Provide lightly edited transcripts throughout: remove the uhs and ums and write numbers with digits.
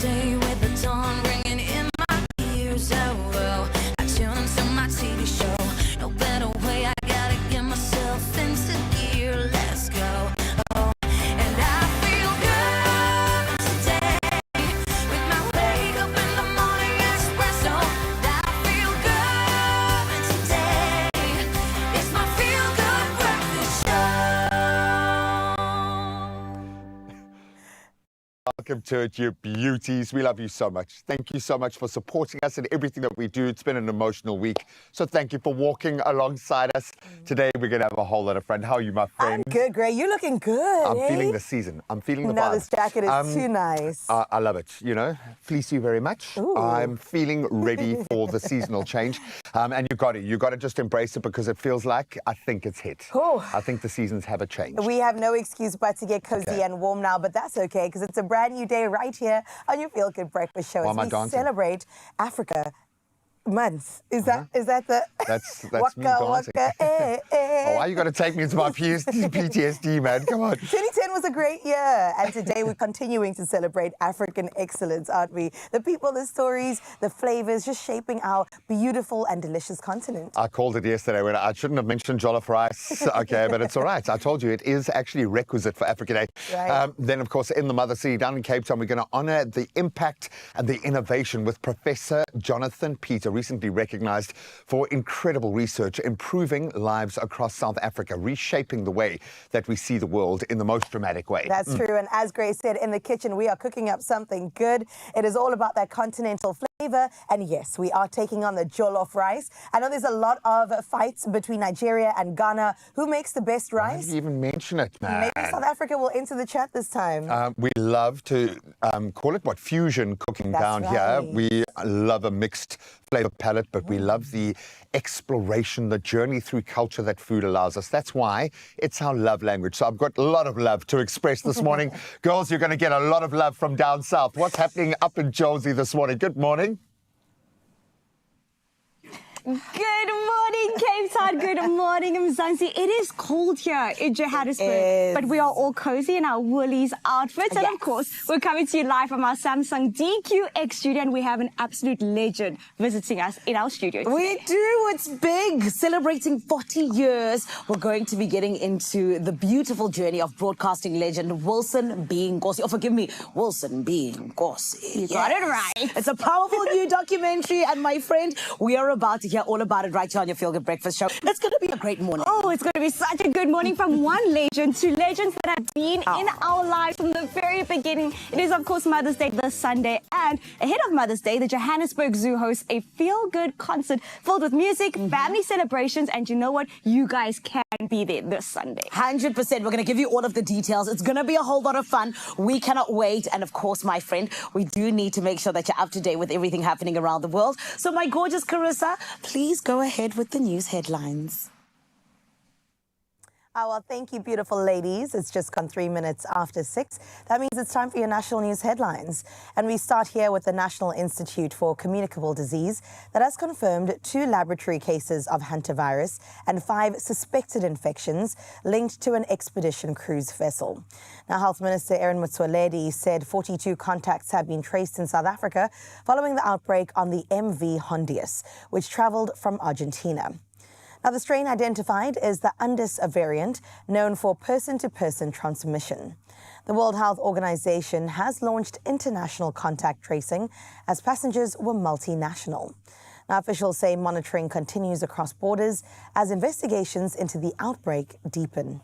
day with the dawn ringing in my ears. Oh, oh, I tune into my TV show. No better way, I gotta get myself into gear. Let's go. Oh, and I feel good today with my wake up in the morning espresso. I feel good today. It's my feel good breakfast show. Welcome to it, you beauties. We love you so much. Thank you so much for supporting us in everything that we do. It's been an emotional week. So thank you for walking alongside us. Today, we're going to have a whole lot of fun. How are you, my friend? I'm good, Gray. You're looking good. I'm feeling the season. I'm feeling the Now vibe. this jacket is too nice. I love it. You know, fleece you very much. Ooh. I'm feeling ready for the seasonal change. And you got to. You got to just embrace it because it feels like, I think it's hit. Ooh. I think the seasons have a change. We have no excuse but to get cozy and warm now, but that's okay because it's a brand new day right here on your Feel Good Breakfast Show Why am I as we dancing? celebrate Africa month. Is that the That's waka, me dancing. waka, eh, eh. Oh, why you got to take me into my PTSD, man? Come on. 2010 was a great year, and today we're continuing to celebrate African excellence, aren't we? The people, the stories, the flavors, just shaping our beautiful and delicious continent. I called it yesterday when I shouldn't have mentioned jollof rice. Okay, but it's all right. I told you it is actually requisite for Africa Day. Right. Then, of course, in the Mother City down in Cape Town, we're going to honour the impact and the innovation with Professor Jonathan Peter, recently recognised for incredible research, improving lives across South Africa, reshaping the way that we see the world in the most dramatic way. That's true. And as Grace said, in the kitchen, we are cooking up something good. It is all about that continental flavor. And yes, we are taking on the jollof rice. I know there's a lot of fights between Nigeria and Ghana. Who makes the best Why rice? did you even mention it, man? Maybe South Africa will enter the chat this time. We love to call it fusion cooking That's down right. here. We love a mixed flavor palette, but we love the exploration, the journey through culture that food allows us. That's why it's our love language. So I've got a lot of love to express this morning. Girls, you're going to get a lot of love from down south. What's happening up in Josie this morning? Good morning. Good morning, Cape Town. Good morning, Mzansi. It is cold here in Johannesburg, but we are all cozy in our Woolies outfits. And of course, we're coming to you live from our Samsung DQX studio, and we have an absolute legend visiting us in our studio today. We do. It's big. Celebrating 40 years. We're going to be getting into the beautiful journey of broadcasting legend Wilson B. Nkosi. Oh, forgive me, Wilson B. Nkosi. You got it right. It's a powerful new documentary, and my friend, we are about to hear all about it right here on your Feel Good Breakfast Show. It's going to be a great morning. Oh, it's going to be such a good morning from one legend to legends that have been in our lives from the very beginning. It is, of course, Mother's Day this Sunday. And ahead of Mother's Day, the Johannesburg Zoo hosts a feel-good concert filled with music, family celebrations, and you know what? You guys can be there this Sunday. 100%. We're going to give you all of the details. It's going to be a whole lot of fun. We cannot wait. And of course, my friend, we do need to make sure that you're up to date with everything happening around the world. So my gorgeous Carissa, please go ahead with the news headlines. Oh, well, thank you, beautiful ladies. It's just gone 3 minutes after 6. That means it's time for your national news headlines. And we start here with the National Institute for Communicable Disease that has confirmed 2 laboratory cases of hantavirus and 5 suspected infections linked to an expedition cruise vessel. Now, Health Minister Aaron Motsoaledi said 42 contacts have been traced in South Africa following the outbreak on the MV Hondius, which traveled from Argentina. Now, the strain identified is the Undis variant, known for person-to-person transmission. The World Health Organization has launched international contact tracing as passengers were multinational. Now, officials say monitoring continues across borders as investigations into the outbreak deepen.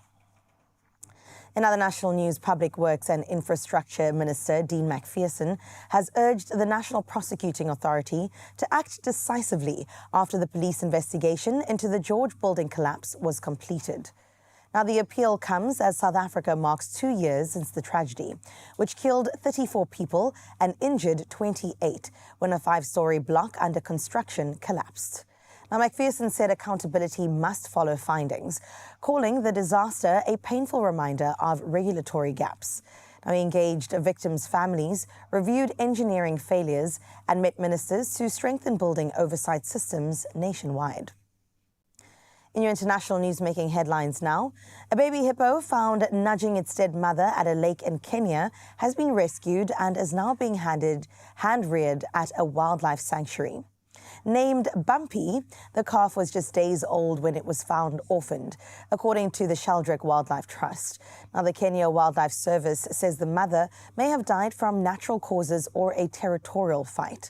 In other national news, Public Works and Infrastructure Minister Dean McPherson has urged the National Prosecuting Authority to act decisively after the police investigation into the George building collapse was completed. Now, the appeal comes as South Africa marks 2 years since the tragedy, which killed 34 people and injured 28 when a 5-story block under construction collapsed. Now, McPherson said accountability must follow findings, calling the disaster a painful reminder of regulatory gaps. Now, he engaged victims' families, reviewed engineering failures, and met ministers to strengthen building oversight systems nationwide. In your international news making headlines now, a baby hippo found nudging its dead mother at a lake in Kenya has been rescued and is now being hand-reared at a wildlife sanctuary. Named Bumpy, the calf was just days old when it was found orphaned, according to the Sheldrick Wildlife Trust. Now, the Kenya Wildlife Service says the mother may have died from natural causes or a territorial fight.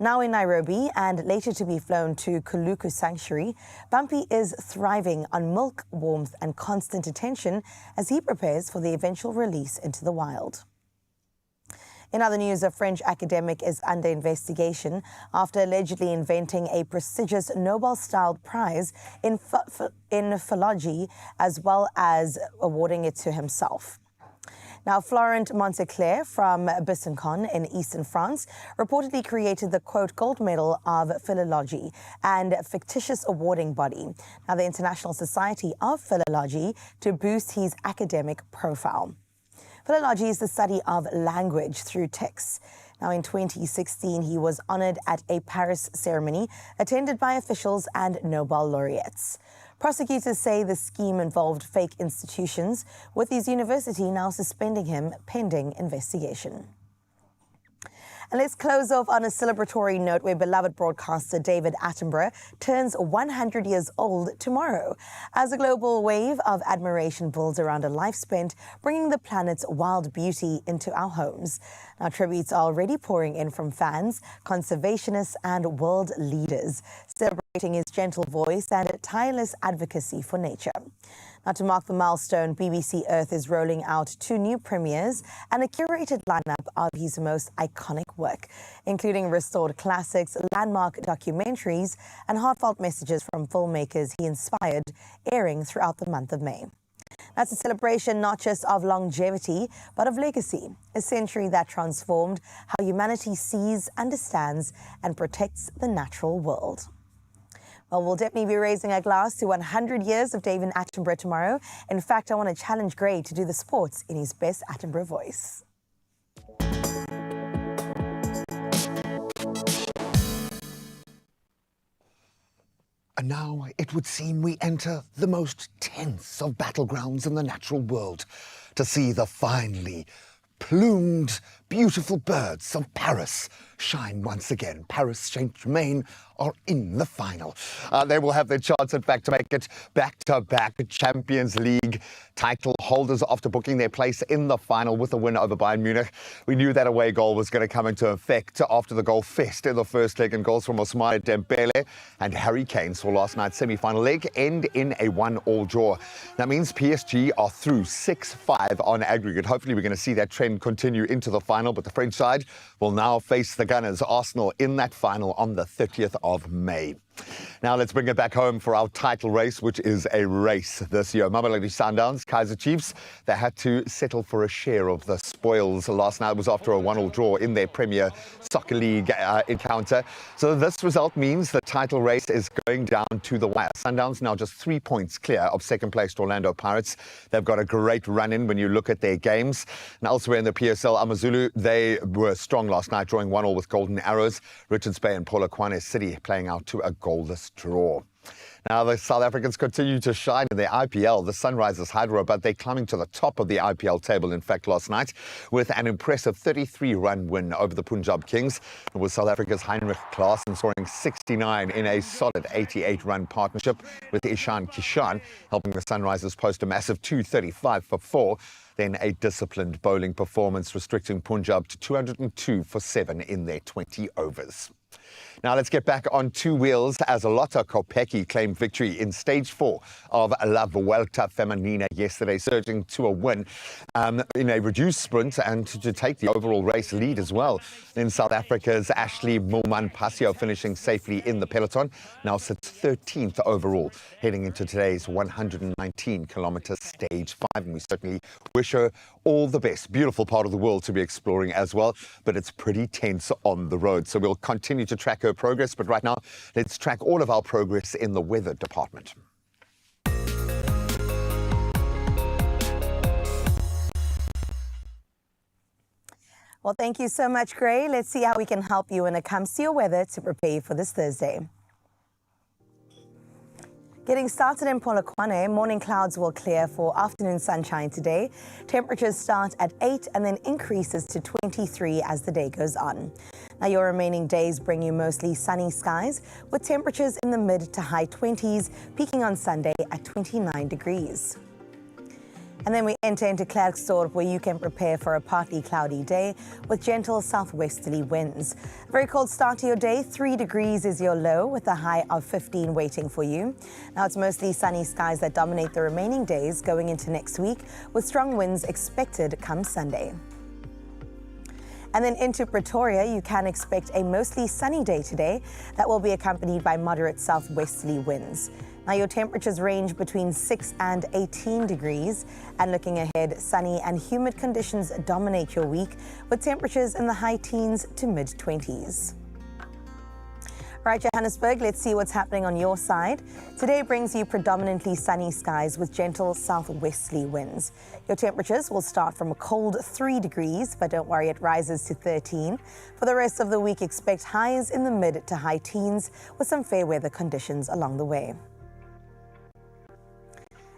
Now in Nairobi and later to be flown to Kuluku Sanctuary, Bumpy is thriving on milk, warmth and constant attention as he prepares for the eventual release into the wild. In other news, a French academic is under investigation after allegedly inventing a prestigious Nobel-styled prize in philology, as well as awarding it to himself. Now, Florent Monteclair from Besançon in eastern France reportedly created the, quote, gold medal of philology and fictitious awarding body, now the International Society of Philology, to boost his academic profile. Philology is the study of language through texts. Now, in 2016, he was honored at a Paris ceremony attended by officials and Nobel laureates. Prosecutors say the scheme involved fake institutions, with his university now suspending him pending investigation. And let's close off on a celebratory note where beloved broadcaster David Attenborough turns 100 years old tomorrow, as a global wave of admiration builds around a life spent bringing the planet's wild beauty into our homes. Now, tributes are already pouring in from fans, conservationists and world leaders, celebrating his gentle voice and tireless advocacy for nature. Now, to mark the milestone, BBC Earth is rolling out 2 new premieres and a curated lineup of his most iconic work, including restored classics, landmark documentaries, and heartfelt messages from filmmakers he inspired, airing throughout the month of May. That's a celebration not just of longevity, but of legacy, a century that transformed how humanity sees, understands, and protects the natural world. Well, we'll definitely be raising a glass to 100 years of David Attenborough tomorrow. In fact, I want to challenge Gray to do the sports in his best Attenborough voice. And now it would seem we enter the most tense of battlegrounds in the natural world to see the finely plumed, beautiful birds of Paris shine once again. Paris Saint-Germain are in the final. They will have their chance at to make it back-to-back Champions League title holders after booking their place in the final with a win over Bayern Munich. We knew that away goal was going to come into effect after the goal fest in the first leg, and goals from Ousmane Dembele and Harry Kane saw last night's semi-final leg end in a 1-1 draw. That means PSG are through 6-5 on aggregate. Hopefully we're going to see that trend continue into the final, but the French side will now face the Gunners, Arsenal, in that final on the 30th of May. Now let's bring it back home for our title race, which is a race this year. Mamelodi Sundowns, Kaizer Chiefs, they had to settle for a share of the spoils. Last night was after a 1-1 draw in their Premier Soccer League encounter. So this result means the title race is going down to the wire. Sundowns now just 3 points clear of second-placed Orlando Pirates. They've got a great run-in when you look at their games. And elsewhere in the PSL, Amazulu, they were strong last night, drawing 1-1 with Golden Arrows. Richards Bay and Polokwane City playing out to a goalless draw. Now, the South Africans continue to shine in the IPL. The Sunrisers Hyderabad, they're climbing to the top of the IPL table, in fact, last night, with an impressive 33-run win over the Punjab Kings, with South Africa's Heinrich Klaasen scoring 69 in a solid 88-run partnership with Ishan Kishan, helping the Sunrisers post a massive 235 for 4. Then a disciplined bowling performance, restricting Punjab to 202 for 7 in their 20 overs. Now let's get back on 2 wheels as Lotte Kopecky claimed victory in stage 4 of La Vuelta Femenina yesterday, surging to a win in a reduced sprint and to take the overall race lead as well. Then South Africa's Ashley Moolman-Pasio finishing safely in the peloton, now sits 13th overall, heading into today's 119-kilometre stage 5. And we certainly wish her all the best. Beautiful part of the world to be exploring as well, but it's pretty tense on the road. So we'll continue to track her progress, but right now, let's track all of our progress in the weather department. Well, thank you so much, Gray. Let's see how we can help you when it comes to your weather to prepare for this Thursday. Getting started in Polokwane, morning clouds will clear for afternoon sunshine today. Temperatures start at 8 and then increases to 23 as the day goes on. Now, your remaining days bring you mostly sunny skies with temperatures in the mid to high 20s, peaking on Sunday at 29 degrees. And then we enter into Klerksdorp, where you can prepare for a partly cloudy day with gentle southwesterly winds. A very cold start to your day. 3 degrees is your low with a high of 15 waiting for you. Now, it's mostly sunny skies that dominate the remaining days going into next week, with strong winds expected come Sunday. And then into Pretoria, you can expect a mostly sunny day today that will be accompanied by moderate southwesterly winds. Now, your temperatures range between 6 and 18 degrees. And looking ahead, sunny and humid conditions dominate your week with temperatures in the high teens to mid-20s. All right, Johannesburg, let's see what's happening on your side. Today brings you predominantly sunny skies with gentle southwesterly winds. Your temperatures will start from a cold 3 degrees, but don't worry, it rises to 13. For the rest of the week, expect highs in the mid to high teens with some fair weather conditions along the way.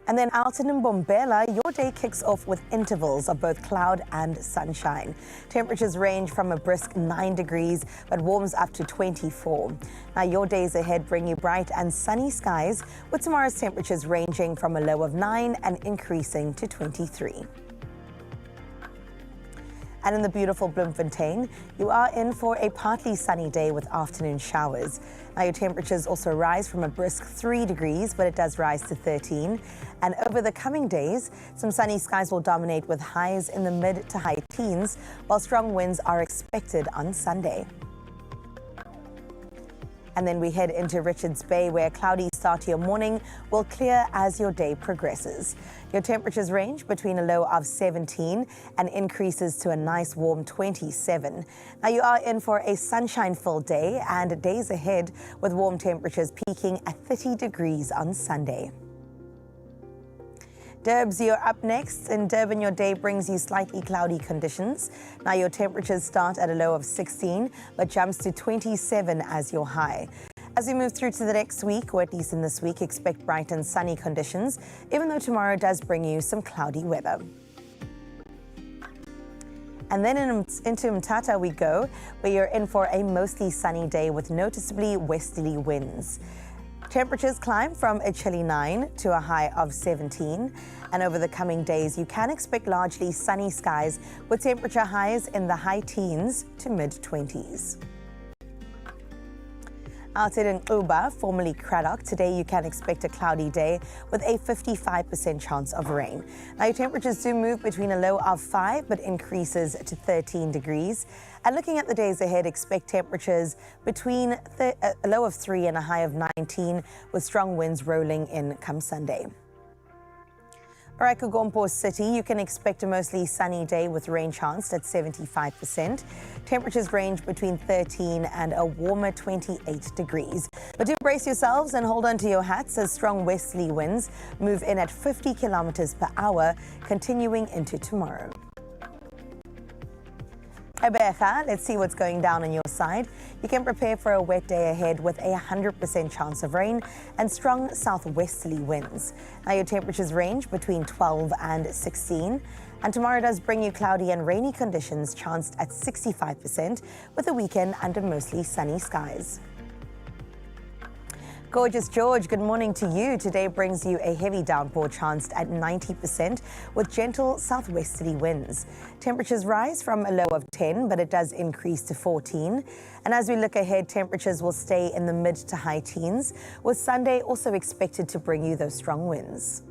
And then out in Mbombela, your day kicks off with intervals of both cloud and sunshine. Temperatures range from a brisk 9 degrees, but warms up to 24. Now, your days ahead bring you bright and sunny skies, with tomorrow's temperatures ranging from a low of 9 and increasing to 23. And in the beautiful Bloemfontein, you are in for a partly sunny day with afternoon showers. Now, your temperatures also rise from a brisk 3 degrees, but it does rise to 13. And over the coming days, some sunny skies will dominate with highs in the mid to high teens, while strong winds are expected on Sunday. And then we head into Richards Bay, where a cloudy start to your morning will clear as your day progresses. Your temperatures range between a low of 17 and increases to a nice warm 27. Now, you are in for a sunshine-filled day and days ahead with warm temperatures peaking at 30 degrees on Sunday. Durbs, you're up next. In Durban, your day brings you slightly cloudy conditions. Now, your temperatures start at a low of 16, but jumps to 27 as your high. As we move through to the next week, or at least in this week, expect bright and sunny conditions, even though tomorrow does bring you some cloudy weather. And then into Mthatha we go, where you're in for a mostly sunny day with noticeably westerly winds. Temperatures climb from a chilly 9 to a high of 17. And over the coming days, you can expect largely sunny skies with temperature highs in the high teens to mid-20s. Out in Uba, formerly Craddock, today you can expect a cloudy day with a 55% chance of rain. Now, your temperatures do move between a low of 5 but increases to 13 degrees. And looking at the days ahead, expect temperatures between a low of 3 and a high of 19 with strong winds rolling in come Sunday. All right, Kugompo City, you can expect a mostly sunny day with rain chance at 75%. Temperatures range between 13 and a warmer 28 degrees. But do brace yourselves and hold on to your hats as strong westerly winds move in at 50 kilometers per hour, continuing into tomorrow. Ebeja, let's see what's going down on your side. You can prepare for a wet day ahead with a 100% chance of rain and strong southwesterly winds. Now, your temperatures range between 12 and 16. And tomorrow does bring you cloudy and rainy conditions chanced at 65% with a weekend under mostly sunny skies. Gorgeous George, good morning to you. Today brings you a heavy downpour chanced at 90% with gentle southwesterly winds. Temperatures rise from a low of 10, but it does increase to 14. And as we look ahead, temperatures will stay in the mid to high teens, with Sunday also expected to bring you those strong winds.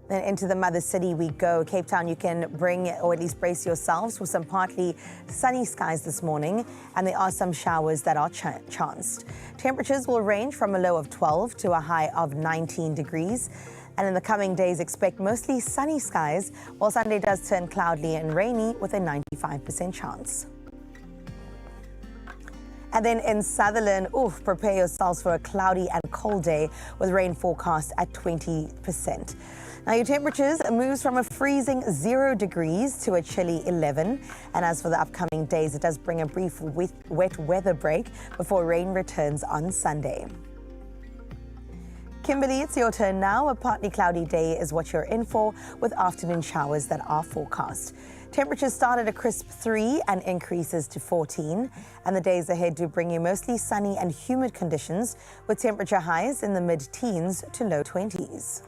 Then into the mother city we go. Cape Town, you can bring, or at least brace yourselves for some partly sunny skies this morning, and there are some showers that are chanced. Temperatures will range from a low of 12 to a high of 19 degrees. And in the coming days, expect mostly sunny skies, while Sunday does turn cloudy and rainy with a 95% chance. And then in Sutherland, prepare yourselves for a cloudy and cold day with rain forecast at 20%. Now, your temperatures moves from a freezing 0 degrees to a chilly 11. And as for the upcoming days, it does bring a brief wet weather break before rain returns on Sunday. Kimberly, it's your turn now. A partly cloudy day is what you're in for, with afternoon showers that are forecast. Temperatures start at a crisp 3 and increases to 14. And the days ahead do bring you mostly sunny and humid conditions, with temperature highs in the mid-teens to low 20s.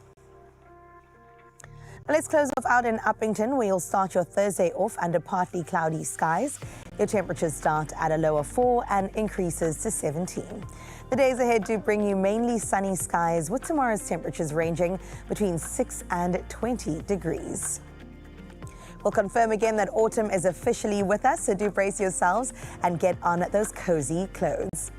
Let's close off out in Uppington, where you'll start your Thursday off under partly cloudy skies. Your temperatures start at a lower 4 and increases to 17. The days ahead do bring you mainly sunny skies, with tomorrow's temperatures ranging between 6 and 20 degrees. We'll confirm again that autumn is officially with us, so do brace yourselves and get on those cozy clothes.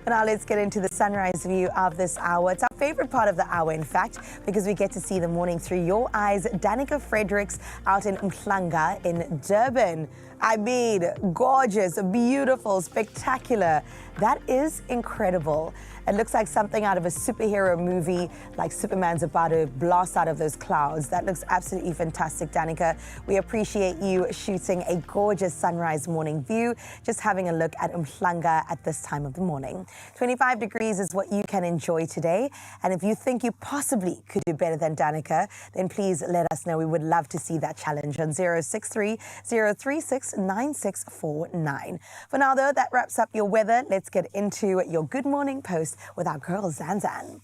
But now let's get into the sunrise view of this hour. It's our favorite part of the hour, in fact, because we get to see the morning through your eyes. Danica Fredericks out in Mhlanga in Durban. I mean, gorgeous, beautiful, spectacular. That is incredible. It looks like something out of a superhero movie, like Superman's about to blast out of those clouds. That looks absolutely fantastic, Danica. We appreciate you shooting a gorgeous sunrise morning view, just having a look at Mhlanga at this time of the morning. 25 degrees is what you can enjoy today. And if you think you possibly could do better than Danica, then please let us know. We would love to see that challenge on 063 036 9649. For now, though, that wraps up your weather. Let's get into your Good Morning Post with our girl Zanzan.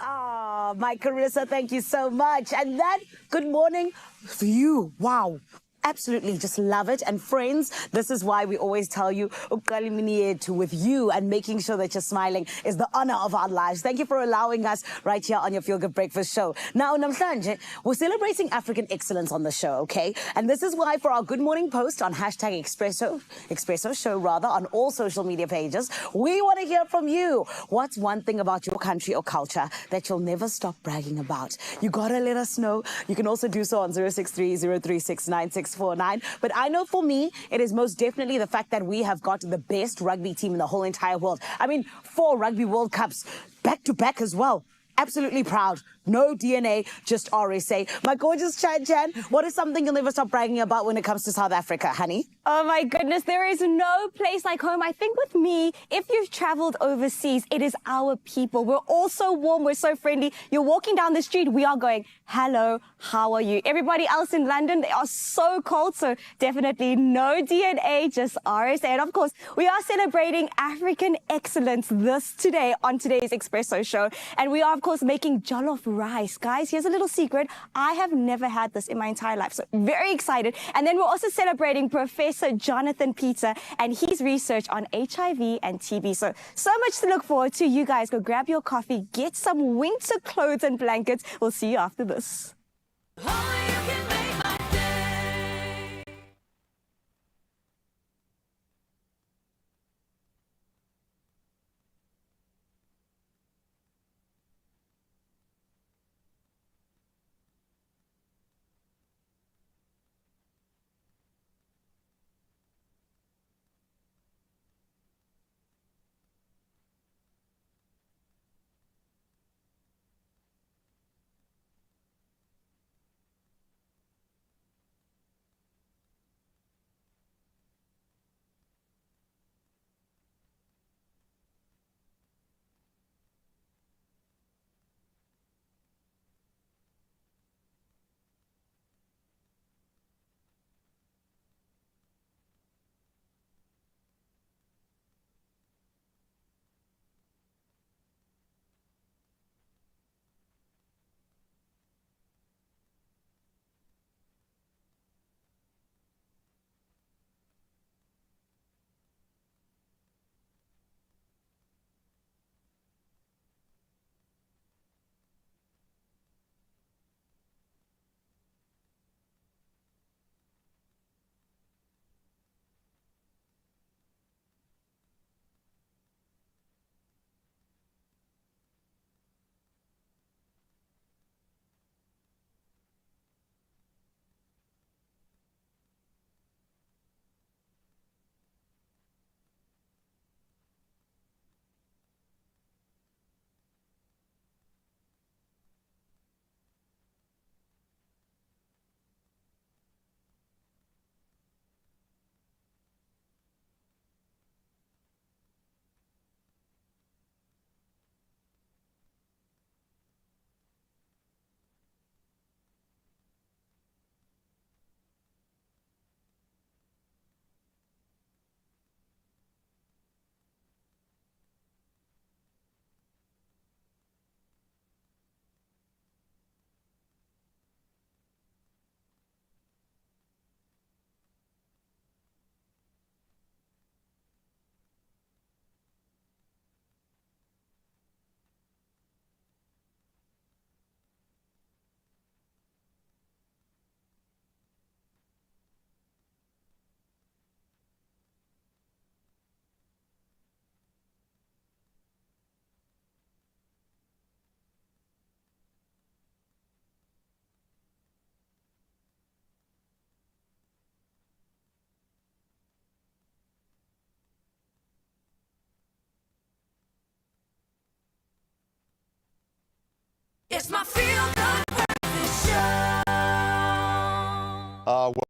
Oh, my Carissa, thank you so much. And that good morning for you. Wow. Absolutely, just love it. And friends, this is why we always tell you, with you and making sure that you're smiling is the honor of our lives. Thank you for allowing us right here on your Feel Good Breakfast show. Now, namhlanje, we're celebrating African excellence on the show, okay? And this is why for our Good Morning Post on hashtag Expresso show rather, on all social media pages, we want to hear from you. What's one thing about your country or culture that you'll never stop bragging about? You gotta let us know. You can also do so on 063 036 9649. But I know for me, it is most definitely the fact that we have got the best rugby team in the whole entire world. I mean, 4 Rugby World Cups back to back as well. Absolutely proud. No DNA, just RSA. My gorgeous Chan, what is something you'll never stop bragging about when it comes to South Africa, honey? Oh my goodness, there is no place like home. I think with me, if you've traveled overseas, it is our people. We're all so warm, we're so friendly. You're walking down the street, we are going, hello, how are you? Everybody else in London, they are so cold, so definitely no DNA, just RSA. And of course, we are celebrating African excellence today on today's Expresso show. And we are, of course, making jollof rice. Guys, here's a little secret. I have never had this in my entire life, so very excited. And then we're also celebrating Professor Jonathan Peter and his research on HIV and TB. So much to look forward to. You guys go grab your coffee, get some winter clothes and blankets. We'll see you after this.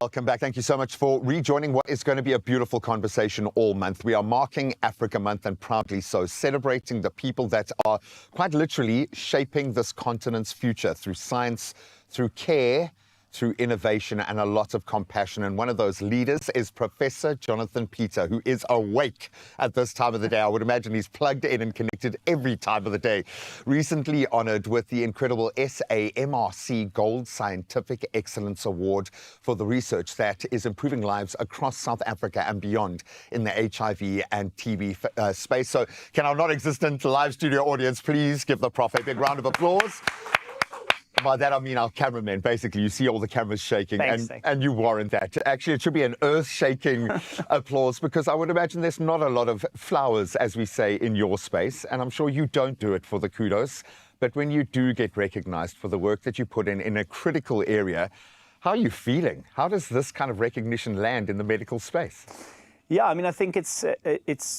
Welcome back. Thank you so much for rejoining what is going to be a beautiful conversation all month. We are marking Africa Month, and proudly so, celebrating the people that are quite literally shaping this continent's future through science, through care, through innovation, and a lot of compassion. And one of those leaders is Professor Jonathan Peter, who is awake at this time of the day. I would imagine he's plugged in and connected every time of the day. Recently honored with the incredible SAMRC Gold Scientific Excellence Award for the research that is improving lives across South Africa and beyond in the HIV and TB space. So can our non-existent live studio audience please give the Prof a big round of applause? By that, I mean our cameramen. Basically, you see all the cameras shaking. Thanks. And you warrant that. Actually, it should be an earth-shaking applause, because I would imagine there's not a lot of flowers, as we say, in your space. And I'm sure you don't do it for the kudos. But when you do get recognized for the work that you put in a critical area, how are you feeling? How does this kind of recognition land in the medical space? Yeah, I mean, I think it's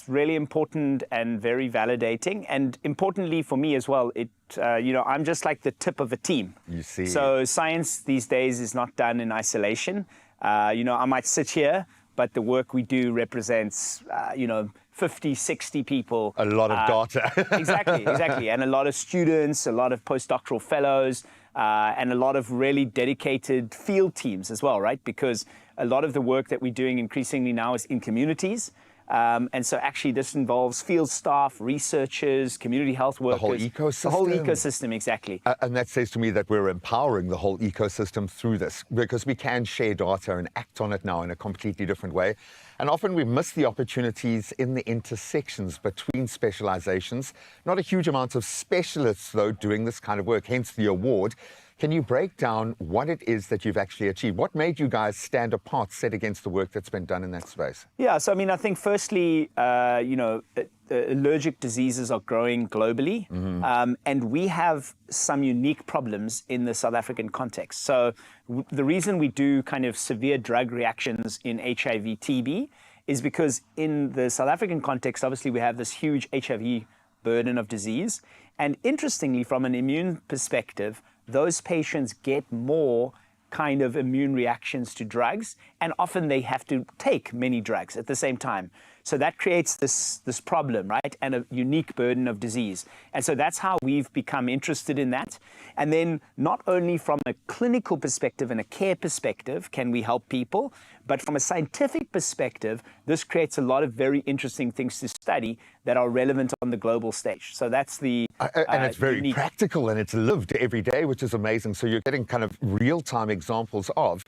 really important and very validating, and importantly for me as well, I'm just like the tip of a team. You see. So science these days is not done in isolation. I might sit here, but the work we do represents, 50, 60 people. A lot of data. Exactly. And a lot of students, a lot of postdoctoral fellows, and a lot of really dedicated field teams as well, right? Because a lot of the work that we're doing increasingly now is in communities. And so actually this involves field staff, researchers, community health workers. The whole ecosystem. The whole ecosystem, exactly. And that says to me that we're empowering the whole ecosystem through this, because we can share data and act on it now in a completely different way. And often we miss the opportunities in the intersections between specializations. Not a huge amount of specialists, though, doing this kind of work, hence the award. Can you break down what it is that you've actually achieved? What made you guys stand apart, set against the work that's been done in that space? Yeah, so I mean, I think firstly, allergic diseases are growing globally, and we have some unique problems in the South African context. So the reason we do kind of severe drug reactions in HIV TB is because in the South African context, obviously we have this huge HIV burden of disease. And interestingly, from an immune perspective, those patients get more kind of immune reactions to drugs, and often they have to take many drugs at the same time. So that creates this problem, right? And a unique burden of disease. And so that's how we've become interested in that. And then not only from a clinical perspective and a care perspective can we help people, but from a scientific perspective, this creates a lot of very interesting things to study that are relevant on the global stage. So that's the and it's very unique. practical, and it's lived every day, which is amazing. So you're getting kind of real-time examples of.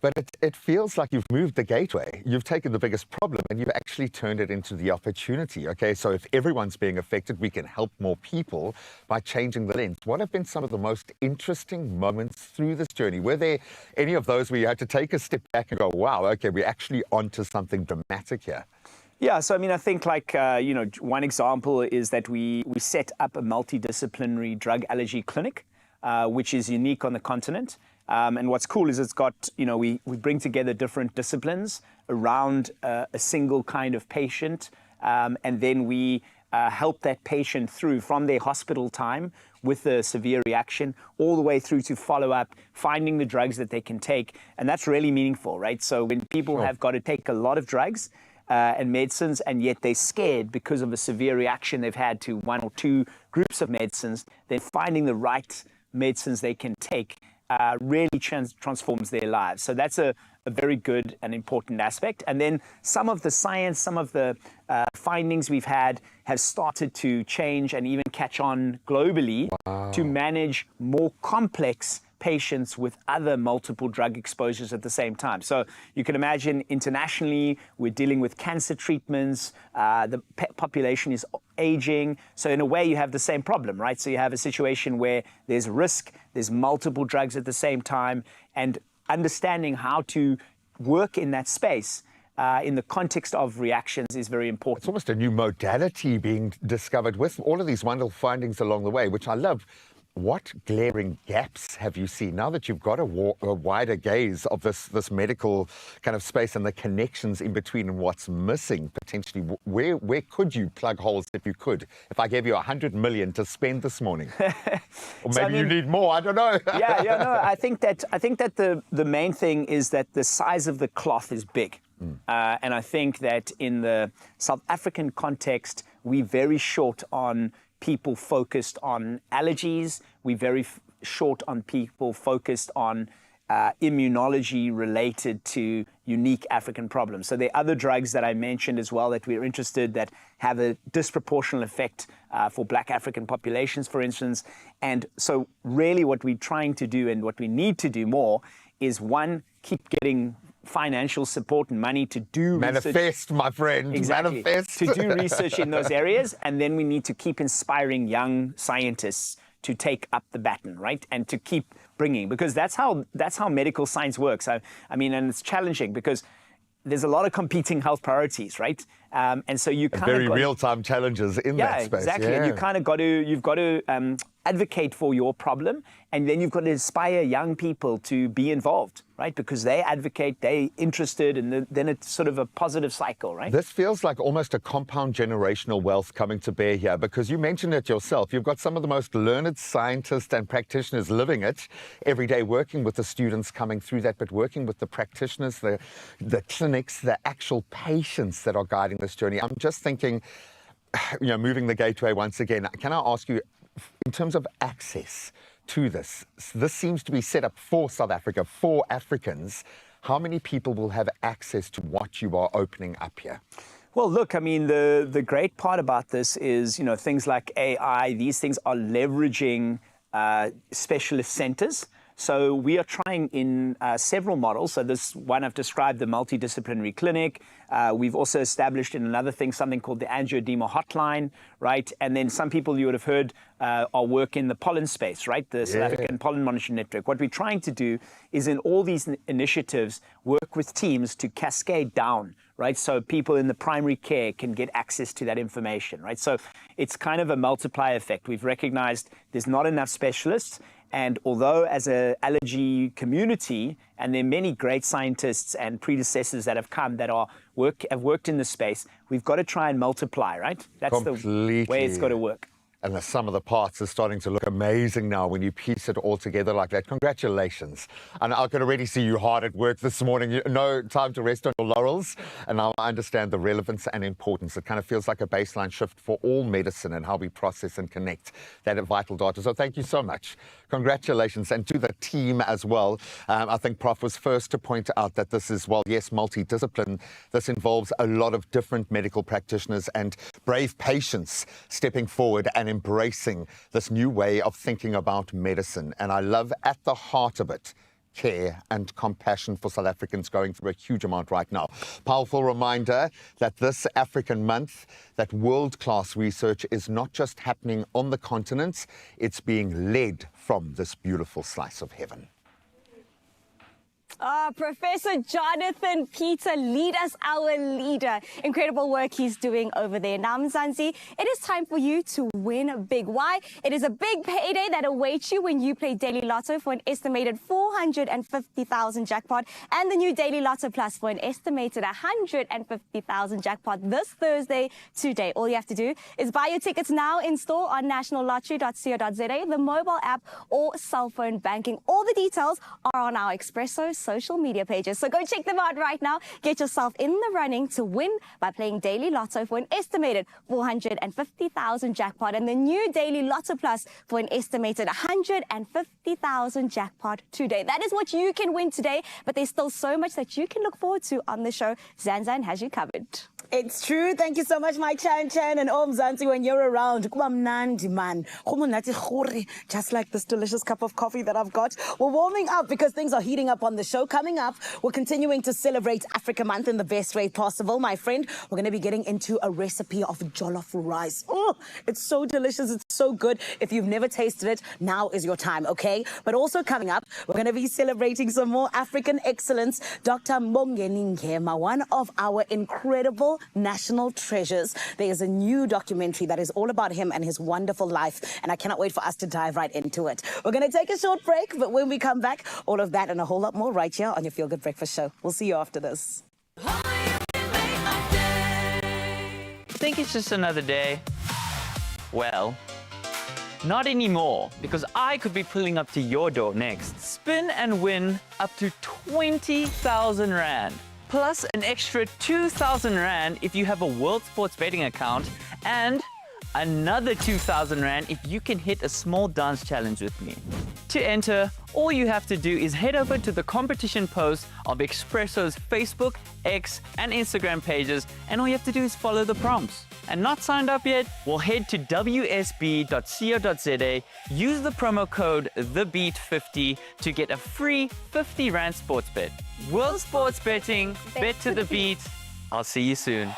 But it feels like you've moved the gateway. You've taken the biggest problem and you've actually turned it into the opportunity. Okay, so if everyone's being affected, we can help more people by changing the lens. What have been some of the most interesting moments through this journey? Were there any of those where you had to take a step back and go, wow, okay, we're actually onto something dramatic here? Yeah, so I mean, I think one example is that we set up a multidisciplinary drug allergy clinic, which is unique on the continent. And what's cool is it's got, we bring together different disciplines around a single kind of patient, and then we help that patient through from their hospital time with a severe reaction all the way through to follow-up, finding the drugs that they can take. And that's really meaningful, right? So when people have got to take a lot of drugs and medicines, and yet they're scared because of a severe reaction they've had to one or two groups of medicines, then finding the right medicines they can take really transforms their lives. So that's a very good and important aspect. And then some of the science, some of the findings we've had have started to change and even catch on globally to manage more complex patients with other multiple drug exposures at the same time. So you can imagine internationally, we're dealing with cancer treatments, the population is aging. So in a way, you have the same problem, right? So you have a situation where there's risk, there's multiple drugs at the same time, and understanding how to work in that space in the context of reactions is very important. It's almost a new modality being discovered with all of these wonderful findings along the way, which I love. what glaring gaps have you seen now that you've got a wider gaze of this medical kind of space and the connections in between and what's missing potentially? Where could you plug holes if you could? If I gave you 100 million to spend this morning, or maybe you need more. I don't know. No. I think that the main thing is that the size of the cloth is big, and I think that in the South African context, we're very short on people focused on allergies. We're very short on people focused on immunology related to unique African problems. So there are other drugs that I mentioned as well that we're interested that have a disproportionate effect for Black African populations, for instance. And so really what we're trying to do and what we need to do more is, one, keep getting financial support and money to do manifest, research. My friend. Exactly. Manifest. To do research in those areas, and then we need to keep inspiring young scientists to take up the baton, right? And to keep bringing, because that's how medical science works. I mean, and it's challenging because there's a lot of competing health priorities, right? And so you kind of very real-time challenges in that space. Exactly. Yeah. And you kind of you've got to advocate for your problem, and then you've got to inspire young people to be involved, right? Because they advocate, they're interested, and then it's sort of a positive cycle, right? This feels like almost a compound generational wealth coming to bear here, because you mentioned it yourself. You've got some of the most learned scientists and practitioners living it every day, working with the students coming through that, but working with the practitioners, the clinics, the actual patients that are guiding this journey. I'm just thinking, moving the gateway once again, can I ask you, in terms of access to this seems to be set up for South Africa, for Africans. How many people will have access to what you are opening up here? Well, look, I mean, the great part about this is, things like AI, these things are leveraging specialist centers. So we are trying in several models. So this one I've described, the multidisciplinary clinic. We've also established in another thing something called the angioedema hotline, right? And then some people you would have heard our work in the pollen space, right? The South African Pollen Monitoring Network. What we're trying to do is in all these initiatives, work with teams to cascade down, right? So people in the primary care can get access to that information, right? So it's kind of a multiplier effect. We've recognized there's not enough specialists. And although as an allergy community, and there are many great scientists and predecessors that have come that have worked in this space, we've got to try and multiply, right? That's the way it's got to work. And the sum of the parts is starting to look amazing now when you piece it all together like that. Congratulations. And I can already see you hard at work this morning. No time to rest on your laurels. And now I understand the relevance and importance. It kind of feels like a baseline shift for all medicine and how we process and connect that vital data. So thank you so much. Congratulations. And to the team as well. I think Prof was first to point out that this is, well, yes, multidiscipline. This involves a lot of different medical practitioners and brave patients stepping forward and embracing this new way of thinking about medicine. And I love at the heart of it, care and compassion for South Africans going through a huge amount right now. Powerful reminder that this African month, that world-class research is not just happening on the continent, it's being led from this beautiful slice of heaven. Professor Jonathan Peter, lead us, our leader. Incredible work he's doing over there. Now, Mzansi, it is time for you to win big. Why? It is a big payday that awaits you when you play Daily Lotto for an estimated 450,000 jackpot, and the new Daily Lotto Plus for an estimated 150,000 jackpot this Thursday today. All you have to do is buy your tickets now in store on nationallottery.co.za, the mobile app, or cell phone banking. All the details are on our Expresso social media pages. So go check them out right now. Get yourself in the running to win by playing Daily Lotto for an estimated 450,000 jackpot, and the new Daily Lotto Plus for an estimated 150,000 jackpot today. That is what you can win today, but there's still so much that you can look forward to on the show. Zanzan has you covered. It's true. Thank you so much, my Chan, and Mzansi, when you're around. Man. Just like this delicious cup of coffee that I've got. We're warming up because things are heating up on the show. Coming up, we're continuing to celebrate Africa Month in the best way possible, my friend. We're going to be getting into a recipe of jollof rice. Oh, it's so delicious. It's so good. If you've never tasted it, now is your time, okay? But also coming up, we're going to be celebrating some more African excellence. Dr. Mbongeni Ngema, one of our incredible National Treasures. There is a new documentary that is all about him and his wonderful life, and I cannot wait for us to dive right into it. We're going to take a short break, but when we come back, all of that and a whole lot more right here on your Feel Good Breakfast Show. We'll see you after this. Think it's just another day? Well, not anymore, because I could be pulling up to your door next. Spin and win up to 20,000 Rand, plus an extra 2,000 Rand if you have a World Sports betting account, and another 2,000 Rand if you can hit a small dance challenge with me. To enter, all you have to do is head over to the competition post of Expresso's Facebook, X, and Instagram pages, and all you have to do is follow the prompts. And not signed up yet? Well, head to wsb.co.za, use the promo code TheBeat50 to get a free 50 Rand sports bet. World Sports Betting, bet to the beat. I'll see you soon.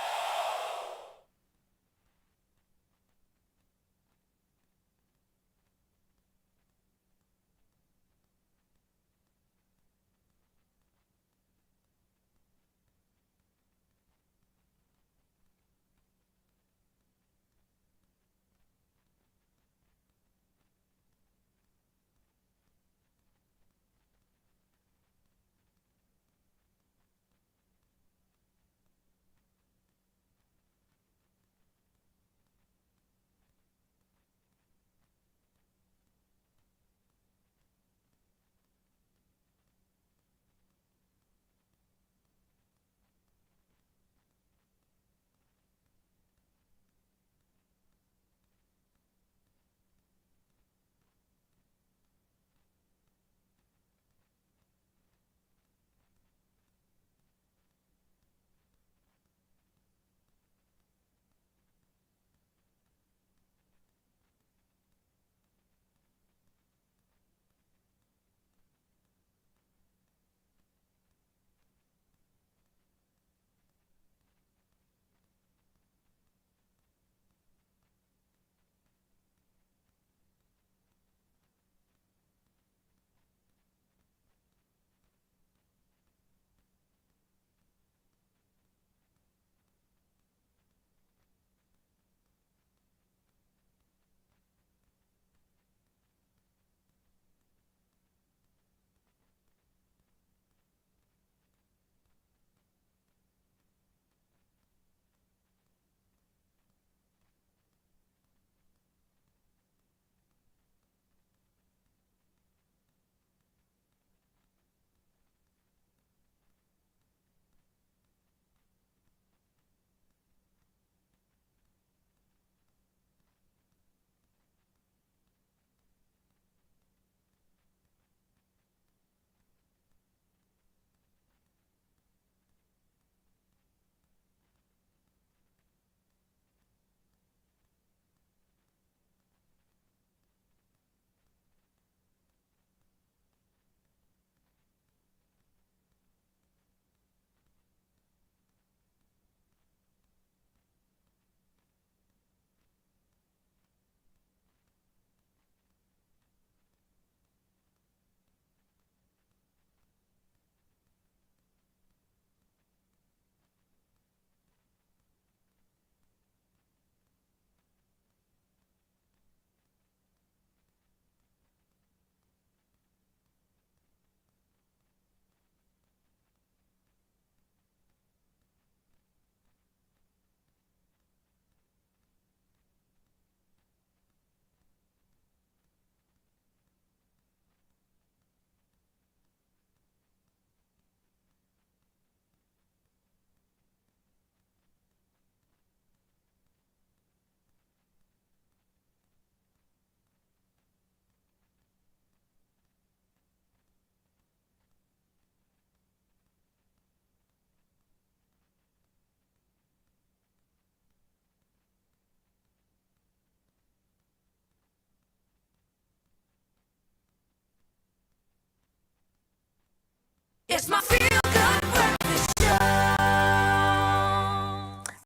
It's my feel good breakfast show.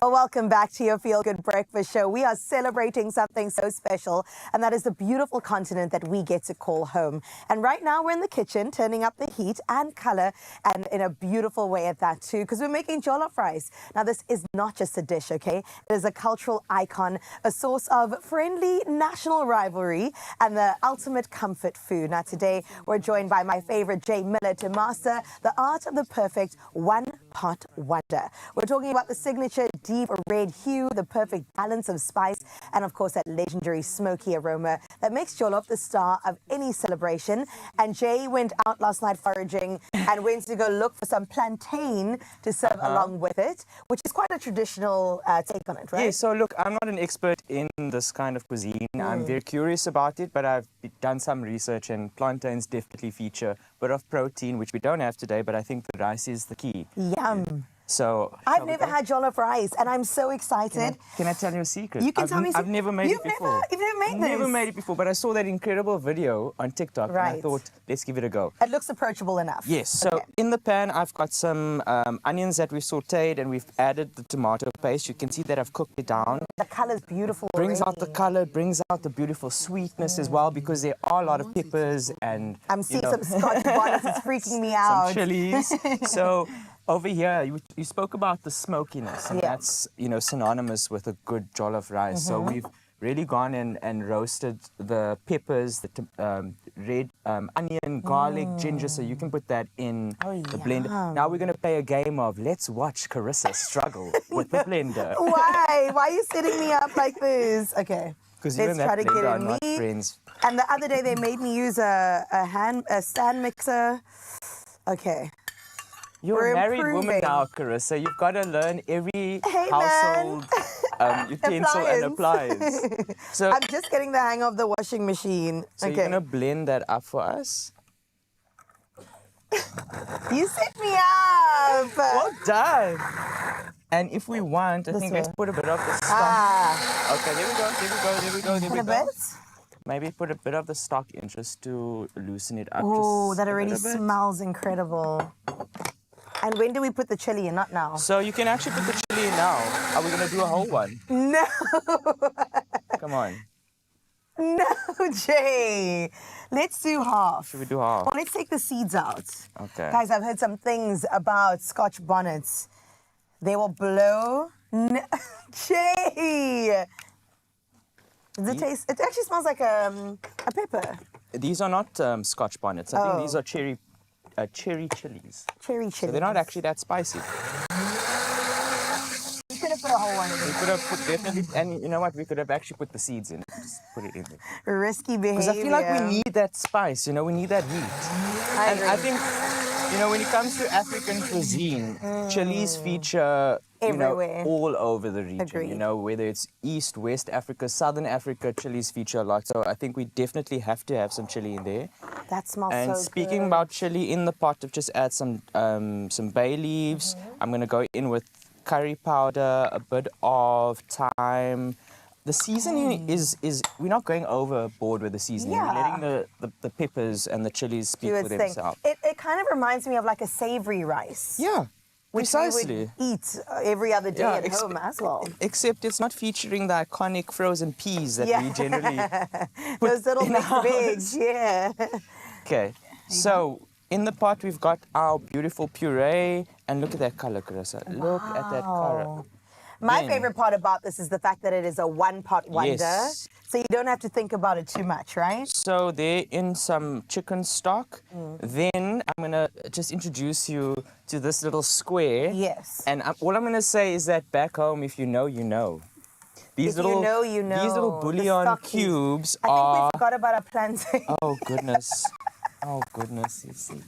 Well, Welcome back to your Feel Good Breakfast Show. We are celebrating something so special, and that is the beautiful continent that we get to call home. And right now we're in the kitchen, turning up the heat and color, and in a beautiful way at that too, because we're making jollof rice. Now this is not just a dish, okay? It is a cultural icon, a source of friendly national rivalry, and the ultimate comfort food. Now today we're joined by my favorite Jay Miller to master the art of the perfect one-pot wonder. We're talking about the signature deep red hue, the perfect balance of spice, and of course that legendary smoky aroma that makes jollof the star of any celebration. And Jay went out last night foraging and went to go look for some plantain to serve along with it, which is quite a traditional take on it, right? Yeah, so look, I'm not an expert in this kind of cuisine. I'm very curious about it, but I've done some research, and plantains definitely feature a bit of protein, which we don't have today, but I think the rice is the key. Yum. So I've never had jollof rice, and I'm so excited. Can I tell you a secret? You can tell me. I've never made it before. You've never made this? Never made it before, but I saw that incredible video on TikTok, and I thought, let's give it a go. It looks approachable enough. Yes, so in the pan, I've got some onions that we've sauteed, and we've added the tomato paste. You can see that I've cooked it down. The color's beautiful. Brings out the color, brings out the beautiful sweetness as well, because there are a lot of peppers and I'm seeing some Scotch bonnets. It's freaking me out. Some chilies. So over here, you spoke about the smokiness, and that's synonymous with a good jollof rice. So we've really gone and roasted the peppers, the red onion, garlic, ginger, so you can put that in the blender. Now we're going to play a game of let's watch Carissa struggle with the blender. Why? Why are you setting me up like this? Okay. Because you and that blender are not friends. And the other day they made me use a stand mixer. Okay. You're a married woman now, Carissa. You've got to learn every household utensil and appliance. So I'm just getting the hang of the washing machine. So you're going to blend that up for us? You set me up. Well done. And if we want, I think let's put a bit of the stock. Okay, there we go. Maybe put a bit of the stock in just to loosen it up. Oh, that already smells incredible. And when do we put the chili in? Not now. So you can actually put the chili in now. Are we going to do a whole one? No. Come on. No, Jay. Let's do half. Should we do half? Well, let's take the seeds out. Okay. Guys, I've heard some things about Scotch bonnets. They will blow. No. Jay. Does it taste? It actually smells like a pepper. These are not Scotch bonnets. I think these are cherry chilies. Cherry chilies. So they're not actually that spicy. You could have put a whole one in. We could have put definitely, and you know what? We could have actually put the seeds in. Just put it in there. Risky behavior. Because I feel like we need that spice. We need that heat. I think, when it comes to African cuisine, chilies feature everywhere, all over the region. Agreed. Whether it's East, West Africa, Southern Africa, chilies feature a lot. So I think we definitely have to have some chili in there. That smells and so good. Speaking about chili, in the pot, I've just add some bay leaves. I'm going to go in with curry powder, a bit of thyme. The seasoning is we're not going overboard with the seasoning. We're letting the peppers and the chilies speak for themselves. It kind of reminds me of like a savory rice. Yeah. Precisely. We would eat every other day at home as well. Except it's not featuring the iconic frozen peas that we generally put those little mixed veg, yeah. Okay, so in the pot we've got our beautiful puree, and look at that color, Carissa. Look at that color. My favorite part about this is the fact that it is a one-pot wonder. Yes. So you don't have to think about it too much, right? So they're in some chicken stock. Then I'm going to just introduce you to this little square. Yes. And all I'm going to say is that back home, if you know, you know. These little bouillon cubes I think we forgot about our plantain. Oh, goodness. Oh, goodness. You see.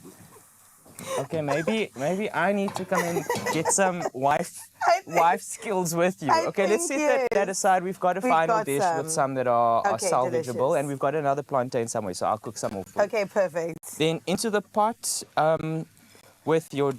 Okay, maybe I need to come and get some wife skills with you. Okay, let's set that aside. We've got a final dish with some that are salvageable, delicious. And we've got another plantain somewhere, so I'll cook some more for you. Okay, perfect. Then into the pot with your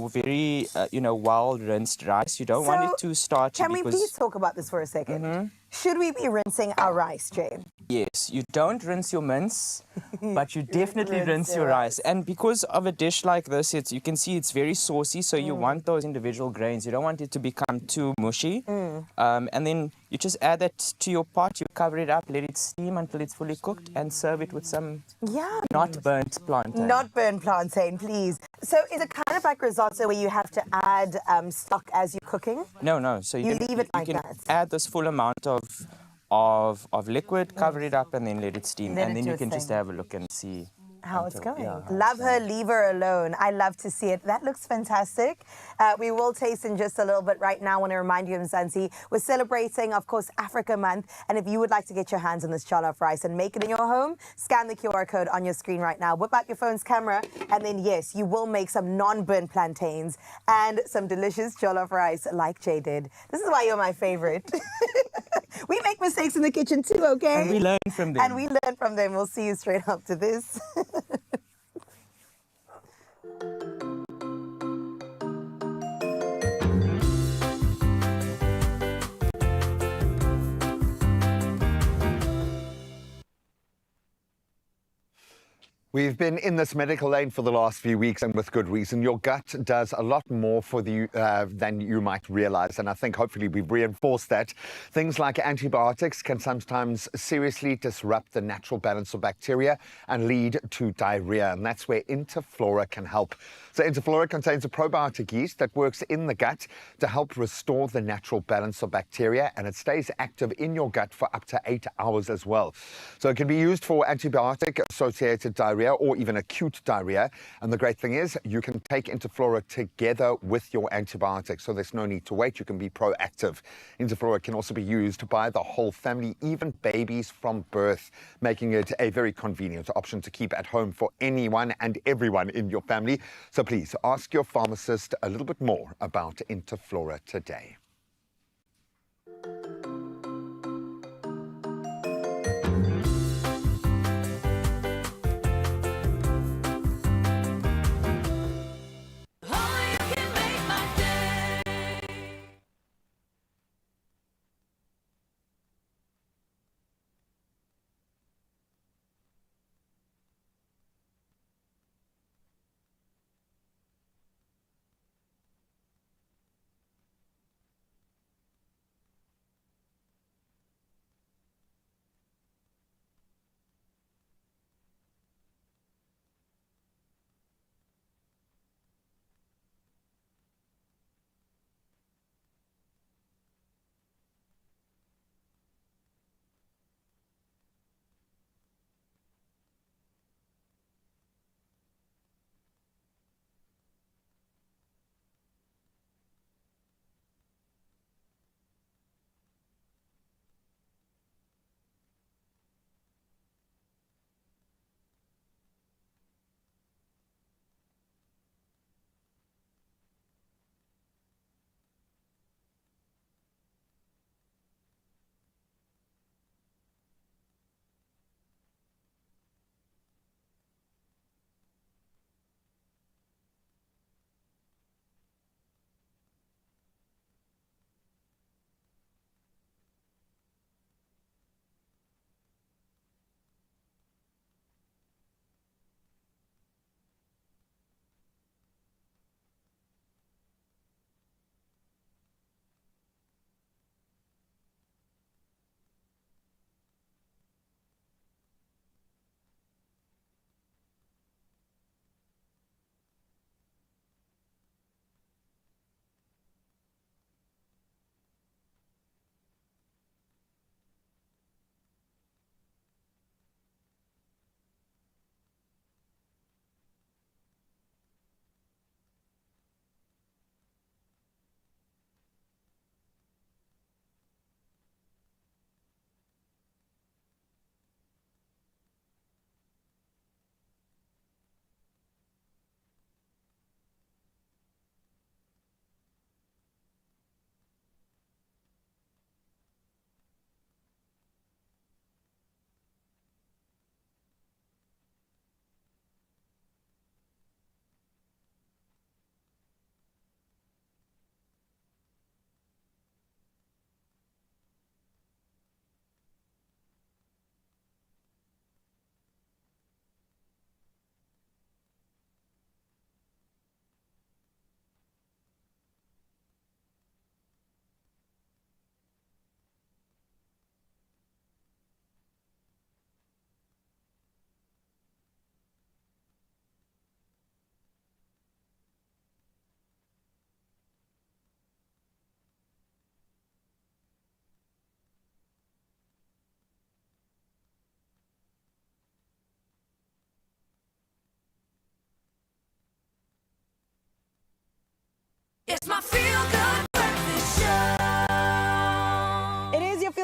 very well rinsed rice. You don't want it too starchy. Can we please talk about this for a second? Should we be rinsing our rice, Jane? Yes, you don't rinse your mince, but you definitely rinse your rice. And because of a dish like this, you can see it's very saucy, so you want those individual grains. You don't want it to become too mushy. And then you just add that to your pot, you cover it up, let it steam until it's fully cooked, and serve it with some not burnt plantain. Not burnt plantain, please. So is it kind of like risotto where you have to add stock as you're cooking? No. So You leave it like you can that. add this full amount of liquid, cover it up, and then let it steam. Let And it then do you its can just thing. have a look and see How it's going. how Love it's her, going. leave her alone. I love to see it. That looks fantastic. We will taste in just a little bit right now. I want to remind you, Mzansi, we're celebrating, of course, Africa Month. And if you would like to get your hands on this jollof rice and make it in your home, scan the QR code on your screen right now. Whip out your phone's camera. And then, yes, you will make some non-burnt plantains and some delicious jollof rice like Jay did. This is why you're my favorite. We make mistakes in the kitchen too, okay? And we learn from them. And we learn from them. We'll see you straight after this. We've been in this medical lane for the last few weeks, and with good reason. Your gut does a lot more for you than you might realize, and I think hopefully we've reinforced that. Things like antibiotics can sometimes seriously disrupt the natural balance of bacteria and lead to diarrhea, and that's where Interflora can help. So Interflora contains a probiotic yeast that works in the gut to help restore the natural balance of bacteria, and it stays active in your gut for up to 8 hours as well. So it can be used for antibiotic-associated diarrhea or even acute diarrhea. And the great thing is you can take Interflora together with your antibiotics, so there's no need to wait. You can be proactive. Interflora can also be used by the whole family, even babies from birth, making it a very convenient option to keep at home for anyone and everyone in your family. So please ask your pharmacist a little bit more about Interflora today. Oh, you can make my day.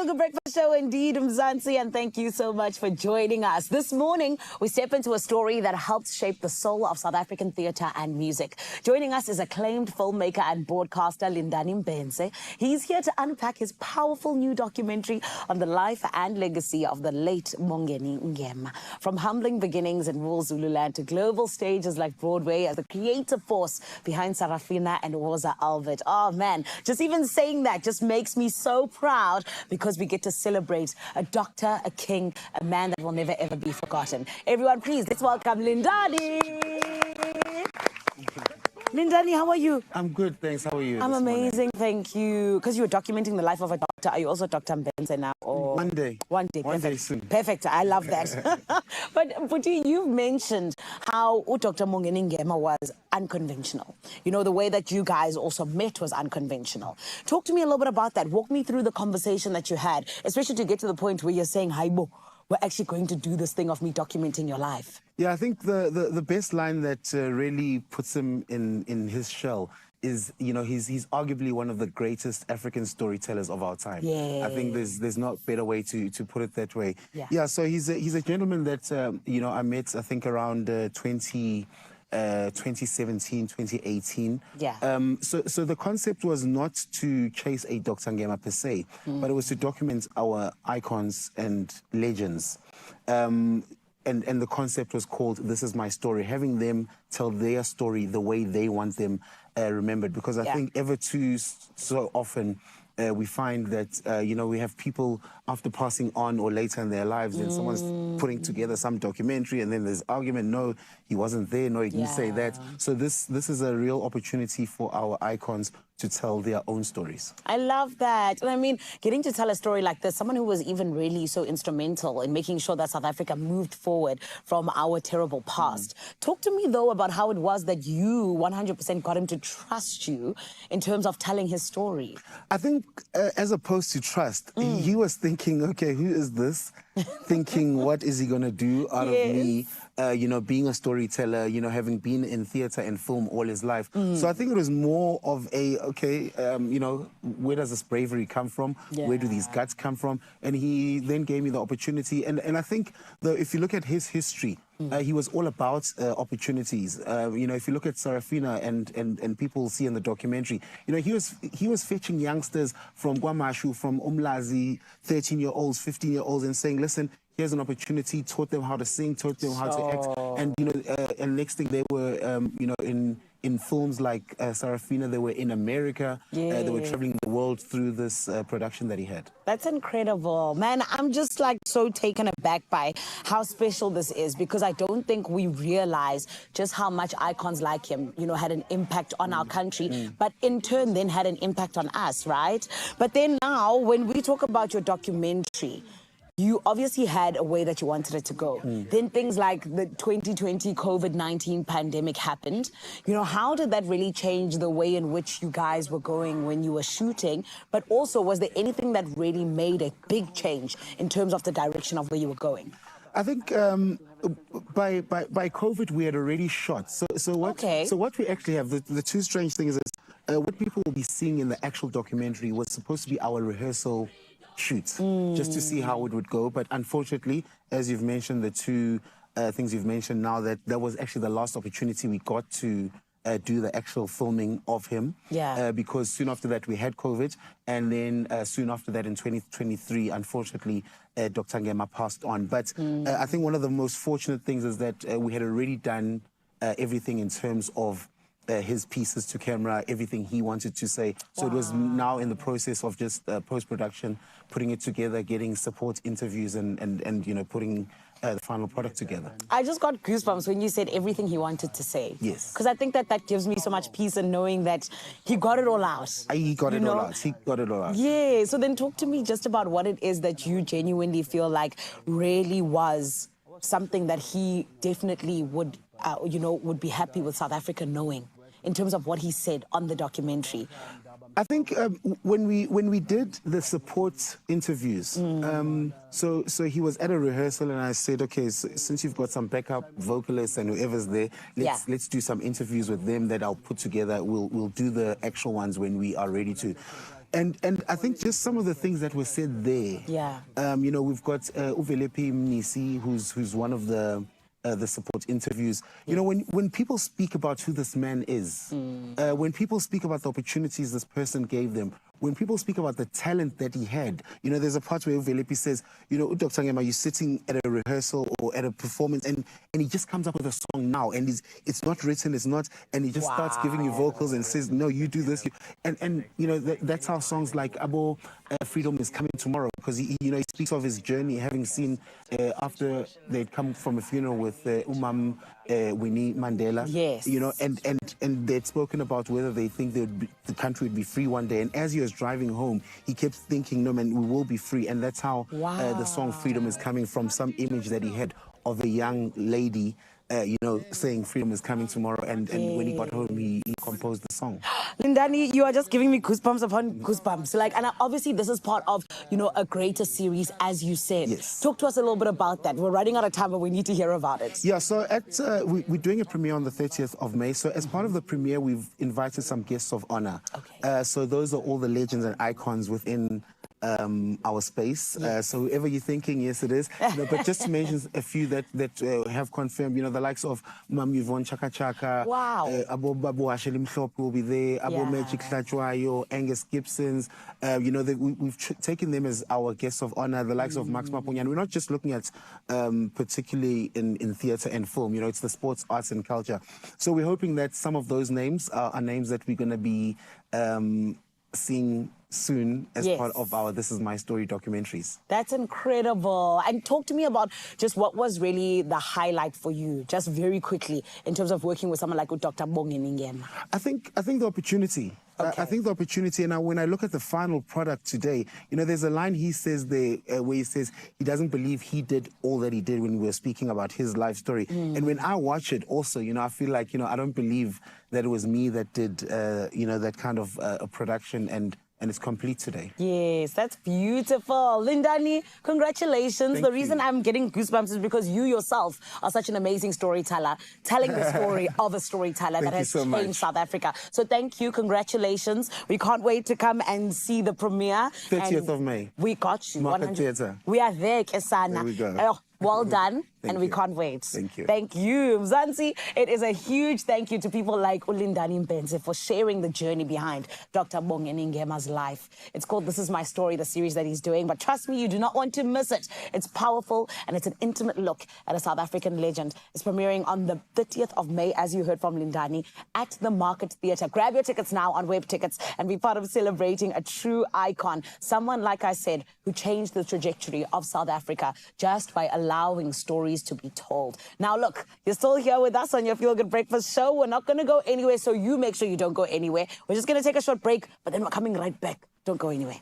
Sugar Breakfast Show indeed, Mzansi, and thank you so much for joining us. This morning, we step into a story that helped shape the soul of South African theatre and music. Joining us is acclaimed filmmaker and broadcaster Lindani Mbenze. He's here to unpack his powerful new documentary on the life and legacy of the late Mongeni Ngema. From humbling beginnings in rural Zululand to global stages like Broadway as the creative force behind Sarafina and Woza Albert. Oh man, just even saying that just makes me so proud because we get to celebrate a doctor, a king, a man that will never ever be forgotten. Everyone, please, let's welcome Lindani. Lindani, how are you? I'm good, thanks. How are you? I'm this morning? amazing, thank you. Because you were documenting the life of a doctor. Are you also Dr. Mbenze now? Or One day. One day, One day perfect. soon. Perfect, I love that. But you've mentioned how Dr. Mongeni Ngema was unconventional. You know, the way that you guys also met was unconventional. Talk to me a little bit about that. Walk me through the conversation that you had, especially to get to the point where you're saying, Haibo, we're actually going to do this thing of me documenting your life. Yeah, I think the best line that really puts him in his shell is, you know, he's arguably one of the greatest African storytellers of our time. Yeah. I think there's not a better way to put it that way. Yeah. So he's a gentleman that, you know, I met, I think, around 2017, 2018. Yeah. So the concept was not to chase a Dr. Ngema per se, but it was to document our icons and legends. And the concept was called This Is My Story, having them tell their story the way they want them remembered. Because I think ever too so often we find that, you know, we have people after passing on or later in their lives and someone's putting together some documentary and then there's argument, no, he wasn't there, no, he didn't say that. So this is a real opportunity for our icons to tell their own stories. I love that. And I mean, getting to tell a story like this, someone who was even really so instrumental in making sure that South Africa moved forward from our terrible past. Talk to me, though, about how it was that you 100% got him to trust you in terms of telling his story. I think as opposed to trust, he was thinking, okay, who is this? Thinking, what is he going to do out of me? You know, being a storyteller, you know, having been in theatre and film all his life. So I think it was more of a, okay, you know, where does this bravery come from? Where do these guts come from? And he then gave me the opportunity. And I think, though, if you look at his history, he was all about opportunities. You know, if you look at Sarafina and people see in the documentary, you know, he was fetching youngsters from Guamashu, from Umlazi, 13-year-olds, 15-year-olds, and saying, listen, here's an opportunity, taught them how to sing, taught them how to act. And, you know, and next thing they were, you know, in films like Sarafina, they were in America. They were traveling the world through this production that he had. That's incredible. Man, I'm just like so taken aback by how special this is because I don't think we realize just how much icons like him, you know, had an impact on our country, but in turn then had an impact on us, right? But then now, when we talk about your documentary, you obviously had a way that you wanted it to go. Then things like the 2020 COVID-19 pandemic happened. You know, how did that really change the way in which you guys were going when you were shooting? But also, was there anything that really made a big change in terms of the direction of where you were going? I think by COVID we had already shot. So what we actually have, the two strange things is what people will be seeing in the actual documentary was supposed to be our rehearsal shoots, just to see how it would go. But unfortunately, as you've mentioned, the two things you've mentioned now, that was actually the last opportunity we got to do the actual filming of him. Because soon after that we had COVID, and then soon after that in 2023, unfortunately, Dr. Ngema passed on. But I think one of the most fortunate things is that we had already done everything in terms of his pieces to camera, everything he wanted to say. So it was now in the process of just post-production, putting it together, getting support interviews and you know, putting the final product together. I just got goosebumps when you said everything he wanted to say. Yes. Because I think that gives me so much peace in knowing that he got it all out. He got it all out. He got it all out. Yeah. So then talk to me just about what it is that you genuinely feel like really was something that he definitely would, you know, would be happy with South Africa knowing in terms of what he said on the documentary. I think when we did the support interviews, so he was at a rehearsal and I said, okay, so since you've got some backup vocalists and whoever's there, let's do some interviews with them that I'll put together. We'll do the actual ones when we are ready to. And I think just some of the things that were said there. Yeah. You know, we've got Uvelepi Mnisi, who's one of the support interviews. You know, when people speak about who this man is, when people speak about the opportunities this person gave them, when people speak about the talent that he had, you know, there's a part where Uvelepi says, you know, Dr. Ngema, you're sitting at a rehearsal or at a performance and he just comes up with a song now and it's not written, it's not, and he just starts giving you vocals and says, no, you do this. And you know, that's how songs like Abo Freedom is Coming Tomorrow, because he speaks of his journey, having seen after they'd come from a funeral with Umam Winnie Mandela. Yes. You know, and they'd spoken about whether they think the country would be free one day. And as he was driving home, he kept thinking, no, man, we will be free. And that's how the song Freedom is coming from, some image that he had of a young lady, you know, saying freedom is coming tomorrow. And when he got home, he composed the song. Lindani, you are just giving me goosebumps upon goosebumps. Like, and obviously this is part of, you know, a greater series, as you said. Yes. Talk to us a little bit about that. We're running out of time, but we need to hear about it. Yeah, so we're doing a premiere on the 30th of May. So as part of the premiere, we've invited some guests of honor. Okay. So those are all the legends and icons within our space. So whoever you're thinking, yes, it is. You know, but just to mention a few that have confirmed, you know, the likes of Mam Yvonne Chaka Chaka, Wow. Abo Babu Ashelim Mhlophe will be there, Abo Yeah. Magic Hlachwayo, Angus Gibsons. You know, we've taken them as our guests of honor, the likes of Max Mapunyan. We're not just looking at particularly in theatre and film, you know, it's the sports, arts and culture. So we're hoping that some of those names are names that we're going to be seeing soon as part of our This Is My Story documentaries. That's incredible. And talk to me about just what was really the highlight for you, just very quickly, in terms of working with someone like Dr. Ngema. I think the opportunity. I think the opportunity, and when I look at the final product today, you know, there's a line he says there where he says he doesn't believe he did all that he did when we were speaking about his life story. And when I watch it also, you know, I feel like, you know, I don't believe that it was me that did, you know, that kind of a production, and it's complete today. Yes, that's beautiful. Lindani, congratulations. Thank the reason you. I'm getting goosebumps is because you yourself are such an amazing storyteller, telling the story of a storyteller that you has so changed much. South Africa. So thank you, congratulations. We can't wait to come and see the premiere. 30th of May. We got you. Market 100 Theatre. We are there, Kesana. There we go. Oh, well done. Thank and we you. can't wait. Thank you. Thank you. Mzansi, it is a huge thank you to people like Ulindani Mbenze for sharing the journey behind Dr. Ngema's life. It's called This Is My Story, the series that he's doing. But trust me, you do not want to miss it. It's powerful and it's an intimate look at a South African legend. It's premiering on the 30th of May, as you heard from Lindani, at the Market Theatre. Grab your tickets now on Web Tickets and be part of celebrating a true icon. Someone, like I said, who changed the trajectory of South Africa just by allowing stories to be told. Now, look, you're still here with us on your Feel Good Breakfast show. We're not going to go anywhere, so you make sure you don't go anywhere. We're just going to take a short break, but then we're coming right back. Don't go anywhere.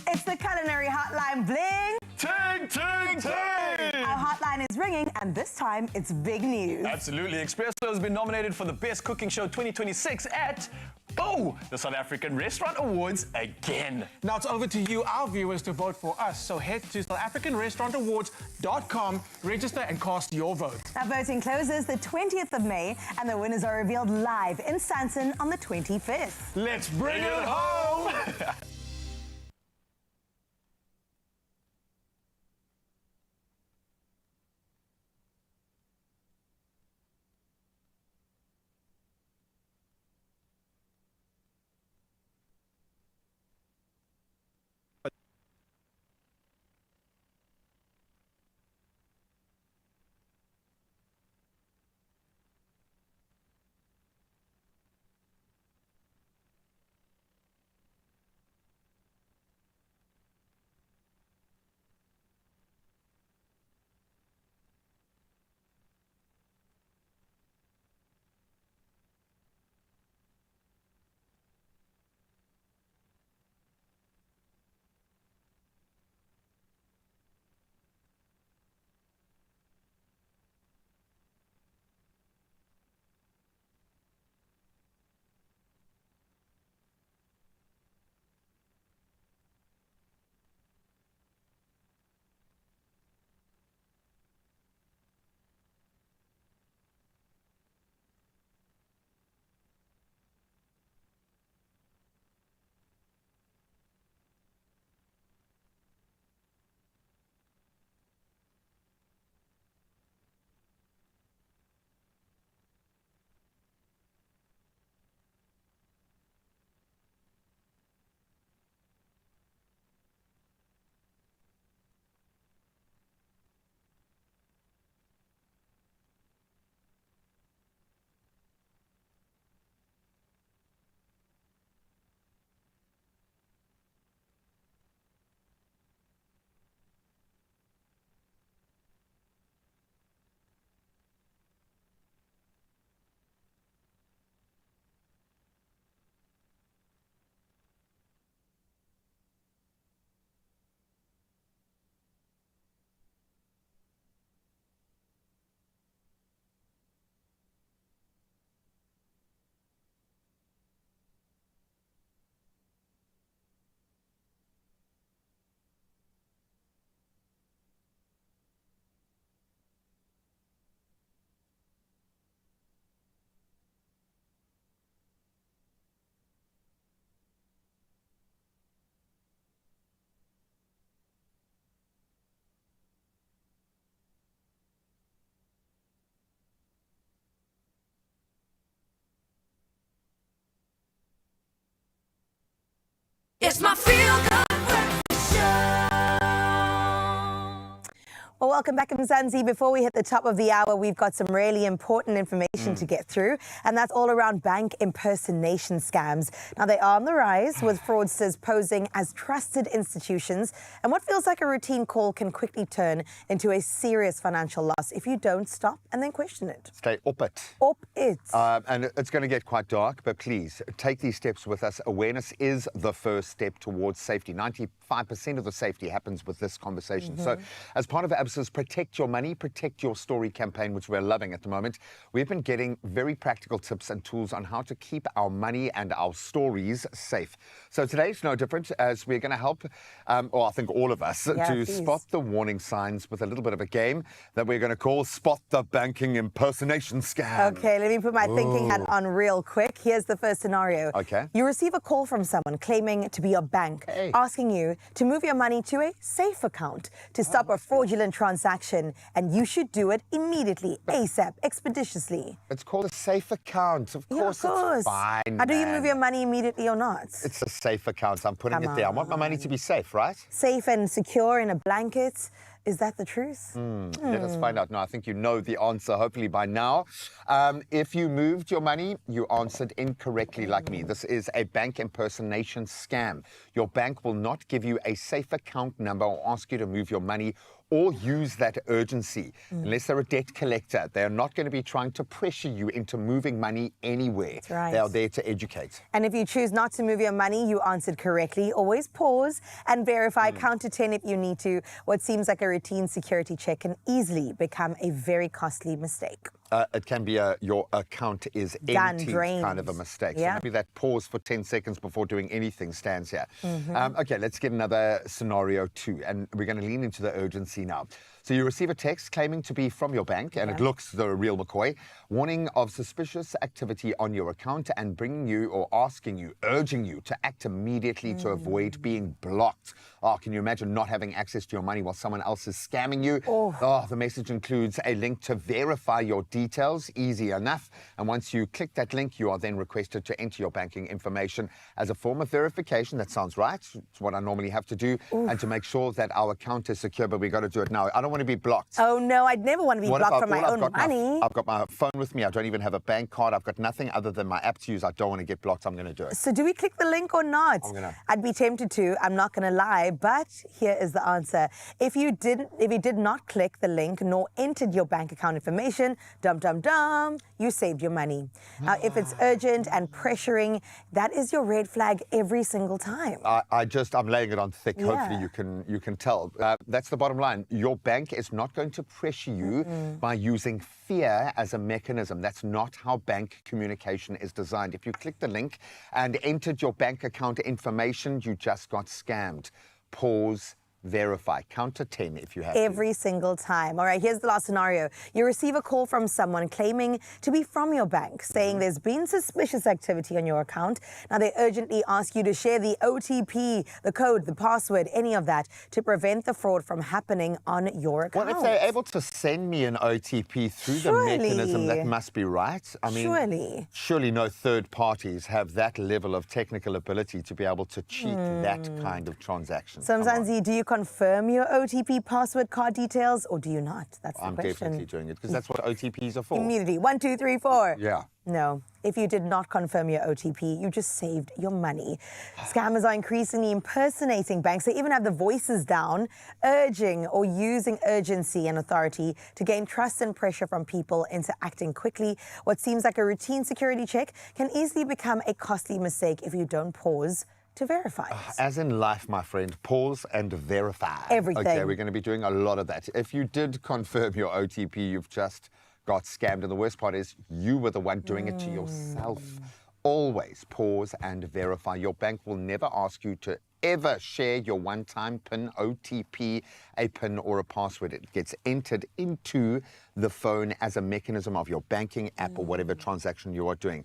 It's the culinary hotline bling. Ting, ting, ting! Our hotline is ringing, and this time it's big news. Absolutely. Expresso has been nominated for the Best Cooking Show 2026 at the South African Restaurant Awards again. Now it's over to you, our viewers, to vote for us. So head to SouthAfricanRestaurantAwards.com, register and cast your vote. Now, voting closes the 20th of May, and the winners are revealed live in Santon on the 25th. Let's bring it home! It's my feel-good breakfast show. Well, welcome back, Mzansi. Before we hit the top of the hour, we've got some really important information to get through, and that's all around bank impersonation scams. Now, they are on the rise, with fraudsters posing as trusted institutions, and what feels like a routine call can quickly turn into a serious financial loss if you don't stop and then question it. Stay up it. Up it. And it's going to get quite dark, but please take these steps with us. Awareness is the first step towards safety. 95% of the safety happens with this conversation. So as part of ABSA's Protect Your Money, Protect Your Story campaign, which we're loving at the moment, we've been getting very practical tips and tools on how to keep our money and our stories safe. So today's no different, as we're going to help, or I think all of us, to spot the warning signs with a little bit of a game that we're going to call Spot the Banking Impersonation Scam. Okay, let me put my thinking hat on real quick. Here's the first scenario. Okay. You receive a call from someone claiming to be your bank, asking you to move your money to a safe account to stop a fraudulent transaction, and you should do it immediately, ASAP, expeditiously. It's called a safe account. Of course, it's fine. How do you move your money immediately or not? It's a safe account. I'm putting it there. I want my money to be safe, right? Safe and secure in a blanket. Is that the truth? Let us find out now. I think you know the answer, hopefully by now. If you moved your money, you answered incorrectly like me. This is a bank impersonation scam. Your bank will not give you a safe account number or ask you to move your money or use that urgency. Unless they're a debt collector, they're not going to be trying to pressure you into moving money anywhere. That's right. They are there to educate. And if you choose not to move your money, you answered correctly. Always pause and verify. Count to 10 if you need to. What seems like a routine security check can easily become a very costly mistake. It can be your account is empty kind of a mistake. So maybe that pause for 10 seconds before doing anything stands here. Okay, let's get another scenario too. And we're going to lean into the urgency now. So you receive a text claiming to be from your bank, and it looks the real McCoy, warning of suspicious activity on your account and bringing you or asking you, urging you to act immediately to avoid being blocked. Oh, can you imagine not having access to your money while someone else is scamming you? Oh, the message includes a link to verify your details. Easy enough. And once you click that link, you are then requested to enter your banking information as a form of verification. That sounds right. It's what I normally have to do. And to make sure that our account is secure, but we got to do it now. I don't want to be blocked. Oh no, I'd never want to be blocked from my own money. I've got my phone with me. I don't even have a bank card. I've got nothing other than my app to use. I don't want to get blocked. I'm going to do it. So do we click the link or not? I'd be tempted to. I'm not going to lie, but here is the answer. If you did not click the link nor entered your bank account information, you saved your money. Now, if it's urgent and pressuring, that is your red flag every single time. I'm laying it on thick. Hopefully you can tell. That's the bottom line. Your bank is not going to pressure you by using fear as a mechanism. That's not how bank communication is designed. If you click the link and entered your bank account information, you just got scammed. Pause. Verify. Count to 10 if you have every single time. All right, here's the last scenario. You receive a call from someone claiming to be from your bank, saying there's been suspicious activity on your account. Now, they urgently ask you to share the OTP, the code, the password, any of that to prevent the fraud from happening on your account. Well, if they're able to send me an OTP through the mechanism, that must be right. I mean, surely no third parties have that level of technical ability to be able to cheat that kind of transaction. So, Mzansi, do you confirm your OTP, password, card details, or do you not? That's the question. I'm definitely doing it because that's what OTPs are for. Immunity. 1, 2, 3, 4. Yeah. No. If you did not confirm your OTP, you just saved your money. Scammers are increasingly impersonating banks. They even have the voices down, urging or using urgency and authority to gain trust and pressure from people into acting quickly. What seems like a routine security check can easily become a costly mistake if you don't pause to verify it. As in life, my friend, pause and verify. Everything. Okay, we're going to be doing a lot of that. If you did confirm your OTP, you've just got scammed. And the worst part is you were the one doing it to yourself. Always pause and verify. Your bank will never ask you to ever share your one-time PIN, OTP, a PIN or a password. It gets entered into the phone as a mechanism of your banking app or whatever transaction you are doing.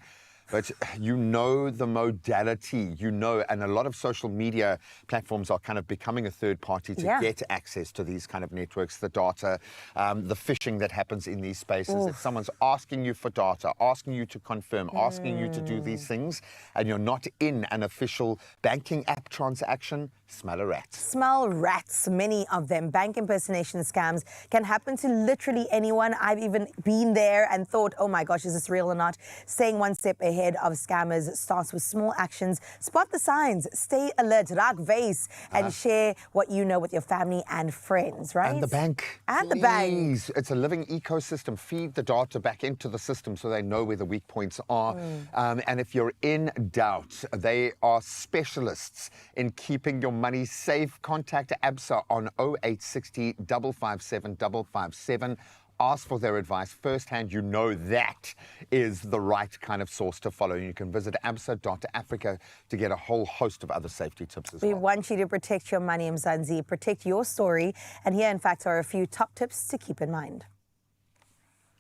but you know the modality, and a lot of social media platforms are kind of becoming a third party to get access to these kind of networks, the data, the phishing that happens in these spaces. If someone's asking you for data, asking you to confirm, asking you to do these things, and you're not in an official banking app transaction, smell a rat. Smell rats, many of them. Bank impersonation scams can happen to literally anyone. I've even been there and thought, oh my gosh, is this real or not? Staying one step ahead of scammers starts with small actions. Spot the signs, stay alert, raak vase, and share what you know with your family and friends, right? And the bank. And the bank. Please. It's a living ecosystem. Feed the data back into the system so they know where the weak points are. And if you're in doubt, they are specialists in keeping your money safe. Contact ABSA on 0860 557 557. Ask for their advice firsthand. You know that is the right kind of source to follow. You can visit absa.africa to get a whole host of other safety tips as well. We want you to protect your money, Mzansi, protect your story. And here, in fact, are a few top tips to keep in mind.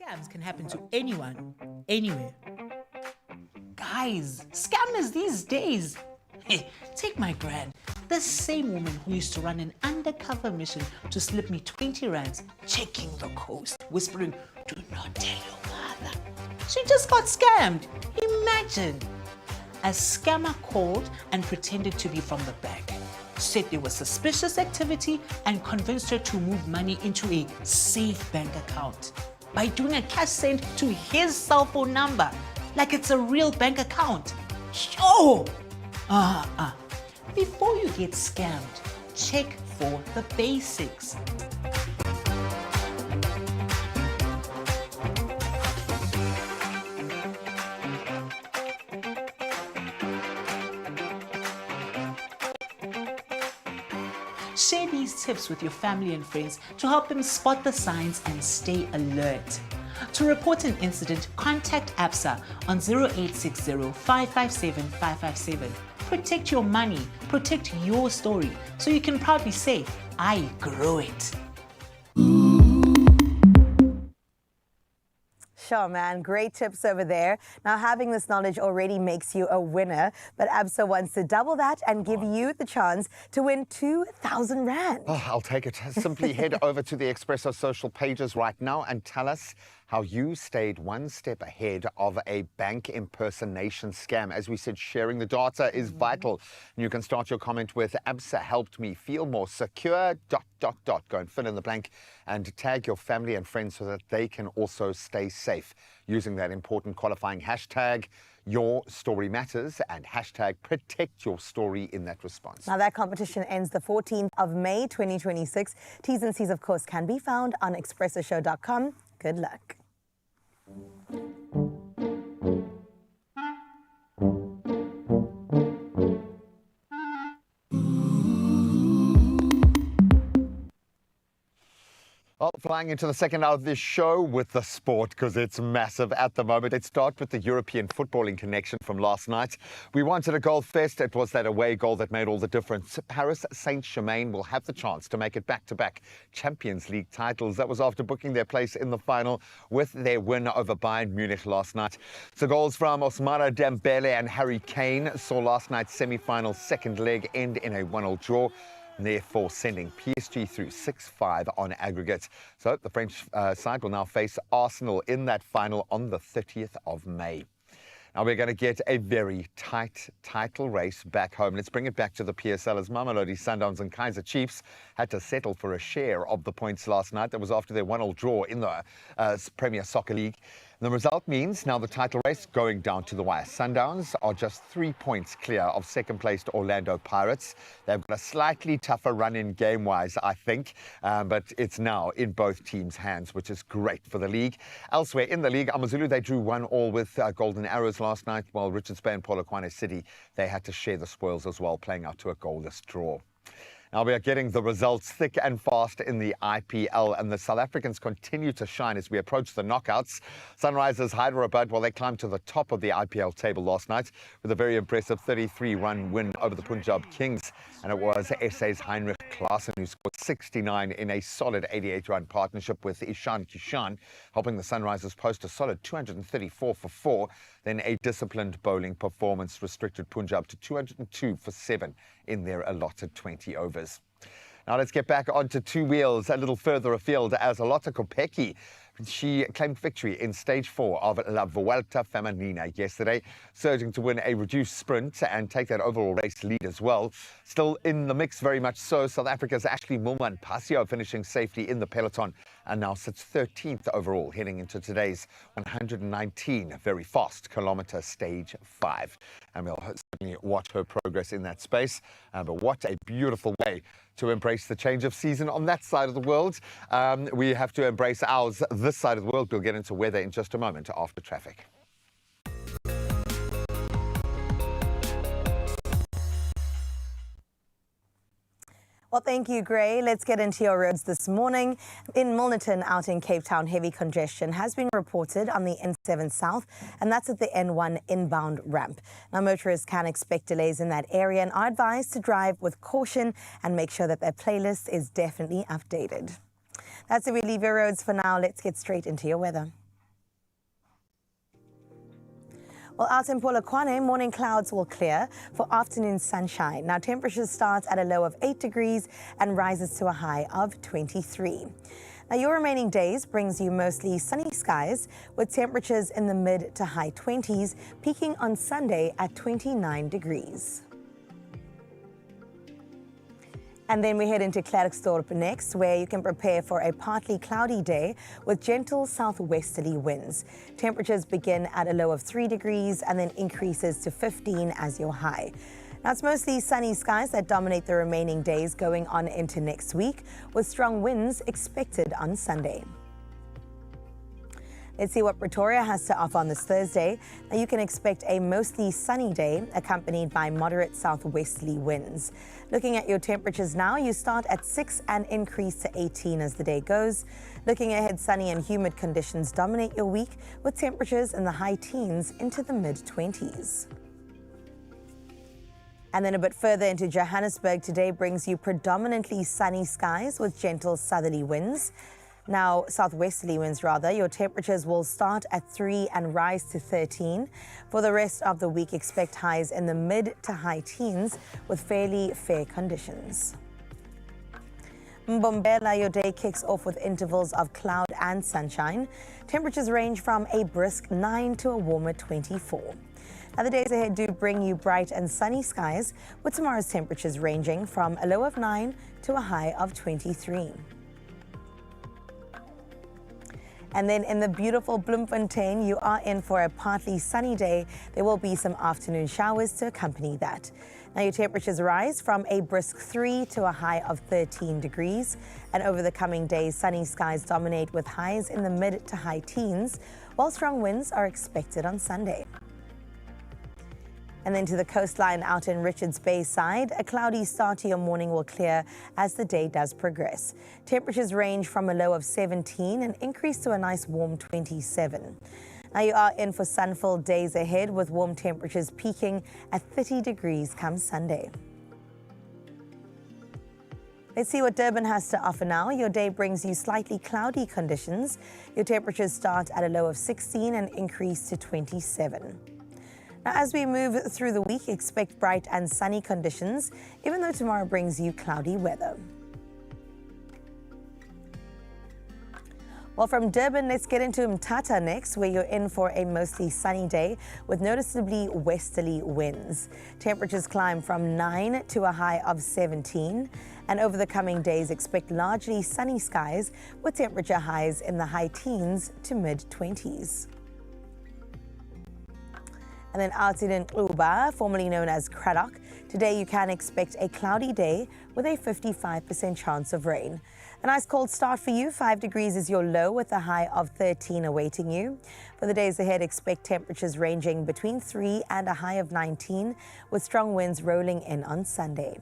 Scams can happen to anyone, anywhere. Guys, scammers these days. Hey, take my gran, the same woman who used to run an undercover mission to slip me 20 rands, checking the coast, whispering, "Do not tell your mother." She just got scammed. Imagine. A scammer called and pretended to be from the bank, said there was suspicious activity and convinced her to move money into a safe bank account by doing a cash send to his cell phone number, like it's a real bank account. Sure. Before you get scammed, check for the basics. Share these tips with your family and friends to help them spot the signs and stay alert. To report an incident, contact ABSA on 0860 557 557. Protect your money, protect your story, so you can proudly say, "I grow it." Sure, man. Great tips over there. Now, having this knowledge already makes you a winner, but ABSA wants to double that and give you the chance to win 2,000 Rand. Oh, I'll take it. Simply head over to the Expresso social pages right now and tell us how you stayed one step ahead of a bank impersonation scam. As we said, sharing the data is vital. And you can start your comment with ABSA helped me feel more secure, ... Go and fill in the blank and tag your family and friends so that they can also stay safe using that important qualifying hashtag. Your story matters and hashtag protect your story in that response. Now, that competition ends the 14th of May 2026. T's and C's, of course, can be found on expressoshow.com. Good luck. Well, flying into the second hour of this show with the sport, because it's massive at the moment. Let's start with the European footballing connection from last night. We wanted a goal fest. It was that away goal that made all the difference. Paris Saint-Germain will have the chance to make it back-to-back Champions League titles. That was after booking their place in the final with their win over Bayern Munich last night. So goals from Ousmane Dembele and Harry Kane saw last night's semi-final second leg end in a 1-1 draw, therefore sending PSG through 6-5 on aggregate. So the French side will now face Arsenal in that final on the 30th of May. Now we're going to get a very tight title race back home. Let's bring it back to the PSL as Mamelodi Sundowns and Kaizer Chiefs had to settle for a share of the points last night. That was after their 1-1 draw in the Premier Soccer League. The result means now the title race going down to the wire. Sundowns are just 3 points clear of second-placed Orlando Pirates. They've got a slightly tougher run in game-wise, I think, but it's now in both teams' hands, which is great for the league. Elsewhere in the league, AmaZulu, they drew 1-1 with Golden Arrows last night, while Richards Bay and Polokwane City, they had to share the spoils as well, playing out to a goalless draw. Now we are getting the results thick and fast in the IPL, and the South Africans continue to shine as we approach the knockouts. Sunrisers Hyderabad, well, they climbed to the top of the IPL table last night with a very impressive 33-run win over the Punjab Kings, and it was SA's Heinrich Klaasen, who scored 69 in a solid 88-run partnership with Ishan Kishan, helping the Sunrisers post a solid 234 for 4. Then a disciplined bowling performance restricted Punjab to 202 for 7 in their allotted 20 overs. Now let's get back onto two wheels a little further afield as Alota Kopecky. She claimed victory in stage 4 of La Vuelta Femenina yesterday, surging to win a reduced sprint and take that overall race lead as well. Still in the mix very much so, South Africa's Ashley Moolman Pasio finishing safely in the peloton and now sits 13th overall heading into today's 119 very fast kilometre stage 5. And we'll certainly watch her progress in that space. But what a beautiful way to embrace the change of season on that side of the world. We have to embrace ours this side of the world. We'll get into weather in just a moment after traffic. Well, thank you, Gray. Let's get into your roads this morning. In Milnerton, out in Cape Town, heavy congestion has been reported on the N7 South, and that's at the N1 inbound ramp. Now, motorists can expect delays in that area and are advised to drive with caution and make sure that their playlist is definitely updated. That's it. We leave your roads for now. Let's get straight into your weather. Well, out in Polokwane, morning clouds will clear for afternoon sunshine. Now, temperatures start at a low of 8 degrees and rises to a high of 23. Now, your remaining days brings you mostly sunny skies with temperatures in the mid to high 20s, peaking on Sunday at 29 degrees. And then we head into Klerksdorp next, where you can prepare for a partly cloudy day with gentle southwesterly winds. Temperatures begin at a low of 3 degrees and then increases to 15 as your high. Now, it's mostly sunny skies that dominate the remaining days going on into next week, with strong winds expected on Sunday. Let's see what Pretoria has to offer on this Thursday. Now, you can expect a mostly sunny day accompanied by moderate southwesterly winds. Looking at your temperatures now, you start at 6 and increase to 18 as the day goes. Looking ahead, sunny and humid conditions dominate your week with temperatures in the high teens into the mid-20s. And then a bit further into Johannesburg, today brings you predominantly sunny skies with gentle southerly winds. Now, southwesterly winds rather. Your temperatures will start at 3 and rise to 13. For the rest of the week, expect highs in the mid to high teens with fairly fair conditions. Mbombela, your day kicks off with intervals of cloud and sunshine. Temperatures range from a brisk 9 to a warmer 24. Now, the days ahead do bring you bright and sunny skies, with tomorrow's temperatures ranging from a low of 9 to a high of 23. And then in the beautiful Bloemfontein, you are in for a partly sunny day. There will be some afternoon showers to accompany that. Now, your temperatures rise from a brisk 3 to a high of 13 degrees. And over the coming days, sunny skies dominate with highs in the mid to high teens, while strong winds are expected on Sunday. And then to the coastline out in Richards Bay side, a cloudy start to your morning will clear as the day does progress. Temperatures range from a low of 17 and increase to a nice warm 27. Now, you are in for sunful days ahead with warm temperatures peaking at 30 degrees come Sunday. Let's see what Durban has to offer now. Your day brings you slightly cloudy conditions. Your temperatures start at a low of 16 and increase to 27. Now, as we move through the week, expect bright and sunny conditions, even though tomorrow brings you cloudy weather. Well, from Durban, let's get into Mthatha next, where you're in for a mostly sunny day with noticeably westerly winds. Temperatures climb from 9 to a high of 17. And over the coming days, expect largely sunny skies with temperature highs in the high teens to mid-20s. And then out in Uba, formerly known as Craddock, today you can expect a cloudy day with a 55% chance of rain. A nice cold start for you. 5 degrees is your low with a high of 13 awaiting you. For the days ahead, expect temperatures ranging between 3 and a high of 19 with strong winds rolling in on Sunday.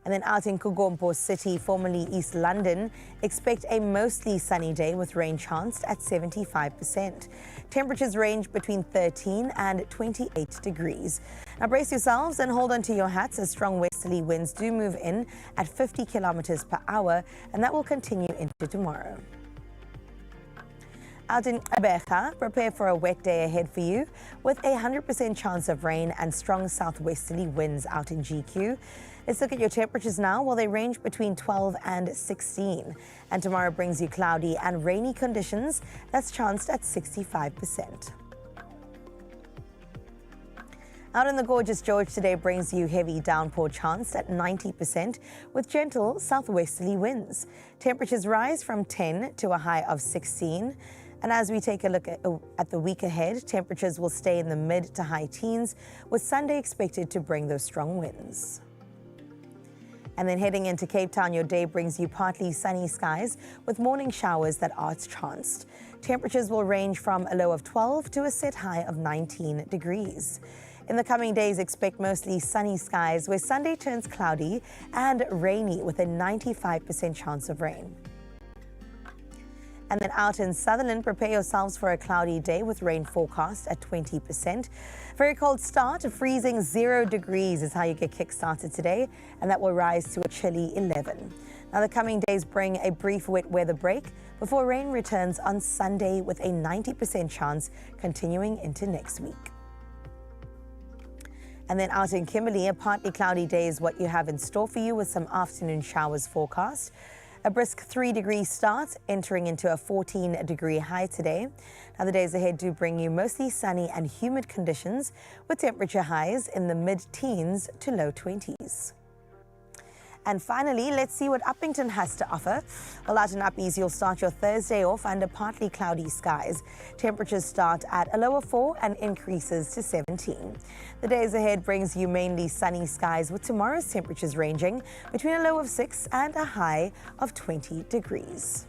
And then out in Kugompo City, formerly East London, expect a mostly sunny day with rain chanced at 75%. Temperatures range between 13 and 28 degrees. Now brace yourselves and hold on to your hats as strong westerly winds do move in at 50 kilometers per hour, and that will continue into tomorrow. Out in Abeja, prepare for a wet day ahead for you with a 100% chance of rain and strong southwesterly winds out in GQ. Let's look at your temperatures now. Well, they range between 12 and 16. And tomorrow brings you cloudy and rainy conditions. That's chanced at 65%. Out in the gorgeous George today brings you heavy downpour chance at 90% with gentle southwesterly winds. Temperatures rise from 10 to a high of 16. And as we take a look at the week ahead, temperatures will stay in the mid to high teens, with Sunday expected to bring those strong winds. And then heading into Cape Town, your day brings you partly sunny skies with morning showers that are chanced. Temperatures will range from a low of 12 to a set high of 19 degrees. In the coming days, expect mostly sunny skies where Sunday turns cloudy and rainy with a 95% chance of rain. And then out in Sutherland, prepare yourselves for a cloudy day with rain forecast at 20%. Very cold start, freezing 0 degrees is how you get kick-started today, and that will rise to a chilly 11. Now the coming days bring a brief wet weather break before rain returns on Sunday with a 90% chance continuing into next week. And then out in Kimberley, a partly cloudy day is what you have in store for you with some afternoon showers forecast. A brisk 3-degree start, entering into a 14-degree high today. Now the days ahead do bring you mostly sunny and humid conditions with temperature highs in the mid-teens to low 20s. And finally, let's see what Uppington has to offer. Well, out in Uppies, you'll start your Thursday off under partly cloudy skies. Temperatures start at a low of 4 and increases to 17. The days ahead brings you mainly sunny skies with tomorrow's temperatures ranging between a low of 6 and a high of 20 degrees.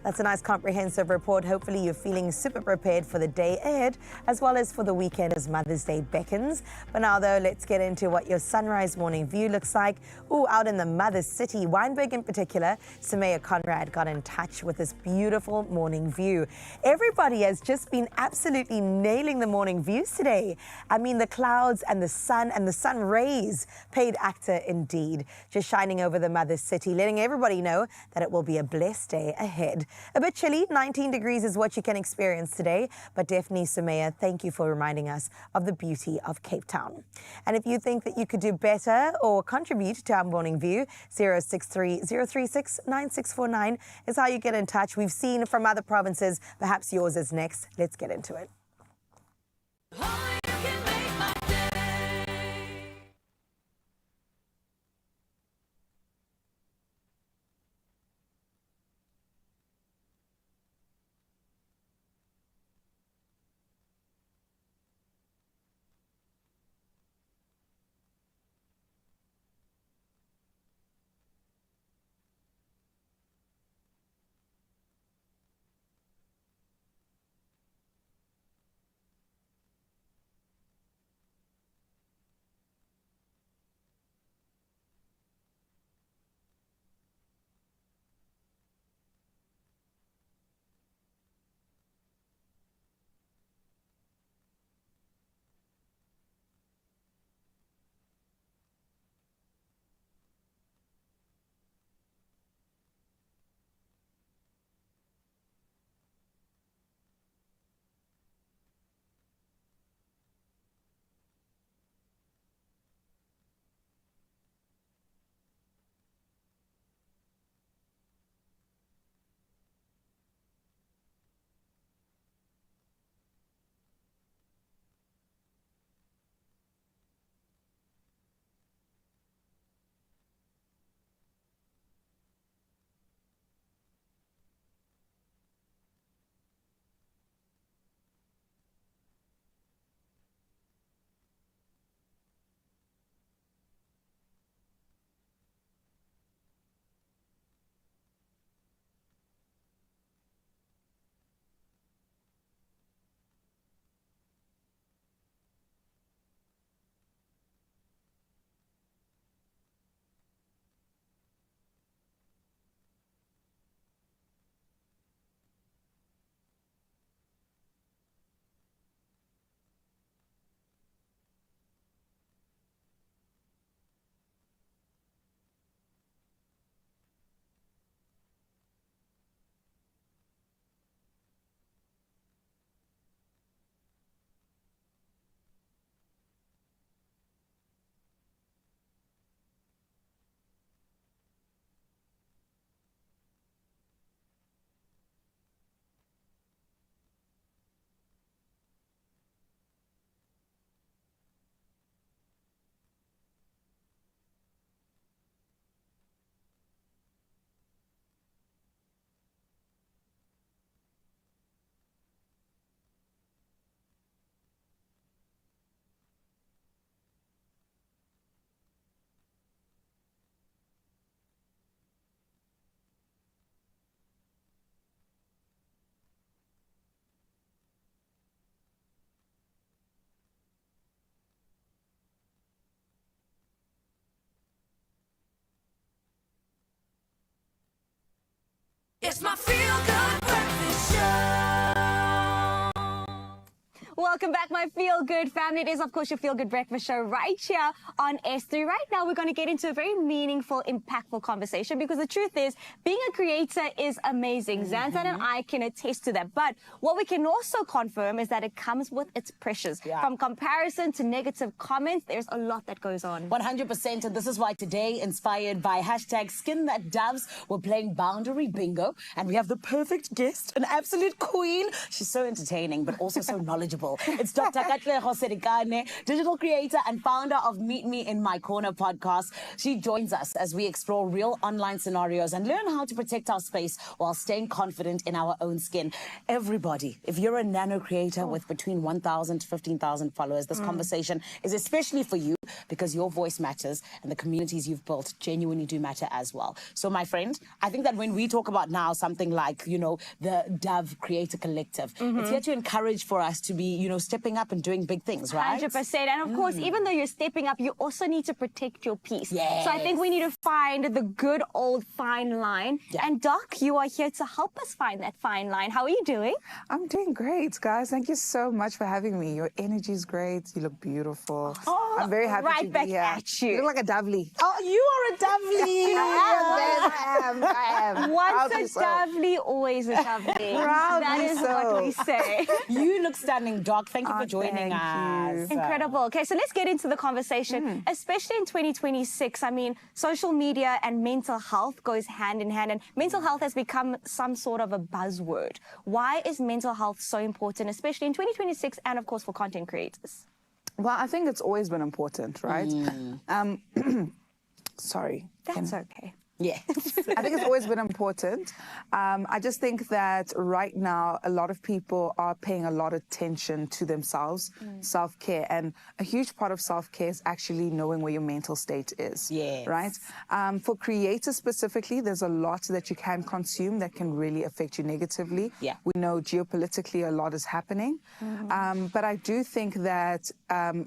That's a nice comprehensive report. Hopefully you're feeling super prepared for the day ahead as well as for the weekend as Mother's Day beckons. But now though, let's get into what your sunrise morning view looks like. Ooh, out in the mother city, Wynberg in particular, Samaya Conrad got in touch with this beautiful morning view. Everybody has just been absolutely nailing the morning views today. I mean, the clouds and the sun rays, paid actor indeed, just shining over the mother city, letting everybody know that it will be a blessed day ahead. A bit chilly, 19 degrees is what you can experience today, but definitely, Sumaya, thank you for reminding us of the beauty of Cape Town. And if you think that you could do better or contribute to our morning view, 063-036-9649 is how you get in touch. We've seen from other provinces, perhaps yours is next. Let's get into it. It's my feel-good breakfast show. Welcome back, my Feel Good family. It is, of course, your Feel Good breakfast show right here on S3. Right now, we're going to get into a very meaningful, impactful conversation because the truth is, being a creator is amazing. Zanzan and I can attest to that. But what we can also confirm is that it comes with its pressures. From comparison to negative comments, there's a lot that goes on. 100%. And this is why today, inspired by hashtag Skin That Doves, we're playing Boundary Bingo. And we have the perfect guest, an absolute queen. She's so entertaining, but also so knowledgeable. It's Dr. Katleho Serikane, digital creator and founder of Meet Me in My Corner podcast. She joins us as we explore real online scenarios and learn how to protect our space while staying confident in our own skin. Everybody, if you're a nano creator with between 1,000 to 15,000 followers, this conversation is especially for you because your voice matters and the communities you've built genuinely do matter as well. So, my friend, I think that when we talk about now something like, you know, the Dove Creator Collective, it's here to encourage for us to be, you know, stepping up and doing big things, right? 100%. And of course, even though you're stepping up, you also need to protect your peace. Yes. So I think we need to find the good old fine line. And Doc, you are here to help us find that fine line. How are you doing? I'm doing great, guys. Thank you so much for having me. Your energy is great. You look beautiful. Oh, I'm very happy to be back here. at you. You look like a Dovely. Oh, you are a Dovely. I am. Once a Dovely, always a Dovely. That is what we say. You look stunning, Doc. Thank you for joining us. Incredible. Okay, so let's get into the conversation, especially in 2026. I mean, social media and mental health goes hand in hand, and mental health has become some sort of a buzzword. Why is mental health so important, especially in 2026 and, of course, for content creators? Well, I think it's always been important, right? Sorry. That's okay. Yeah. I think it's always been important. I just think that right now, a lot of people are paying a lot of attention to themselves, self-care. And a huge part of self-care is actually knowing where your mental state is. Yes. Right? For creators specifically, there's a lot that you can consume that can really affect you negatively. Yeah. We know geopolitically a lot is happening. But I do think that,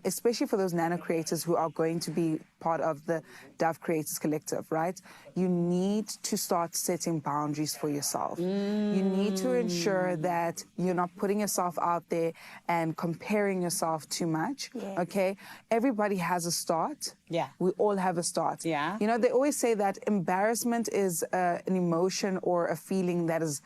especially for those nano creators who are going to be part of the Dove Creators Collective, right? You need to start setting boundaries for yourself. You need to ensure that you're not putting yourself out there and comparing yourself too much, okay? Everybody has a start. Yeah. We all have a start. Yeah. You know, they always say that embarrassment is an emotion or a feeling that is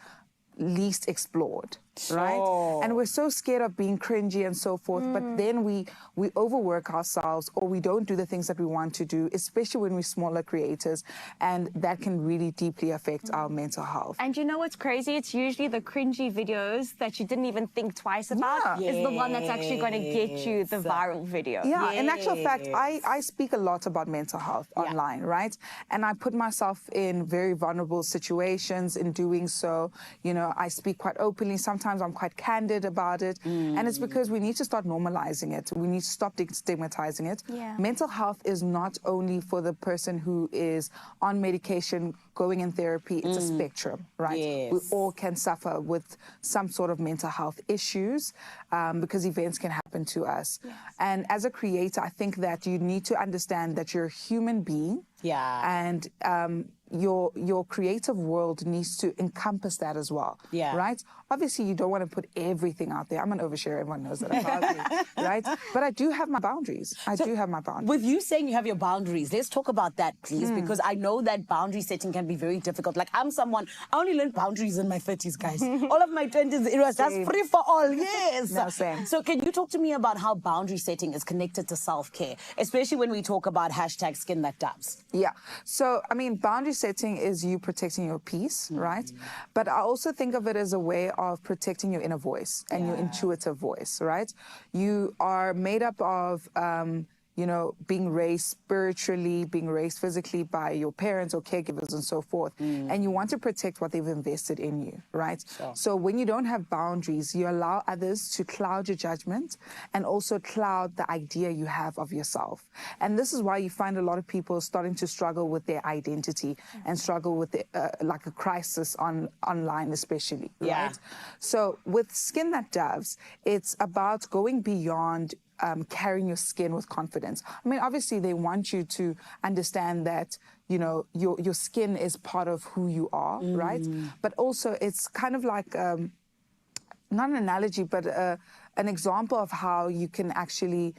least explored, right? And we're so scared of being cringy and so forth, but then we overwork ourselves or we don't do the things that we want to do, especially when we're smaller creators, and that can really deeply affect our mental health. And you know what's crazy? It's usually the cringy videos that you didn't even think twice about is the one that's actually going to get you the viral video. Yeah, in actual fact, I speak a lot about mental health online, right? And I put myself in very vulnerable situations in doing so. You know, I speak quite openly. Sometimes I'm quite candid about it. And it's because we need to start normalizing it. We need to stop stigmatizing it. Mental health is not only for the person who is on medication, going in therapy. It's a spectrum, right? We all can suffer with some sort of mental health issues because events can happen to us. And as a creator, I think that you need to understand that you're a human being. And your creative world needs to encompass that as well, right? Obviously, you don't want to put everything out there. I'm an overshare. Everyone knows that about me, right? But I do have my boundaries. I do have my boundaries. With you saying you have your boundaries, let's talk about that, please, because I know that boundary setting can be very difficult. Like, I'm someone, I only learned boundaries in my 30s, guys. All of my 20s, it was just free for all, yes. No, same. So can you talk to me about how boundary setting is connected to self-care, especially when we talk about hashtag Skin That Doves? Yeah. So, I mean, boundary setting is you protecting your peace, right? But I also think of it as a way of protecting your inner voice and your intuitive voice, right? You are made up of you know, being raised spiritually, being raised physically by your parents or caregivers and so forth. And you want to protect what they've invested in you, right? So when you don't have boundaries, you allow others to cloud your judgment and also cloud the idea you have of yourself. And this is why you find a lot of people starting to struggle with their identity and struggle with like a crisis online especially, right? So with Skin That Doves, it's about going beyond carrying your skin with confidence. I mean, obviously, they want you to understand that, you know, your skin is part of who you are, right? But also, it's kind of like, not an analogy, but an example of how you can actually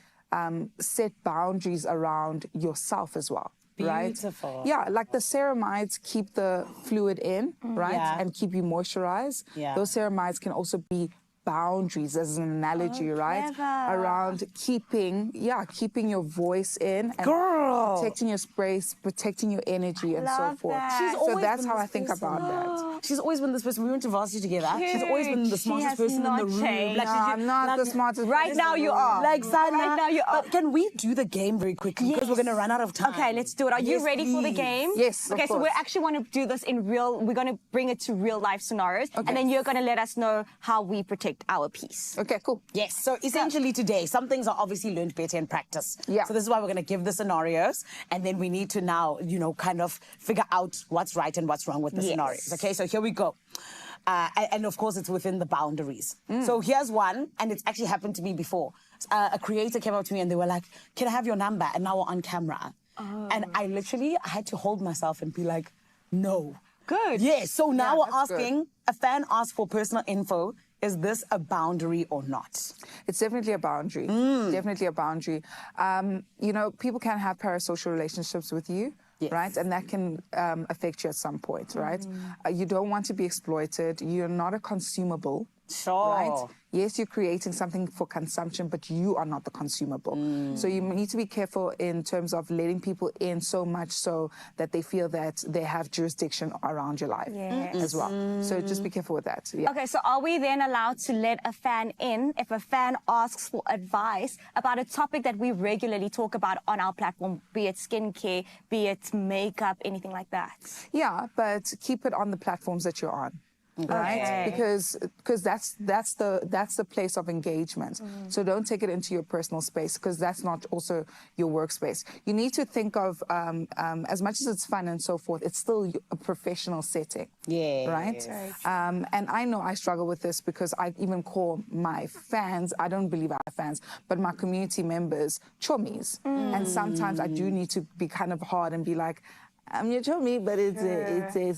set boundaries around yourself as well. Beautiful. Right? Yeah, like the ceramides keep the fluid in, right? Yeah. And keep you moisturized. Yeah. Those ceramides can also be boundaries as an analogy, right? clever. Around keeping your voice in and Girl. protecting your space, protecting your energy and so love forth. that. She's So always that's been how this I think person. about that. She's always been this person. We went to varsity together. She's always been the Cute. She smartest has person in the not room. changed. Like, No, I'm not the smartest Right person now in the you room. are. Like Sana. Right now you are. But can we do the game very quickly? Because we're going to run out of time. Okay, let's do it. Are you Yes, ready for the please. game? Yes, of Okay, so we course. actually want to do this in real, we're going to bring it to real life scenarios. And then you're going to let us know how we protect our peace. Okay, cool. Yes, so essentially today, some things are obviously learned better in practice. Yeah. So this is why we're going to give the scenarios, and then we need to now, you know, kind of figure out what's right and what's wrong with the scenarios. Okay, so here we go. And of course, it's within the boundaries. So here's one, and it's actually happened to me before. A creator came up to me and they were like, "Can I have your number?" And now we're on camera. And I had to hold myself and be like, no. Good. Yeah, so now we're that's good. asking, a fan asked for personal info. Is this a boundary or not? It's definitely a boundary. Definitely a boundary. You know, people can have parasocial relationships with you, right? And that can affect you at some point, right? You don't want to be exploited. You're not a consumable. Sure. Right? Yes, you're creating something for consumption, but you are not the consumable. So you need to be careful in terms of letting people in so much so that they feel that they have jurisdiction around your life as well. So just be careful with that. Yeah. Okay, so are we then allowed to let a fan in if a fan asks for advice about a topic that we regularly talk about on our platform, be it skincare, be it makeup, anything like that? Yeah, but keep it on the platforms that you're on. Right, because that's the place of engagement. So don't take it into your personal space because that's not also your workspace. You need to think of as much as it's fun and so forth, it's still a professional setting. Yeah. Right. And I know I struggle with this because I even call my fans. I don't believe I have fans, but my community members chummies. And sometimes I do need to be kind of hard and be like, you told me, but it's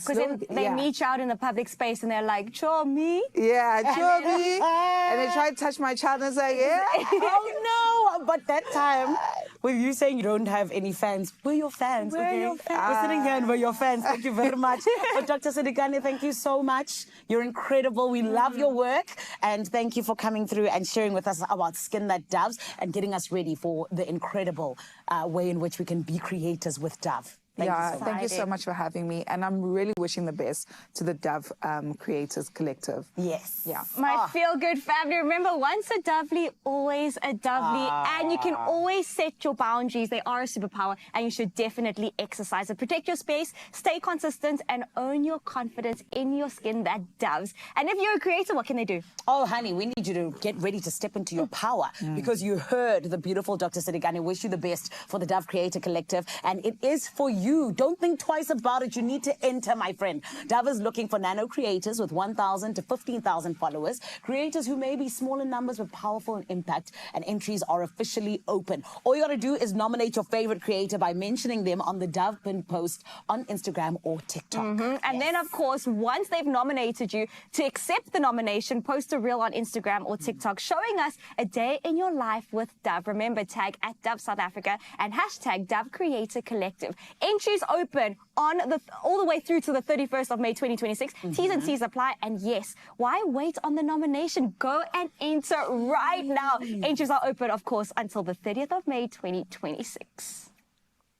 Because they meet you out in the public space and they're like, "Show me." Yeah, show me. And they try to touch my child and it's like, yeah. Oh no! But that time, with you saying you don't have any fans, we're your fans. We're your fans. We're sitting here and we're your fans. Thank you very much. But Dr. Sidikane, thank you so much. You're incredible. We love your work, and thank you for coming through and sharing with us about Skin That Doves and getting us ready for the incredible way in which we can be creators with Dove. Thank you so much for having me. And I'm really wishing the best to the Dove Creators Collective. Yes. Yeah. My feel-good family. Remember, once a Dovely, always a Dovely. And you can always set your boundaries. They are a superpower, and you should definitely exercise it. Protect your space, stay consistent, and own your confidence in your skin that doves. And if you're a creator, what can they do? Oh, honey, we need you to get ready to step into your power because you heard the beautiful Dr. Sidikane wish you the best for the Dove Creator Collective, and it is for you. Don't think twice about it. You need to enter, my friend. Dove is looking for nano creators with 1,000 to 15,000 followers, creators who may be small in numbers but powerful in impact, and entries are officially open. All you got to do is nominate your favorite creator by mentioning them on the Dove Pin post on Instagram or TikTok. And then, of course, once they've nominated you, to accept the nomination, post a reel on Instagram or TikTok showing us a day in your life with Dove. Remember, tag @Dove South Africa and hashtag Dove Creator Collective. Entries open on all the way through to the 31st of May 2026. T's and C's apply. And yes, why wait on the nomination? Go and enter right now. Entries are open, of course, until the 30th of May 2026.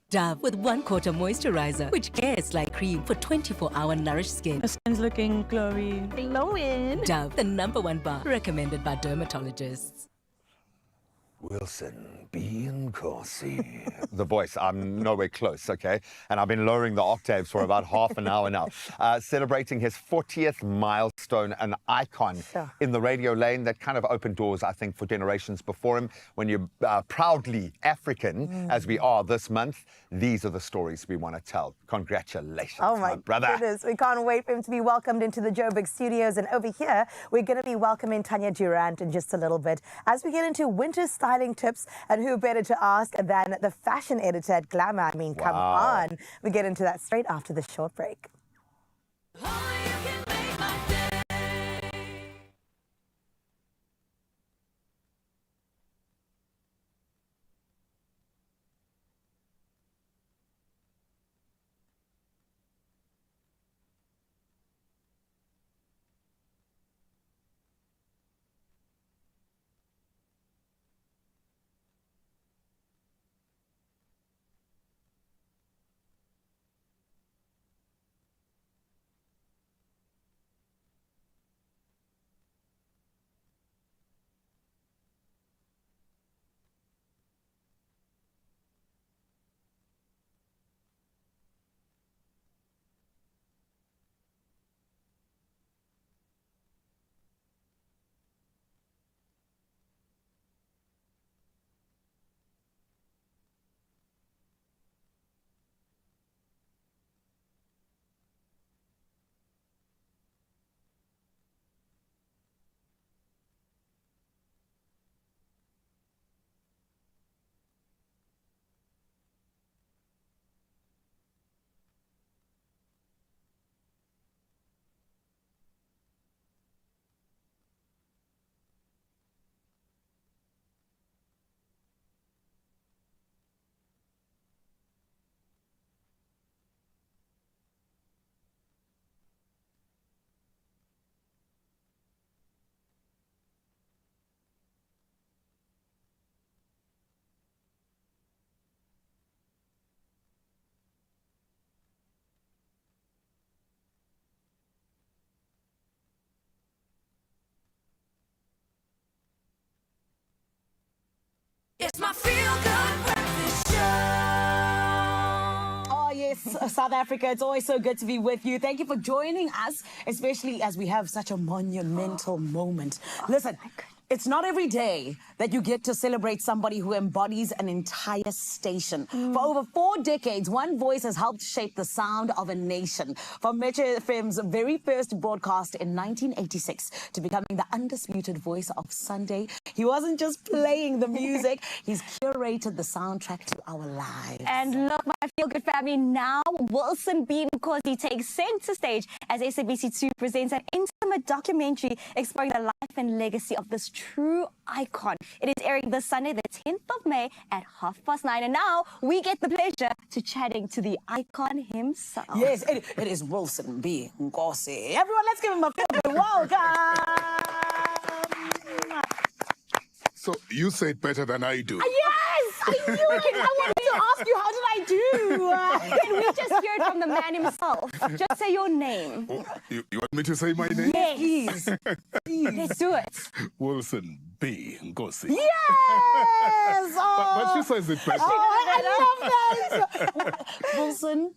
Dove with 1/4 moisturizer, which cares like cream for 24-hour nourished skin. The skin's looking glowy. Glowing. Dove, the #1 bar, recommended by dermatologists. Wilson, B and Corsi. The voice, I'm nowhere close, okay? And I've been lowering the octaves for about half an hour now. Celebrating his 40th milestone, an icon in the radio lane that kind of opened doors, I think, for generations before him. When you're proudly African, as we are this month, these are the stories we want to tell. Congratulations, Oh my brother. goodness. We can't wait for him to be welcomed into the Joburg studios. And over here, we're going to be welcoming Tanya Durant in just a little bit as we get into winter style styling tips, and who better to ask than the fashion editor at Glamour? I mean, come on. We get into that straight after this short break. It's my feel-good breakfast show. Oh, yes, South Africa, it's always so good to be with you. Thank you for joining us, especially as we have such a monumental moment. Listen, it's not every day that you get to celebrate somebody who embodies an entire station. For over 4 decades, one voice has helped shape the sound of a nation. From Metro FM's very first broadcast in 1986 to becoming the undisputed voice of Sunday, he wasn't just playing the music, he's curated the soundtrack to our lives. And look, my feel-good family, now Wilson B. Nkosi takes center stage as SABC2 presents an intimate documentary exploring the life and legacy of this true icon. It is airing this Sunday, the 10th of May at 9:30. And now we get the pleasure to chatting to the icon himself. Yes, it is Wilson B. Nkosi. Everyone, let's give him a feel-good welcome. So you say it better than I do. Yes, I knew it. I wanted to ask you, how did I do? Can we just hear it from the man himself? Just say your name. Oh, you want me to say my name? Yes, please. Let's do it. Wilson B. Nkosi. Yes! But she says it better. I love that. Wilson,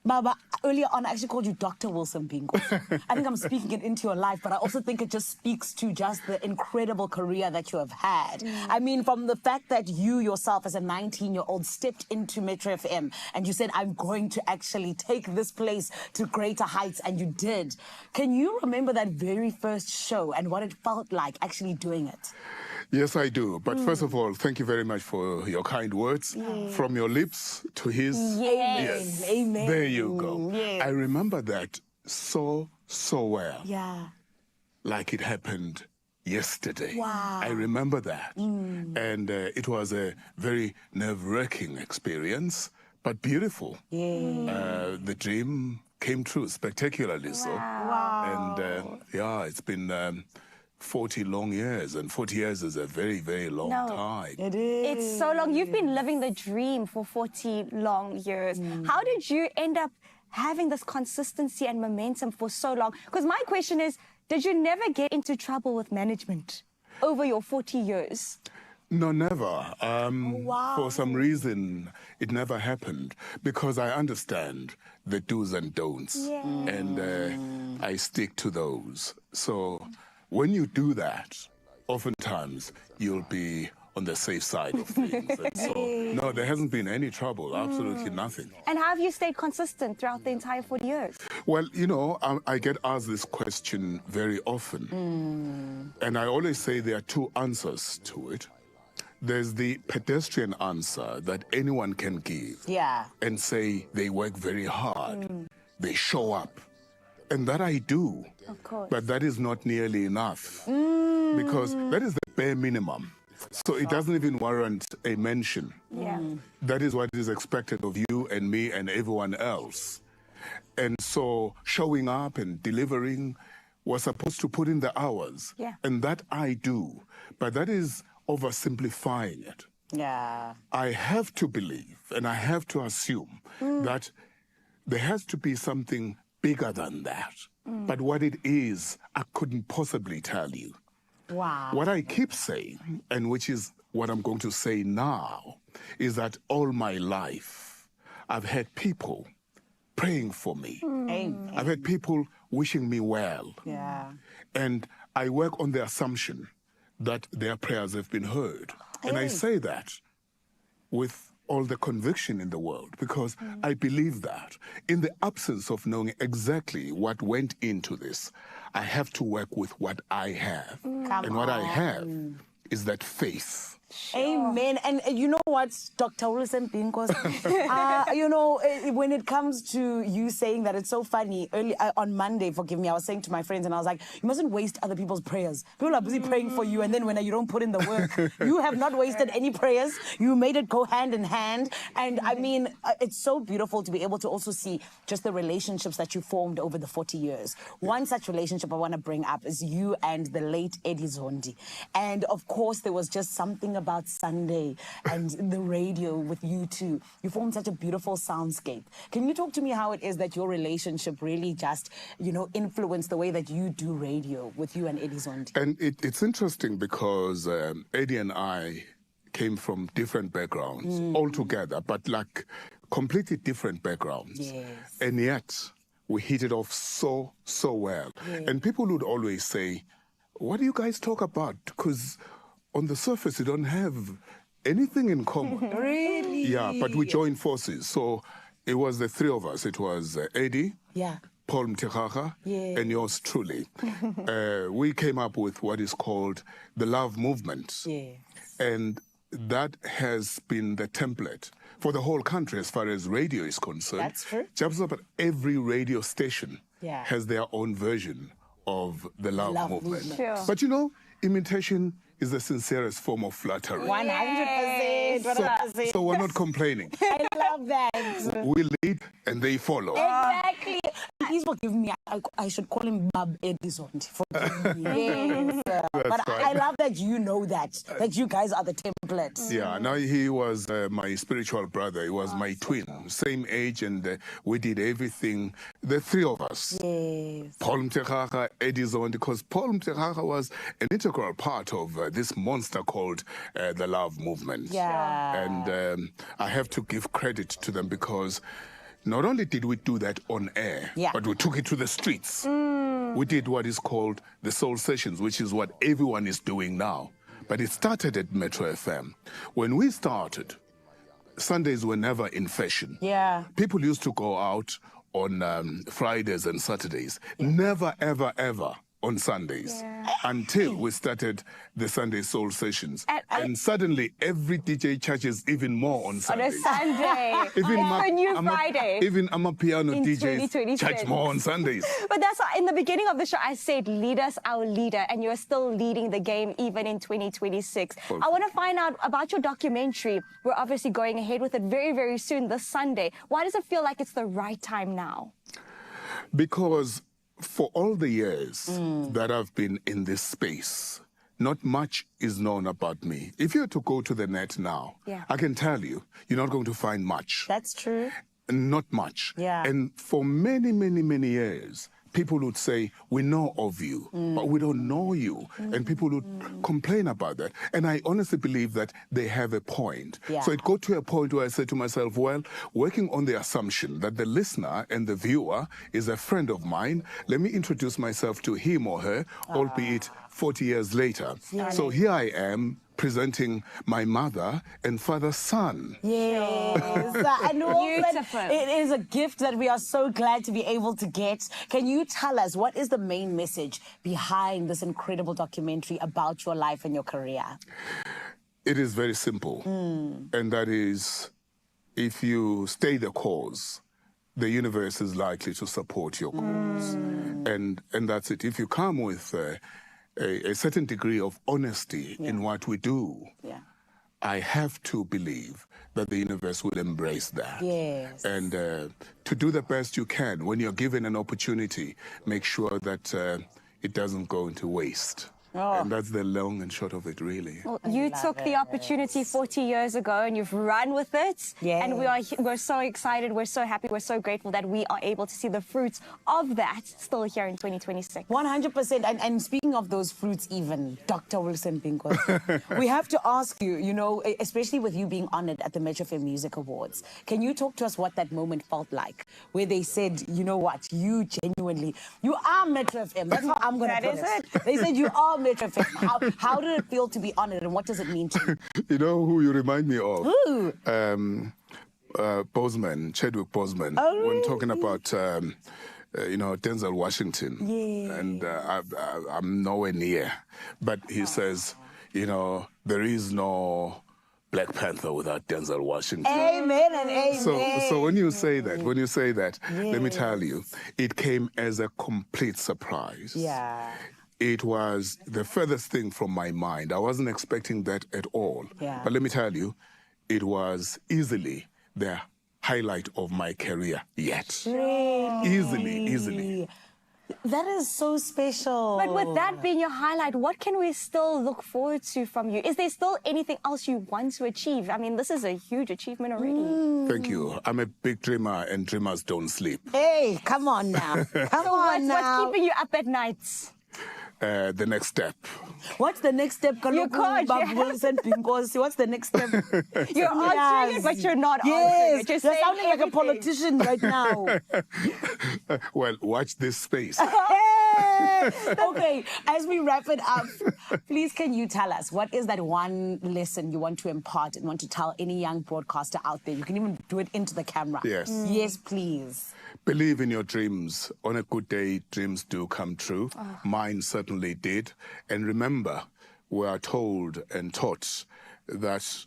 Baba, earlier on I actually called you Dr. Wilson B. Nkosi. I think I'm speaking it into your life, but I also think it just speaks to just the incredible career that you have had. I mean, from the fact that you yourself as a 19-year-old stepped into Metro FM and you said, I'm going to actually take this place to greater heights, and you did. Can you remember that very first show and what it felt like actually doing it? Yes, I do. But first of all, thank you very much for your kind words. From your lips to his. Yes. Amen. There you go. Yes. I remember that so well. Yeah. Like it happened yesterday. Wow. I remember that. And it was a very nerve-wracking experience, but beautiful. Yeah. The dream came true spectacularly so. Wow. And yeah, it's been 40 long years, and 40 years is a very, very long time. It is. It's so long. You've been living the dream for 40 long years. How did you end up having this consistency and momentum for so long? Because my question is, did you never get into trouble with management over your 40 years? No, never. For some reason, it never happened, because I understand the do's and don'ts, and I stick to those. So when you do that, oftentimes you'll be on the safe side of things. And so, no, there hasn't been any trouble, absolutely nothing. And how have you stayed consistent throughout the entire 40 years? Well, you know, I get asked this question very often. And I always say there are two answers to it. there's the pedestrian answer that anyone can give. Yeah. And say they work very hard, they show up. And that I do. Of course. But that is not nearly enough. Because that is the bare minimum. So it doesn't even warrant a mention. Yeah. That is what is expected of you and me and everyone else. And so showing up and delivering was supposed to put in the hours. Yeah. And that I do. But that is oversimplifying it. Yeah. I have to believe and I have to assume that there has to be something bigger than that. But what it is, I couldn't possibly tell you. Wow. What I keep saying, and which is what I'm going to say now, is that all my life I've had people praying for me. Amen. I've had people wishing me well. Yeah. And I work on the assumption that their prayers have been heard. And I say that with all the conviction in the world because I believe that in the absence of knowing exactly what went into this, I have to work with what I have. And what I have is that faith. Amen. And you know what, Dr. Wilson Pinkos, you know, when it comes to you saying that, it's so funny. Early on Monday, forgive me, I was saying to my friends and I was like, you mustn't waste other people's prayers. People are busy praying for you and then when you don't put in the work, you have not wasted any prayers. You made it go hand in hand. And I mean, it's so beautiful to be able to also see just the relationships that you formed over the 40 years. One such relationship I want to bring up is you and the late Eddie Zondi. And of course, there was just something about Sunday and the radio with you two. You formed such a beautiful soundscape. Can you talk to me how it is that your relationship really just, you know, influenced the way that you do radio with you and Eddie Zondi? And it's interesting because Eddie and I came from different backgrounds altogether, but like completely different backgrounds. Yes. And yet we hit it off so well. Yeah. And people would always say, what do you guys talk about? Because on the surface, you don't have anything in common. Really? Yeah, but we joined forces. So it was the three of us. It was Eddie, Yeah. Paul Mtekaga, Yeah. and yours truly. We came up with what is called the Love Movement. Yeah. And that has been the template for the whole country as far as radio is concerned. That's true. Just about every radio station Yeah. has their own version of the Love Movement. Sure. But you know, imitation is the sincerest form of flattery. 100%. So we're not complaining. I love that. We lead and they follow. Exactly. Please forgive me. I should call him Bab Edison. Forgive me. Yes. But I love that you know that you guys are the templates. Yeah, now he was my spiritual brother. He was my twin, same age, and we did everything, the three of us. Yes. Paul Mtekaga, Edison, because Paul Mtekaga was an integral part of this monster called the Love Movement. Yeah. And I have to give credit to them because not only did we do that on air, but we took it to the streets. We did what is called the Soul Sessions, which is what everyone is doing now. But it started at Metro FM. When we started, Sundays were never in fashion. Yeah. People used to go out on Fridays and Saturdays. Never, ever, ever on Sundays until we started the Sunday Soul Sessions. And suddenly every DJ charges even more on Sundays. On a Sunday. Even a new Friday. Even Amapiano In DJs 2026. charge more on Sundays. But that's why in the beginning of the show, I said, lead us, our leader, and you're still leading the game even in 2026. I want to find out about your documentary. We're obviously going ahead with it very, very soon, this Sunday. Why does it feel like it's the right time now? Because for all the years that I've been in this space, not much is known about me. If you were to go to the net now, I can tell you, you're not going to find much. That's true. Not much. Yeah. And for many, many, many years, people would say, we know of you, but we don't know you. And people would complain about that. And I honestly believe that they have a point. Yeah. So it got to a point where I said to myself, well, working on the assumption that the listener and the viewer is a friend of mine, let me introduce myself to him or her, albeit 40 years later. So here I am, presenting my mother and father's son. Yes. And also, it is a gift that we are so glad to be able to get. Can you tell us what is the main message behind this incredible documentary about your life and your career? It is very simple. And that is, if you stay the course, the universe is likely to support your cause. And that's it. If you come with a certain degree of honesty in what we do, I have to believe that the universe will embrace that. Yes. And to do the best you can, when you're given an opportunity, make sure that it doesn't go into waste. And that's the long and short of it, really. Well, you took the opportunity 40 years ago and you've run with it. And we're so excited, we're so happy, we're so grateful that we are able to see the fruits of that still here in 2026. 100%. And speaking of those fruits even, Dr. Wilson Pinkos, we have to ask you, you know, especially with you being honored at the Metro FM Music Awards, can you talk to us what that moment felt like, where they said, you know what, you genuinely, you are Metro FM. That's how I'm going to put it. They said you are Metro FM. How did it feel to be honored and what does it mean to you? You know who you remind me of? Who? Boseman, Chadwick Boseman, when talking about, you know, Denzel Washington. And I'm nowhere near. But he says, you know, there is no Black Panther without Denzel Washington. Amen and amen. So when you say that, let me tell you, it came as a complete surprise. Yeah. It was the furthest thing from my mind. I wasn't expecting that at all. Yeah. But let me tell you, it was easily the highlight of my career yet. Really? Easily. That is so special. But with that being your highlight, what can we still look forward to from you? Is there still anything else you want to achieve? I mean, this is a huge achievement already. Thank you. I'm a big dreamer and dreamers don't sleep. Hey, come on now. What's keeping you up at night? The next step. What's the next step? You can't. Wilson Pinkos. What's the next step? You're answering it, but you're not answering it. You're sounding like a politician right now. Well, watch this space. Okay, as we wrap it up, please can you tell us what is that one lesson you want to impart and want to tell any young broadcaster out there? You can even do it into the camera. Yes. Yes, please. Believe in your dreams. On a good day, dreams do come true. Mine certainly did. And remember, we are told and taught that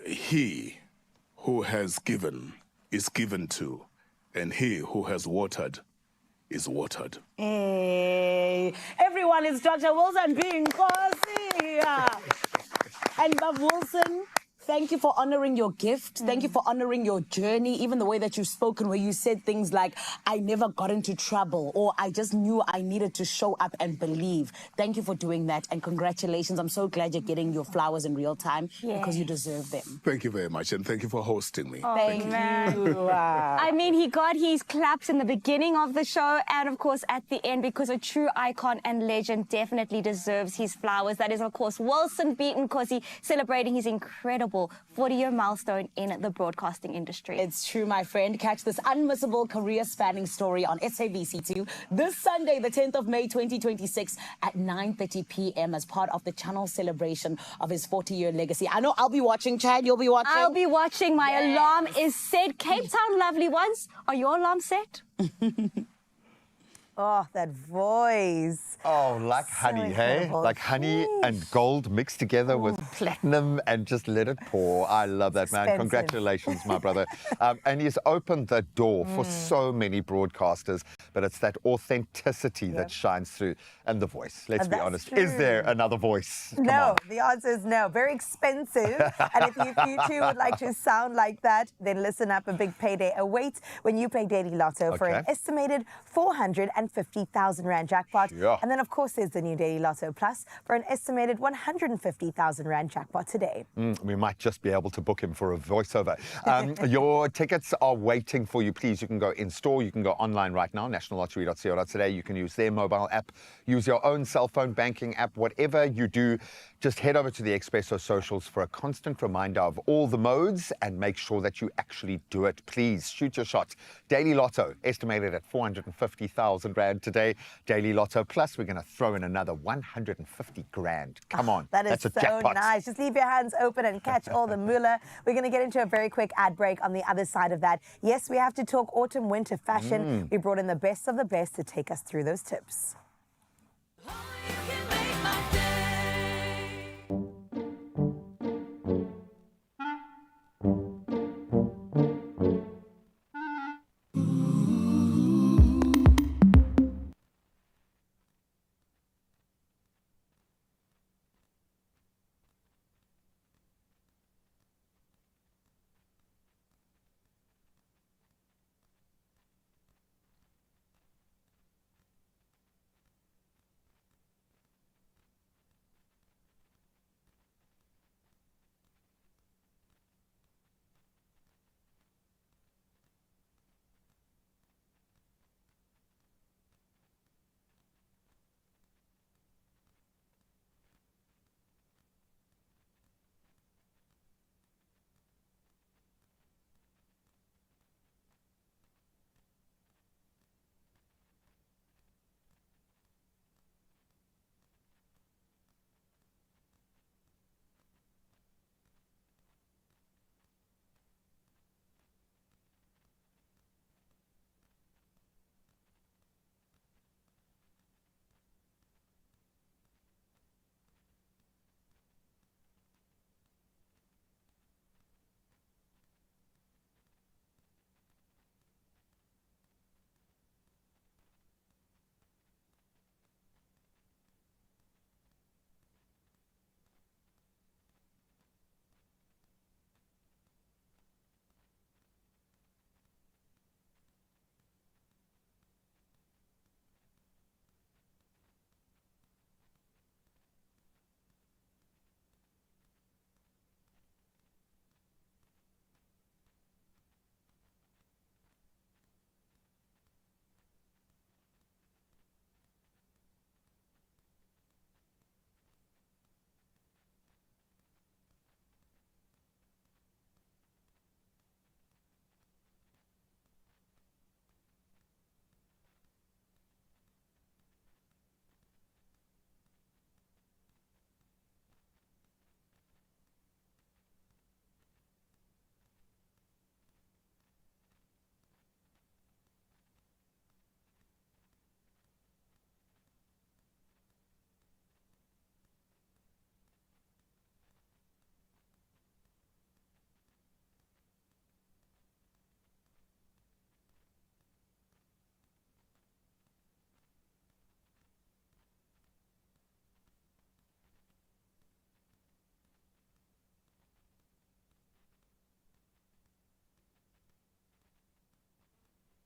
he who has given is given to, and he who has watered is watered. Hey, everyone, it's Dr. Wilson Pinkos. And Bob Wilson, thank you for honoring your gift. Thank you for honoring your journey, even the way that you've spoken, where you said things like, I never got into trouble, or I just knew I needed to show up and believe. Thank you for doing that, and congratulations. I'm so glad you're getting your flowers in real time because you deserve them. Thank you very much, and thank you for hosting me. Thank you. I mean, he got his claps in the beginning of the show and, of course, at the end, because a true icon and legend definitely deserves his flowers. That is, of course, Wilson Pinkos, celebrating his incredible 40-year milestone in the broadcasting industry. It's true, my friend. Catch this unmissable career-spanning story on SABC2 this Sunday, the 10th of May, 2026 at 9:30 p.m. as part of the channel celebration of his 40-year legacy. I know I'll be watching, Chad. You'll be watching? I'll be watching. My alarm is set. Cape Town, lovely ones. Are your alarms set? Oh, that voice. Oh, like honey, hey? incredible. Like honey and gold mixed together with platinum and just let it pour. I love that, man. Expensive. Congratulations, my brother. And he's opened the door for so many broadcasters, but it's that authenticity that shines through. And the voice, let's be That's honest. true. Is there another voice? Come No, on. the answer is no. Very expensive. And if you too would like to sound like that, then listen up. A big payday awaits when you play Daily Lotto for an estimated 450,000 Rand jackpot. Yeah. And then, of course, there's the new Daily Lotto Plus for an estimated 150,000 Rand jackpot today. We might just be able to book him for a voiceover. Your tickets are waiting for you. Please, you can go in store. You can go online right now, nationallottery.co.za. You can use their mobile app. Use your own cell phone banking app. Whatever you do, just head over to the Expresso socials for a constant reminder of all the modes and make sure that you actually do it. Please shoot your shot. Daily Lotto, estimated at 450,000 Rand today. Daily Lotto Plus, we're going to throw in another 150 grand. Come on. That is That's a so jackpot. nice. Just leave your hands open and catch all the moolah. We're going to get into a very quick ad break on the other side of that. Yes, we have to talk autumn-winter fashion. We brought in the best of the best to take us through those tips.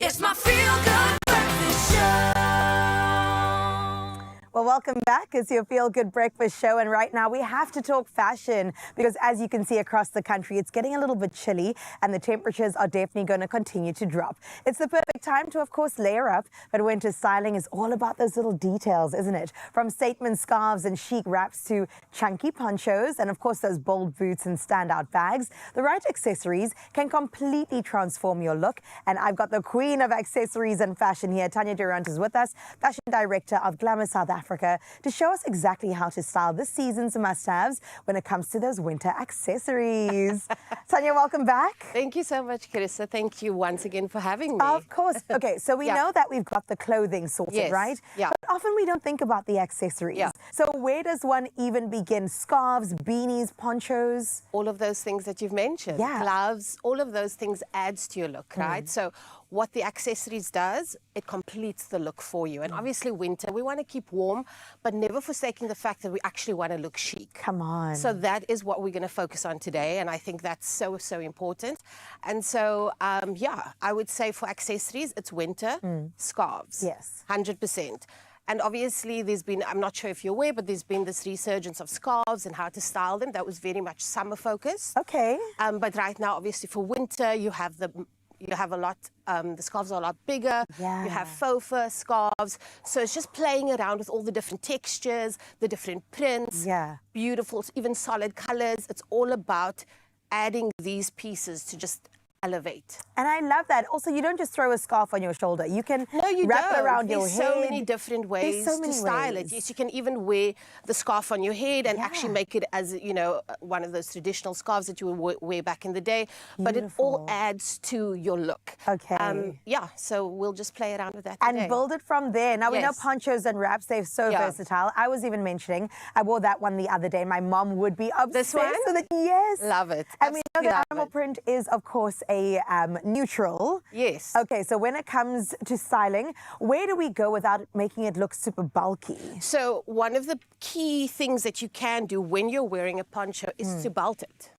It's my feel-good breakfast show. Well, welcome back. It's your Feel Good Breakfast Show. And right now we have to talk fashion because as you can see across the country, it's getting a little bit chilly and the temperatures are definitely going to continue to drop. It's the perfect time to, of course, layer up. But winter styling is all about those little details, isn't it? From statement scarves and chic wraps to chunky ponchos and, of course, those bold boots and standout bags. The right accessories can completely transform your look. And I've got the queen of accessories and fashion here. Tanya Durant is with us, fashion director of Glamour South Africa, to show us exactly how to style this season's must-haves when it comes to those winter accessories. Tanya, welcome back. Thank you so much, Carissa. Thank you once again for having me. Of course. Okay, so we know that we've got the clothing sorted, Yes. right? Yeah. But often we don't think about the accessories. Yeah. So where does one even begin? Scarves, beanies, ponchos? All of those things that you've mentioned. Yeah. Gloves, all of those things adds to your look, right? So what the accessories does, it completes the look for you. And obviously winter, we want to keep warm, but never forsaking the fact that we actually want to look chic. Come on. So that is what we're going to focus on today. And I think that's so, so important. And so, yeah, I would say for accessories, it's winter, scarves. Yes. 100%. And obviously there's been, I'm not sure if you're aware, but there's been this resurgence of scarves and how to style them. That was very much summer focused. Okay. But right now, obviously for winter, you have a lot, the scarves are a lot bigger. Yeah. You have faux fur scarves. So it's just playing around with all the different textures, the different prints, beautiful, even solid colors. It's all about adding these pieces to just elevate. And I love that. Also, you don't just throw a scarf on your shoulder. You can wrap it around your head. There's so many different ways so many to style ways. it. Yes, you can even wear the scarf on your head and actually make it as, you know, one of those traditional scarves that you would wear back in the day. But it all adds to your look. Okay. Yeah, so we'll just play around with that And today. build it from there. Now, we know Yes. ponchos and wraps, they're so Yeah. versatile. I was even mentioning, I wore that one the other day. My mom would be obsessed one? with it. Yes. Love it. And we know Absolutely that love animal it. print is, of course, a neutral. Yes. Okay, so when it comes to styling, where do we go without making it look super bulky? So one of the key things that you can do when you're wearing a poncho is to belt it,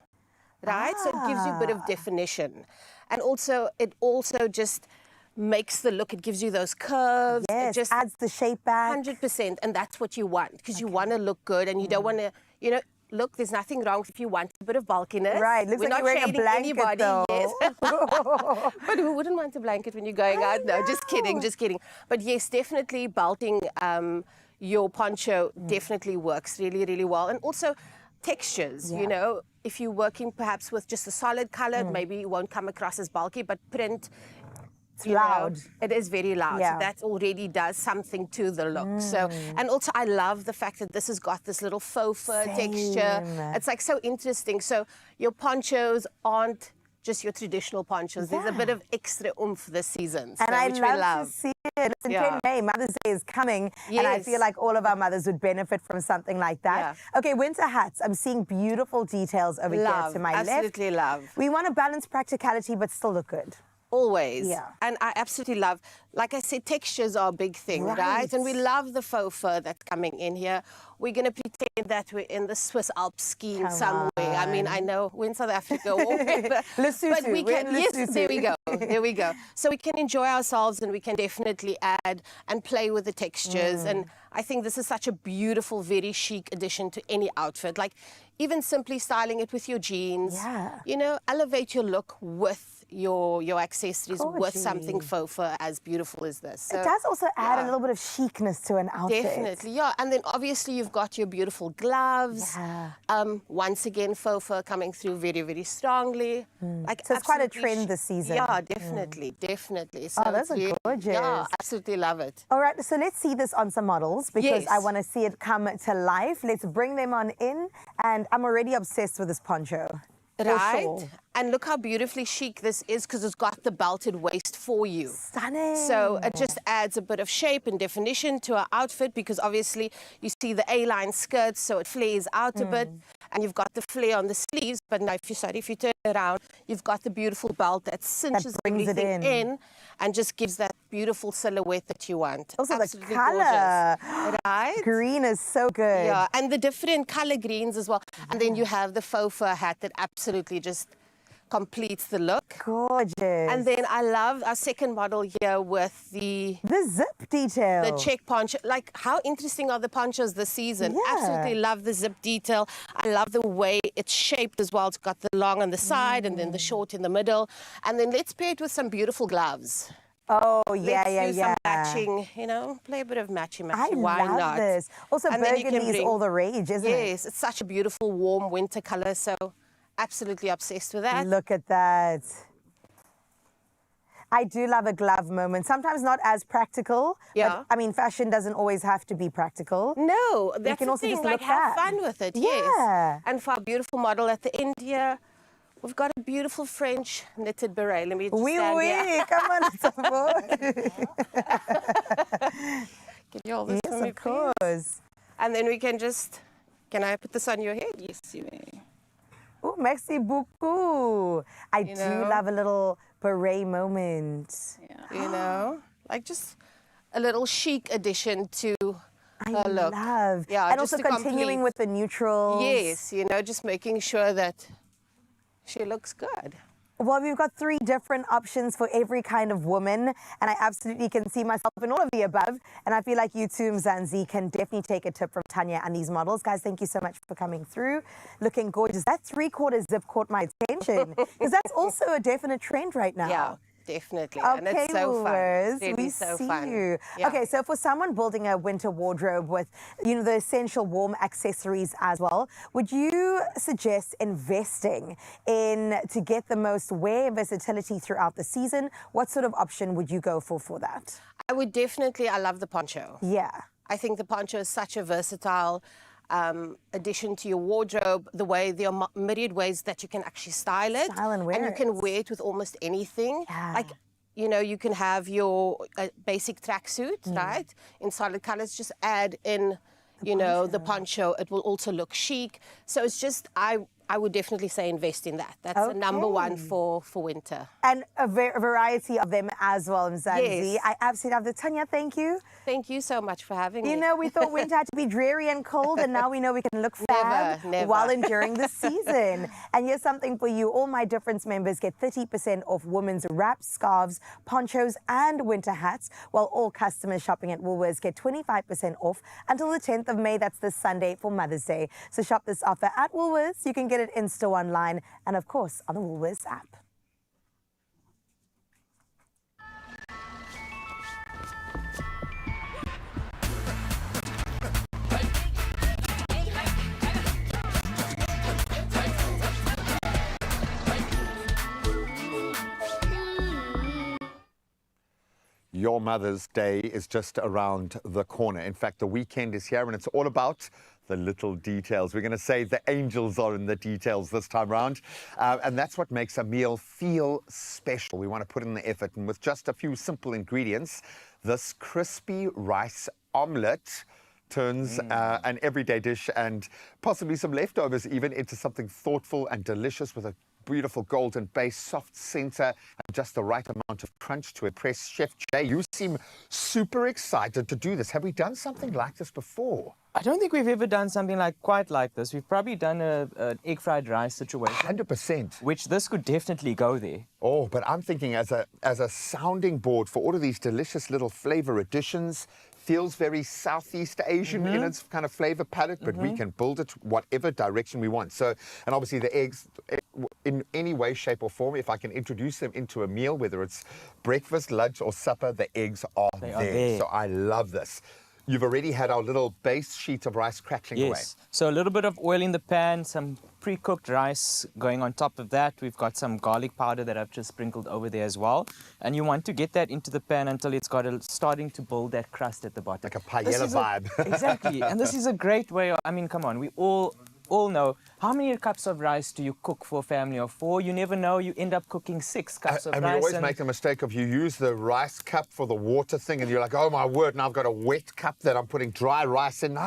right? So it gives you a bit of definition. And also, it also just makes the look, it gives you those curves. Yes, it just adds the shape back. 100%, and that's what you want, because you want to look good and you don't want to, you know, look, there's nothing wrong if you want a bit of bulkiness. Right, looks We're like not you're wearing a shading blanket, anybody, though. yes. But who wouldn't want a blanket when you're going out? No, just kidding, just kidding. But yes, definitely belting your poncho definitely works really, really well. And also textures, you know, if you're working perhaps with just a solid color, maybe it won't come across as bulky, but print, it's loud. It is very loud. Yeah. So that already does something to the look. So, and also I love the fact that this has got this little faux fur texture. It's like so interesting. So your ponchos aren't just your traditional ponchos. There's a bit of extra oomph this season. So, And I which we love. to see it. Listen, 10 May, Mother's Day is coming, and I Yes. feel like all of our mothers would benefit from something like that. Okay, winter hats. I'm seeing beautiful details over here Love, to my left. absolutely love. We want to balance practicality but still look good. Always. Yeah. And I absolutely love, like I said, textures are a big thing, right? Right. And we love the faux fur that's coming in here. We're going to pretend that we're in the Swiss Alps skiing Come somewhere. I mean, I know we're in South Africa or wherever. Lesotho, But we we're can, in yes, Lesotho. there we go. There we go. So we can enjoy ourselves and we can definitely add and play with the textures. And I think this is such a beautiful, very chic addition to any outfit. Like even simply styling it with your jeans. Yeah. You know, elevate your look with your accessories with Gorgeous. something faux fur as beautiful as this. So, It does also add a little bit of chicness to an outfit. definitely, yeah. And then obviously you've got your beautiful gloves. Yeah. Once again, faux fur coming through very, very strongly. Like So it's quite a absolutely trend this season. Yeah, definitely, definitely. So Oh, those it's are really- gorgeous. Yeah, absolutely love it. All right, so let's see this on some models because Yes. I want to see it come to life. Let's bring them on in, and I'm already obsessed with this poncho. For Right? sure. And look how beautifully chic this is because it's got the belted waist for you. Stunning. So it just adds a bit of shape and definition to our outfit because obviously you see the A-line skirts, so it flares out a bit, and you've got the flare on the sleeves. But now, if you turn it around, you've got the beautiful belt that cinches brings it everything in. and just gives that beautiful silhouette that you want. Also, Absolutely the color. gorgeous. Right? Green is so good. Yeah, and the different color greens as well. And then you have the faux fur hat that absolutely just completes the look. Gorgeous. And then I love our second model here with the zip detail. The check poncho. Like, how interesting are the ponchos this season? Yeah. Absolutely love the zip detail. I love the way it's shaped as well. It's got the long on the side and then the short in the middle. And then let's pair it with some beautiful gloves. Oh, Let's do some matching, play a bit of matching. Why love not? this. Also, And then you can burgundy is bring- all the rage, isn't it? Yes, it's such a beautiful, warm winter color. So absolutely obsessed with that. Look at that. I do love a glove moment. Sometimes not as practical. Yeah. But, I mean, fashion doesn't always have to be practical. No, You that's can the also thing. just Like, look have fab. fun with it. Yeah. Yes. And for our beautiful model at the end here, we've got a beautiful French knitted beret. Let me just stand here. Come on, Can you hold this Yes, for me, of course. please? And then we can just, can I put this on your head? Yes, you may. Oh, merci beaucoup. I You do know? love a little beret moment. Like just a little chic addition to her look. Love. Yeah, And just also to continuing complete- with the neutrals. Yes, just making sure that she looks good. Well, we've got 3 different options for every kind of woman, and I absolutely can see myself in all of the above. And I feel like you too, Mzansi, can definitely take a tip from Tanya and these models. Guys, thank you so much for coming through. Looking gorgeous. That 3/4 zip caught my attention, because that's also a definite trend right now. Yeah, definitely. Okay, And it's so fun. Lewis, It's really we so see fun. you. Yeah. Okay, so for someone building a winter wardrobe with, the essential warm accessories as well, would you suggest investing in to get the most wear versatility throughout the season? What sort of option would you go for that? I would definitely, I love the poncho. Yeah. I think the poncho is such a versatile addition to your wardrobe, the way there are myriad ways that you can actually style it. Style and wear you can it. wear it with almost anything. Yeah. Like, you can have your basic tracksuit, right? In solid colors, just add in, the poncho. It will also look chic. So it's just, I would definitely say invest in that. That's the number one for winter. And a variety of them as well, Mzansi. Yes. I absolutely love it. Tanya, thank you. Thank you so much for having me. We thought winter had to be dreary and cold, and now we know we can look fab Never. while enduring the season. And here's something for you. All My Difference members get 30% off women's wraps, scarves, ponchos, and winter hats, while all customers shopping at Woolworths get 25% off until the 10th of May. That's this Sunday for Mother's Day. So shop this offer at Woolworths. You can get it in store, online, and of course on the Woolworths app. Your Mother's Day is just around the corner. In fact, the weekend is here, and it's all about the little details. We're going to say the angels are in the details this time round. And that's what makes a meal feel special. We want to put in the effort. And with just a few simple ingredients, this crispy rice omelette turns an everyday dish and possibly some leftovers even into something thoughtful and delicious with a beautiful golden base, soft center, and just the right amount of crunch to impress Chef Jay. You seem super excited to do this. Have we done something like this before? I don't think we've ever done something quite like this. We've probably done an egg fried rice situation. 100%. Which this could definitely go there. Oh, but I'm thinking as a sounding board for all of these delicious little flavor additions. Feels very Southeast Asian in its kind of flavor palette, but we can build it whatever direction we want. So, and obviously the eggs, in any way, shape or form, if I can introduce them into a meal, whether it's breakfast, lunch or supper, the eggs are there. So I love this. You've already had our little base sheet of rice crackling away. Yes. So a little bit of oil in the pan, some pre-cooked rice going on top of that. We've got some garlic powder that I've just sprinkled over there as well. And you want to get that into the pan until it's starting to build that crust at the bottom. Like a paella vibe. Exactly. And this is a great way I mean, come on, we all know how many cups of rice do you cook for a family of 4? You never know, you end up cooking 6 cups of rice. And we always make the mistake of you use the rice cup for the water thing and you're like, oh my word, now I've got a wet cup that I'm putting dry rice in.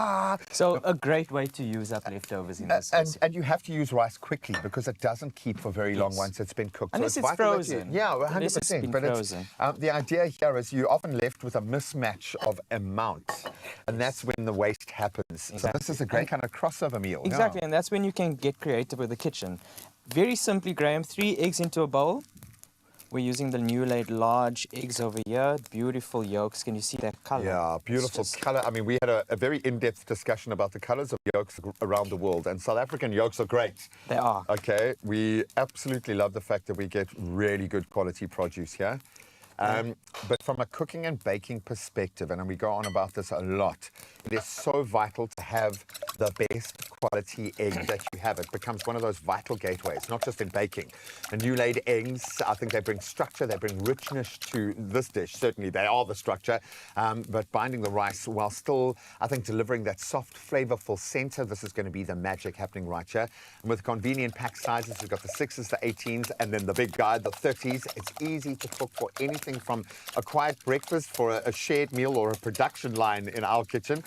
So a great way to use up leftovers in this. And you have to use rice quickly because it doesn't keep for very long once it's been cooked. Unless so it's vital that frozen. Yeah, Unless it's 100%. been But frozen. the idea here is you're often left with a mismatch of amount. And that's when the waste happens. Exactly. So this is a great kind of crossover meal. Exactly, and that's when you can can get creative with the kitchen. Very simply, Graham, 3 eggs into a bowl. We're using the new laid large eggs over here. Beautiful yolks. Can you see that color? Yeah, beautiful color. I mean, we had a very in-depth discussion about the colors of yolks around the world, and South African yolks are great. They are. Okay, we absolutely love the fact that we get really good quality produce here. But from a cooking and baking perspective, and we go on about this a lot, it is so vital to have the best quality egg that you have. It becomes one of those vital gateways, not just in baking. The new laid eggs, I think they bring structure, they bring richness to this dish. Certainly they are the structure, but binding the rice while still, I think, delivering that soft, flavorful center. This is going to be the magic happening right here. And with convenient pack sizes, we've got the 6s, the 18s, and then the big guy, the 30s. It's easy to cook for anything from a quiet breakfast for a shared meal or a production line in our kitchen.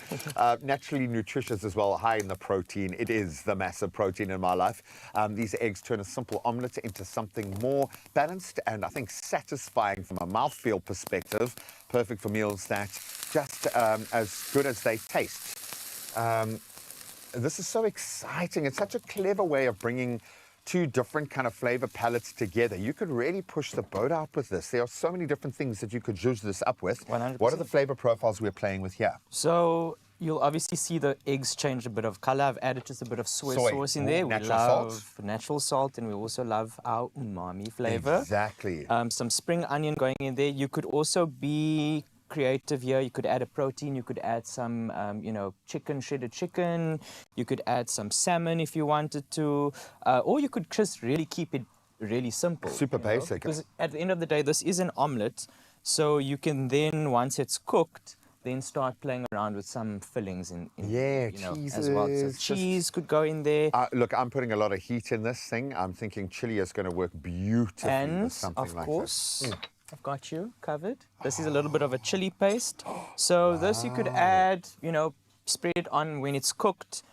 Naturally nutritious as well, high in the protein. It is the massive protein in my life. These eggs turn a simple omelette into something more balanced and I think satisfying from a mouthfeel perspective. Perfect for meals that just as good as they taste. This is so exciting. It's such a clever way of bringing 2 different kind of flavor palettes together. You could really push the boat out with this. There are so many different things that you could zhuzh this up with. 100%. What are the flavor profiles we're playing with here? So you'll obviously see the eggs change a bit of color. I've added just a bit of soy sauce in there. Natural we love salt. natural salt, and we also love our umami flavor. Exactly. Some spring onion going in there. You could also be creative here. You could add a protein. You could add some, chicken, shredded chicken. You could add some salmon if you wanted to. Or you could just really keep it really simple. Super basic. Because at the end of the day, this is an omelette. So you can then, once it's cooked, then start playing around with some fillings in as well. So cheese could go in there. Look, I'm putting a lot of heat in this thing. I'm thinking chili is going to work beautifully And with something of like course, this. I've got you covered. This is a little bit of a chili paste. So this you could add, spread it on when it's cooked,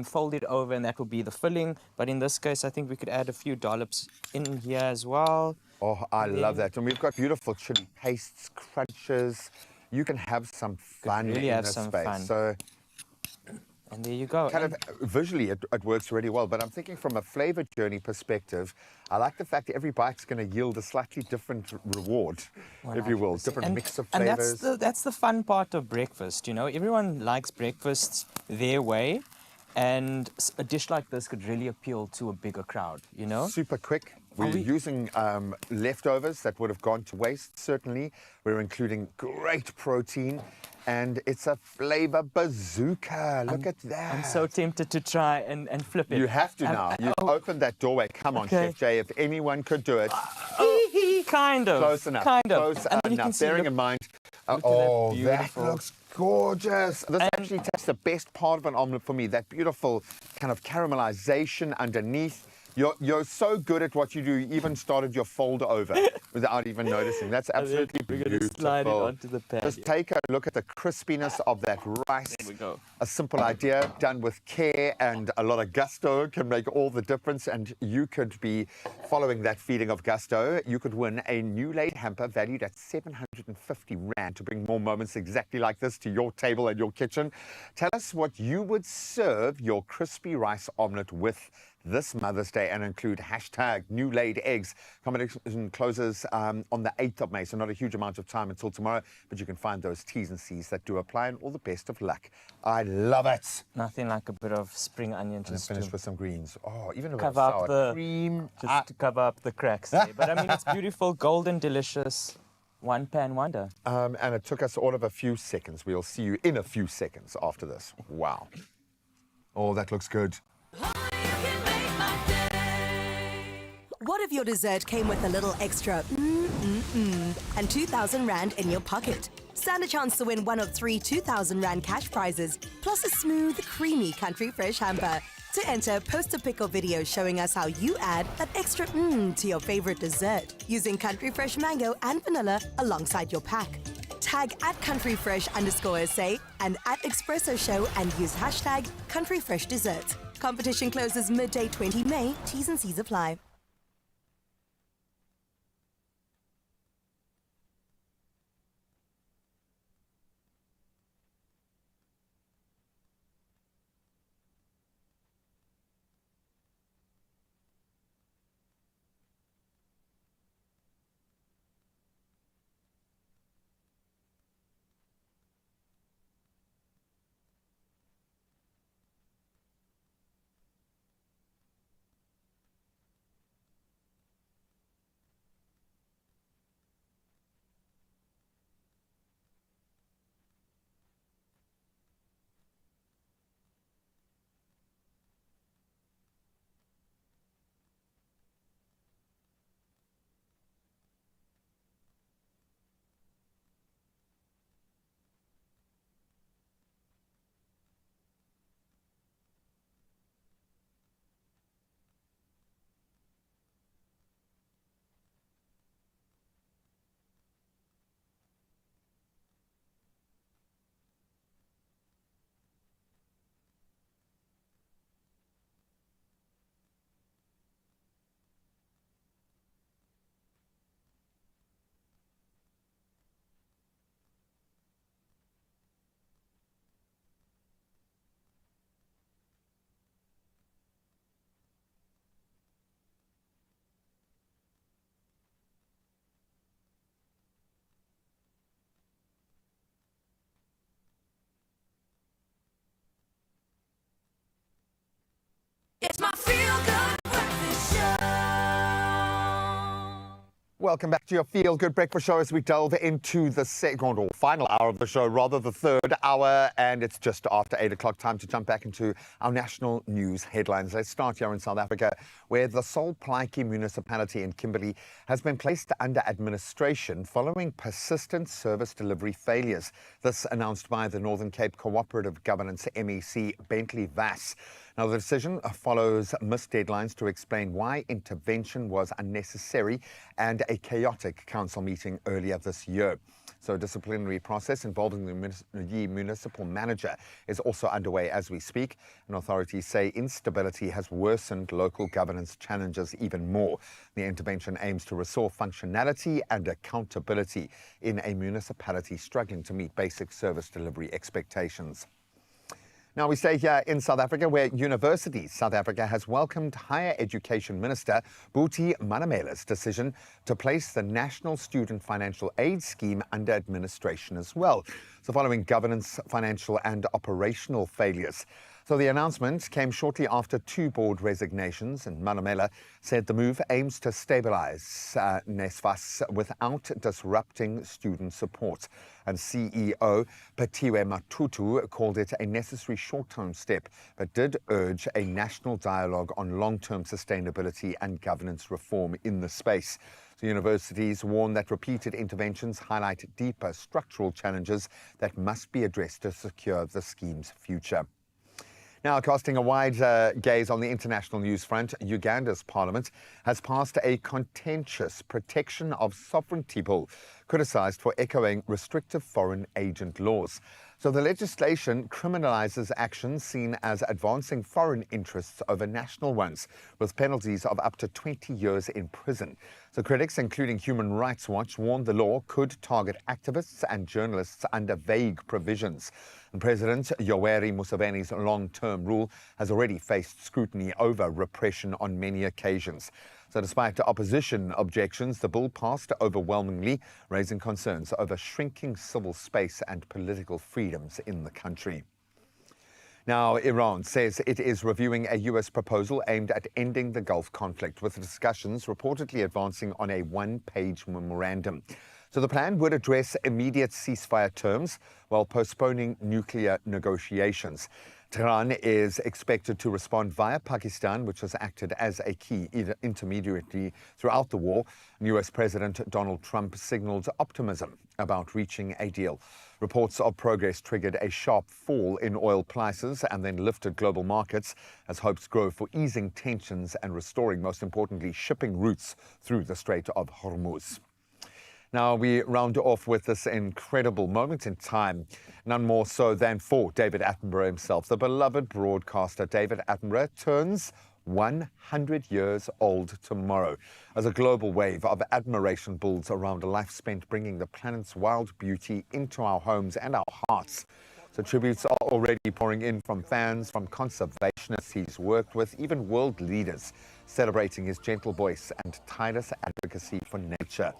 fold it over, and that will be the filling. But in this case, I think we could add a few dollops in here as well. Oh, I love that. And we've got beautiful chili pastes, crunches. You can have some fun really in have this some space. fun. So And there you go. kind of visually, it works really well. But I'm thinking from a flavor journey perspective, I like the fact that every bite's going to yield a slightly different reward, if you will, different mix of flavors. And that's the fun part of breakfast. Everyone likes breakfast their way, and a dish like this could really appeal to a bigger crowd. Super quick. We're using leftovers that would have gone to waste, certainly. We're including great protein, and it's a flavor bazooka. Look at that. I'm so tempted to try and flip it. You have to now. You've opened that doorway. Come on, Okay. Chef Jay. If anyone could do it. Kind of. Close enough. Kind of. Close And then you can enough. see, Bearing look- in mind. look at that Oh, that beautiful- looks gorgeous. This actually takes the best part of an omelette for me. That beautiful kind of caramelization underneath. You're so good at what you do, you even started your folder over without even noticing. That's absolutely We're beautiful. gonna slide it onto the pan. Just take a look at the crispiness of that rice. There we go. A simple idea done with care and a lot of gusto can make all the difference, and you could be following that feeling of gusto. You could win a new laid hamper valued at 750 Rand to bring more moments exactly like this to your table and your kitchen. Tell us what you would serve your crispy rice omelette with this Mother's Day, and include hashtag new laid eggs. Competition closes on the 8th of May, so not a huge amount of time until tomorrow, but you can find those T's and C's that do apply, and all the best of luck. I love it. Nothing like a bit of spring onion And just finish to with some greens. Oh, even a bit of cover up sour the cream. just to cover up the cracks there. But I mean, it's beautiful, golden, delicious, one pan wonder. And it took us all of a few seconds. We'll see you in a few seconds after this. Wow. Oh, that looks good. What if your dessert came with a little extra and 2,000 Rand in your pocket? Stand a chance to win one of 3 2,000 Rand cash prizes, plus a smooth, creamy Country Fresh hamper. To enter, post a pic or video showing us how you add that extra to your favorite dessert using Country Fresh mango and vanilla alongside your pack. Tag at countryfresh_SA and at Expresso Show and use hashtag CountryFreshDesserts. Competition closes midday 20 May. T's and C's apply. It's my feel-good breakfast show. Welcome back to your Feel Good Breakfast Show as we delve into the second or final hour of the show, rather the third hour, and it's just after 8 o'clock. Time to jump back into our national news headlines. Let's start here in South Africa, where the Sol Plaatje municipality in Kimberley has been placed under administration following persistent service delivery failures. This announced by the Northern Cape Cooperative Governance MEC Bentley Vass. Now, the decision follows missed deadlines to explain why intervention was unnecessary and a chaotic council meeting earlier this year. So a disciplinary process involving the municipal manager is also underway as we speak, and authorities say instability has worsened local governance challenges even more. The intervention aims to restore functionality and accountability in a municipality struggling to meet basic service delivery expectations. Now we stay here in South Africa, where Universities South Africa has welcomed Higher Education Minister Buti Manamela's decision to place the National Student Financial Aid Scheme under administration as well. So following governance, financial and operational failures. So the announcement came shortly after 2 board resignations, and Manamela said the move aims to stabilize NSFAS without disrupting student support. And CEO Patiwe Matutu called it a necessary short-term step, but did urge a national dialogue on long-term sustainability and governance reform in the space. The universities warn that repeated interventions highlight deeper structural challenges that must be addressed to secure the scheme's future. Now, casting a wide gaze on the international news front, Uganda's parliament has passed a contentious protection of sovereignty bill, criticised for echoing restrictive foreign agent laws. So the legislation criminalises actions seen as advancing foreign interests over national ones, with penalties of up to 20 years in prison. So critics, including Human Rights Watch, warned the law could target activists and journalists under vague provisions. And President Yoweri Museveni's long-term rule has already faced scrutiny over repression on many occasions. So despite opposition objections, the bill passed overwhelmingly, raising concerns over shrinking civil space and political freedoms in the country. Now, Iran says it is reviewing a U.S. proposal aimed at ending the Gulf conflict, with discussions reportedly advancing on a one-page memorandum. So the plan would address immediate ceasefire terms while postponing nuclear negotiations. Tehran is expected to respond via Pakistan, which has acted as a key intermediary throughout the war. U.S. President Donald Trump signaled optimism about reaching a deal. Reports of progress triggered a sharp fall in oil prices and then lifted global markets as hopes grow for easing tensions and restoring, most importantly, shipping routes through the Strait of Hormuz. Now, we round off with this incredible moment in time, none more so than for David Attenborough himself. The beloved broadcaster David Attenborough turns 100 years old tomorrow, as a global wave of admiration builds around a life spent bringing the planet's wild beauty into our homes and our hearts. So tributes are already pouring in from fans, from conservationists he's worked with, even world leaders, celebrating his gentle voice and tireless advocacy for nature.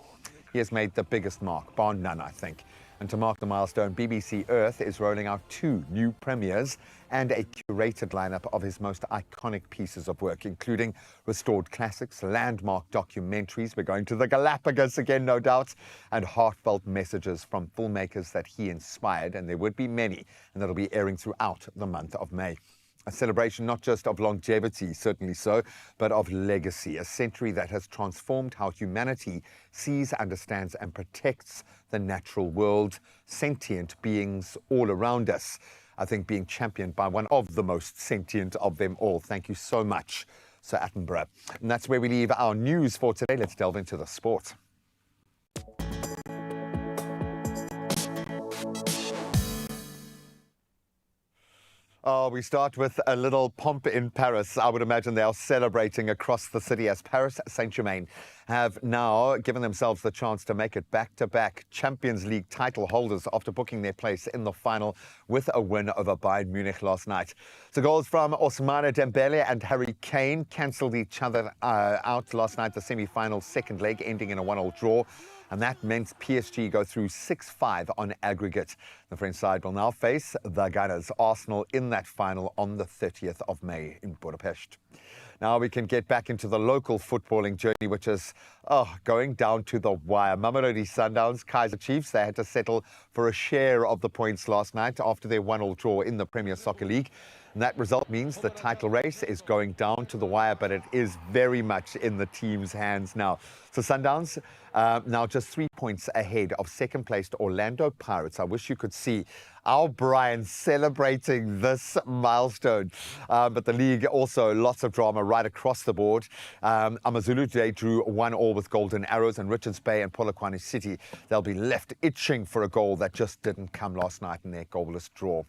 He has made the biggest mark, bar none, I think. And to mark the milestone, BBC Earth is rolling out 2 new premieres and a curated lineup of his most iconic pieces of work, including restored classics, landmark documentaries, we're going to the Galapagos again, no doubt, and heartfelt messages from filmmakers that he inspired, and there would be many, and that'll be airing throughout the month of May. A celebration not just of longevity, certainly so, but of legacy, a century that has transformed how humanity sees, understands and protects the natural world, sentient beings all around us. I think being championed by one of the most sentient of them all. Thank you so much, Sir Attenborough. And that's where we leave our news for today. Let's delve into the sport. Oh, we start with a little pomp in Paris. I would imagine they are celebrating across the city as Paris Saint-Germain have now given themselves the chance to make it back-to-back Champions League title holders after booking their place in the final with a win over Bayern Munich last night. So goals from Ousmane Dembele and Harry Kane cancelled each other out last night, the semi-final second leg ending in a 1-1 draw. and that meant PSG go through 6-5 on aggregate. The French side will now face the Gunners, Arsenal, in that final on the 30th of May in Budapest. Now we can get back into the local footballing journey, which is going down to the wire. Mamelodi Sundowns, Kaizer Chiefs, they had to settle for a share of the points last night after their 1-1 draw in the Premier Soccer League. And that result means the title race is going down to the wire, but it is very much in the team's hands now. So Sundowns now just 3 points ahead of second-placed Orlando Pirates. I wish you could see our Brian celebrating this milestone. But the league also lots of drama right across the board. Amazulu today drew 1-1 with Golden Arrows, and Richards Bay and Polokwane City, they'll be left itching for a goal that just didn't come last night in their goalless draw.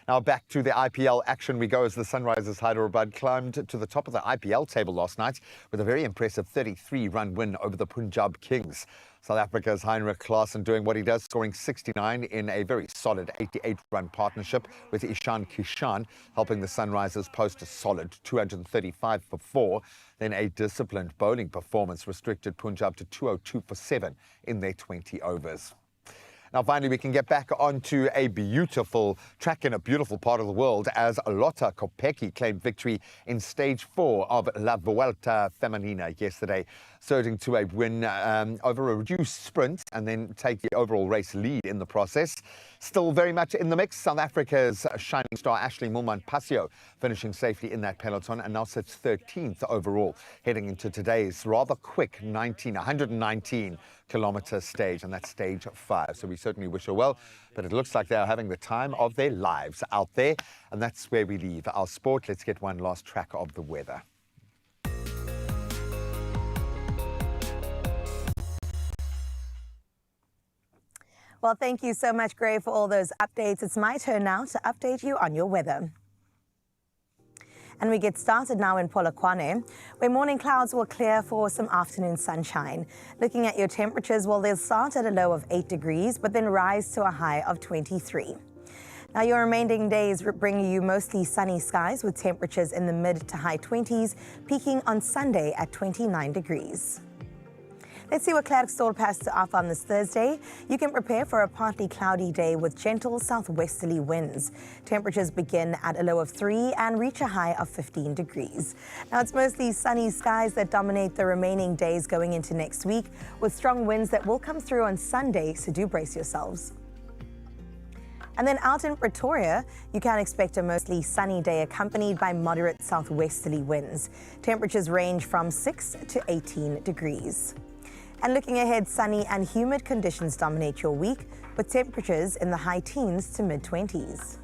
Now back to the IPL action we go as the Sunrisers Hyderabad climbed to the top of the IPL table last night with a very impressive 33-run win over the Punjab Kings. South Africa's Heinrich Klaasen doing what he does, scoring 69 in a very solid 88-run partnership with Ishan Kishan, helping the Sunrisers post a solid 235 for 4. Then a disciplined bowling performance restricted Punjab to 202 for 7 in their 20 overs. Now, finally, we can get back onto a beautiful track in a beautiful part of the world as Lotte Kopecky claimed victory in Stage 4 of La Vuelta Femenina yesterday, surging to a win over a reduced sprint and then take the overall race lead in the process. Still very much in the mix, South Africa's shining star Ashley Moolman-Pasio finishing safely in that peloton and now sits 13th overall, heading into today's rather quick 119-kilometer stage, and that's Stage 5. So we certainly wish her well, but it looks like they are having the time of their lives out there, and that's where we leave our sport. Let's get one last track of the weather. Well, thank you so much, Gray, for all those updates. It's my turn now to update you on your weather. And we get started now in Polokwane, where morning clouds will clear for some afternoon sunshine. Looking at your temperatures, well, they'll start at a low of 8 degrees, but then rise to a high of 23. Now, your remaining days bring you mostly sunny skies with temperatures in the mid to high 20s, peaking on Sunday at 29 degrees. Let's see what Klerksdorp has to offer on this Thursday. You can prepare for a partly cloudy day with gentle southwesterly winds. Temperatures begin at a low of 3 and reach a high of 15 degrees. Now, it's mostly sunny skies that dominate the remaining days going into next week, with strong winds that will come through on Sunday, so do brace yourselves. And then out in Pretoria, you can expect a mostly sunny day accompanied by moderate southwesterly winds. Temperatures range from 6 to 18 degrees. And looking ahead, sunny and humid conditions dominate your week, with temperatures in the high teens to mid-20s.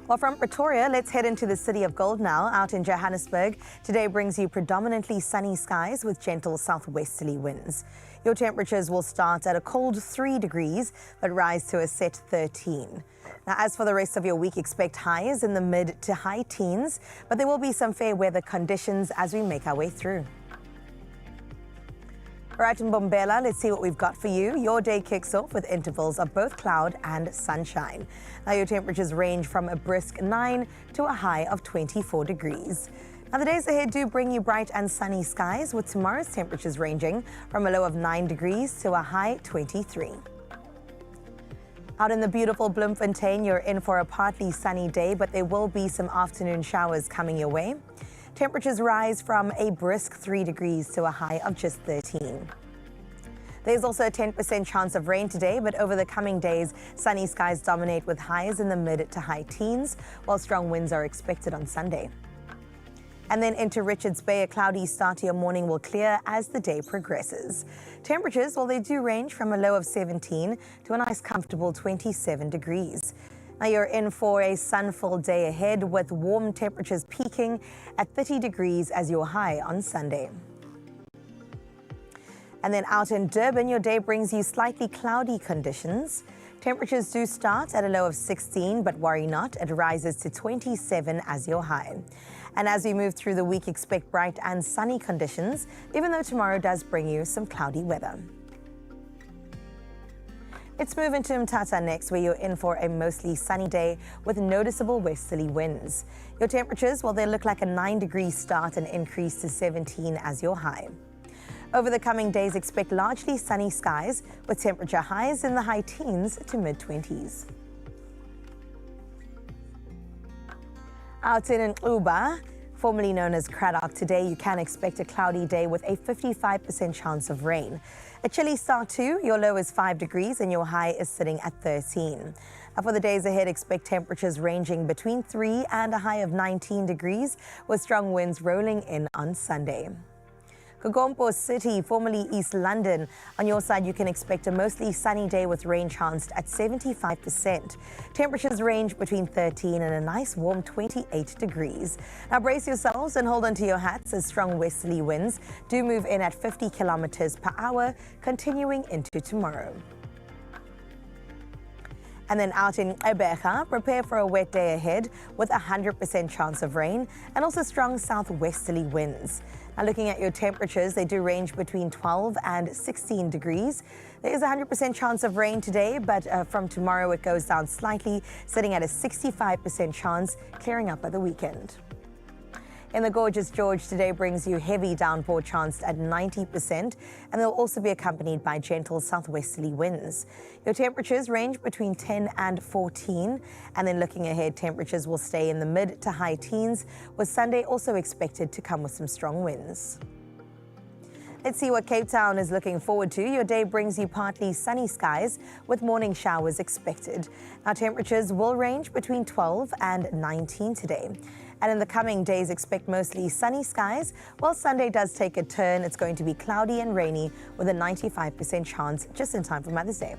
Well, from Pretoria, let's head into the city of gold now, out in Johannesburg. Today brings you predominantly sunny skies with gentle southwesterly winds. Your temperatures will start at a cold 3 degrees, but rise to a set 13. Now, as for the rest of your week, expect highs in the mid to high teens, but there will be some fair weather conditions as we make our way through. All right, in Bombela, let's see what we've got for you. Your day kicks off with intervals of both cloud and sunshine. Now, your temperatures range from a brisk 9 to a high of 24 degrees. Now, the days ahead do bring you bright and sunny skies, with tomorrow's temperatures ranging from a low of 9 degrees to a high 23. Out in the beautiful Bloemfontein, you're in for a partly sunny day, but there will be some afternoon showers coming your way. Temperatures rise from a brisk 3 degrees to a high of just 13. There's also a 10% chance of rain today, but over the coming days, sunny skies dominate with highs in the mid to high teens, while strong winds are expected on Sunday. And then into Richards Bay, a cloudy start to your morning will clear as the day progresses. Temperatures, well, they do range from a low of 17 to a nice comfortable 27 degrees. Now, you're in for a sun-full day ahead with warm temperatures peaking at 30 degrees as your high on Sunday. And then out in Durban, your day brings you slightly cloudy conditions. Temperatures do start at a low of 16, but worry not, it rises to 27 as your high. And as we move through the week, expect bright and sunny conditions, even though tomorrow does bring you some cloudy weather. Let's move into Mthatha next, where you're in for a mostly sunny day with noticeable westerly winds. Your temperatures, well, they look like a 9-degree start and increase to 17 as your high. Over the coming days, expect largely sunny skies with temperature highs in the high teens to mid-20s. Out in Uba, formerly known as Cradock, today you can expect a cloudy day with a 55% chance of rain. A chilly start too. Your low is 5 degrees and your high is sitting at 13. For the days ahead, expect temperatures ranging between 3 and a high of 19 degrees with strong winds rolling in on Sunday. Gogompo City, formerly East London. On your side, you can expect a mostly sunny day with rain chanced at 75%. Temperatures range between 13 and a nice warm 28 degrees. Now brace yourselves and hold onto your hats as strong westerly winds do move in at 50 kilometers per hour, continuing into tomorrow. And then out in Ebeja, prepare for a wet day ahead with a 100% chance of rain and also strong southwesterly winds. Now looking at your temperatures, they do range between 12 and 16 degrees. There is a 100% chance of rain today, but from tomorrow it goes down slightly, sitting at a 65% chance, clearing up by the weekend. In the gorgeous George, today brings you heavy downpour chanced at 90%, and they'll also be accompanied by gentle southwesterly winds. Your temperatures range between 10 and 14, and then looking ahead, temperatures will stay in the mid to high teens, with Sunday also expected to come with some strong winds. Let's see what Cape Town is looking forward to. Your day brings you partly sunny skies with morning showers expected. Now temperatures will range between 12 and 19 today. And in the coming days, expect mostly sunny skies. While Sunday does take a turn, it's going to be cloudy and rainy with a 95% chance just in time for Mother's Day.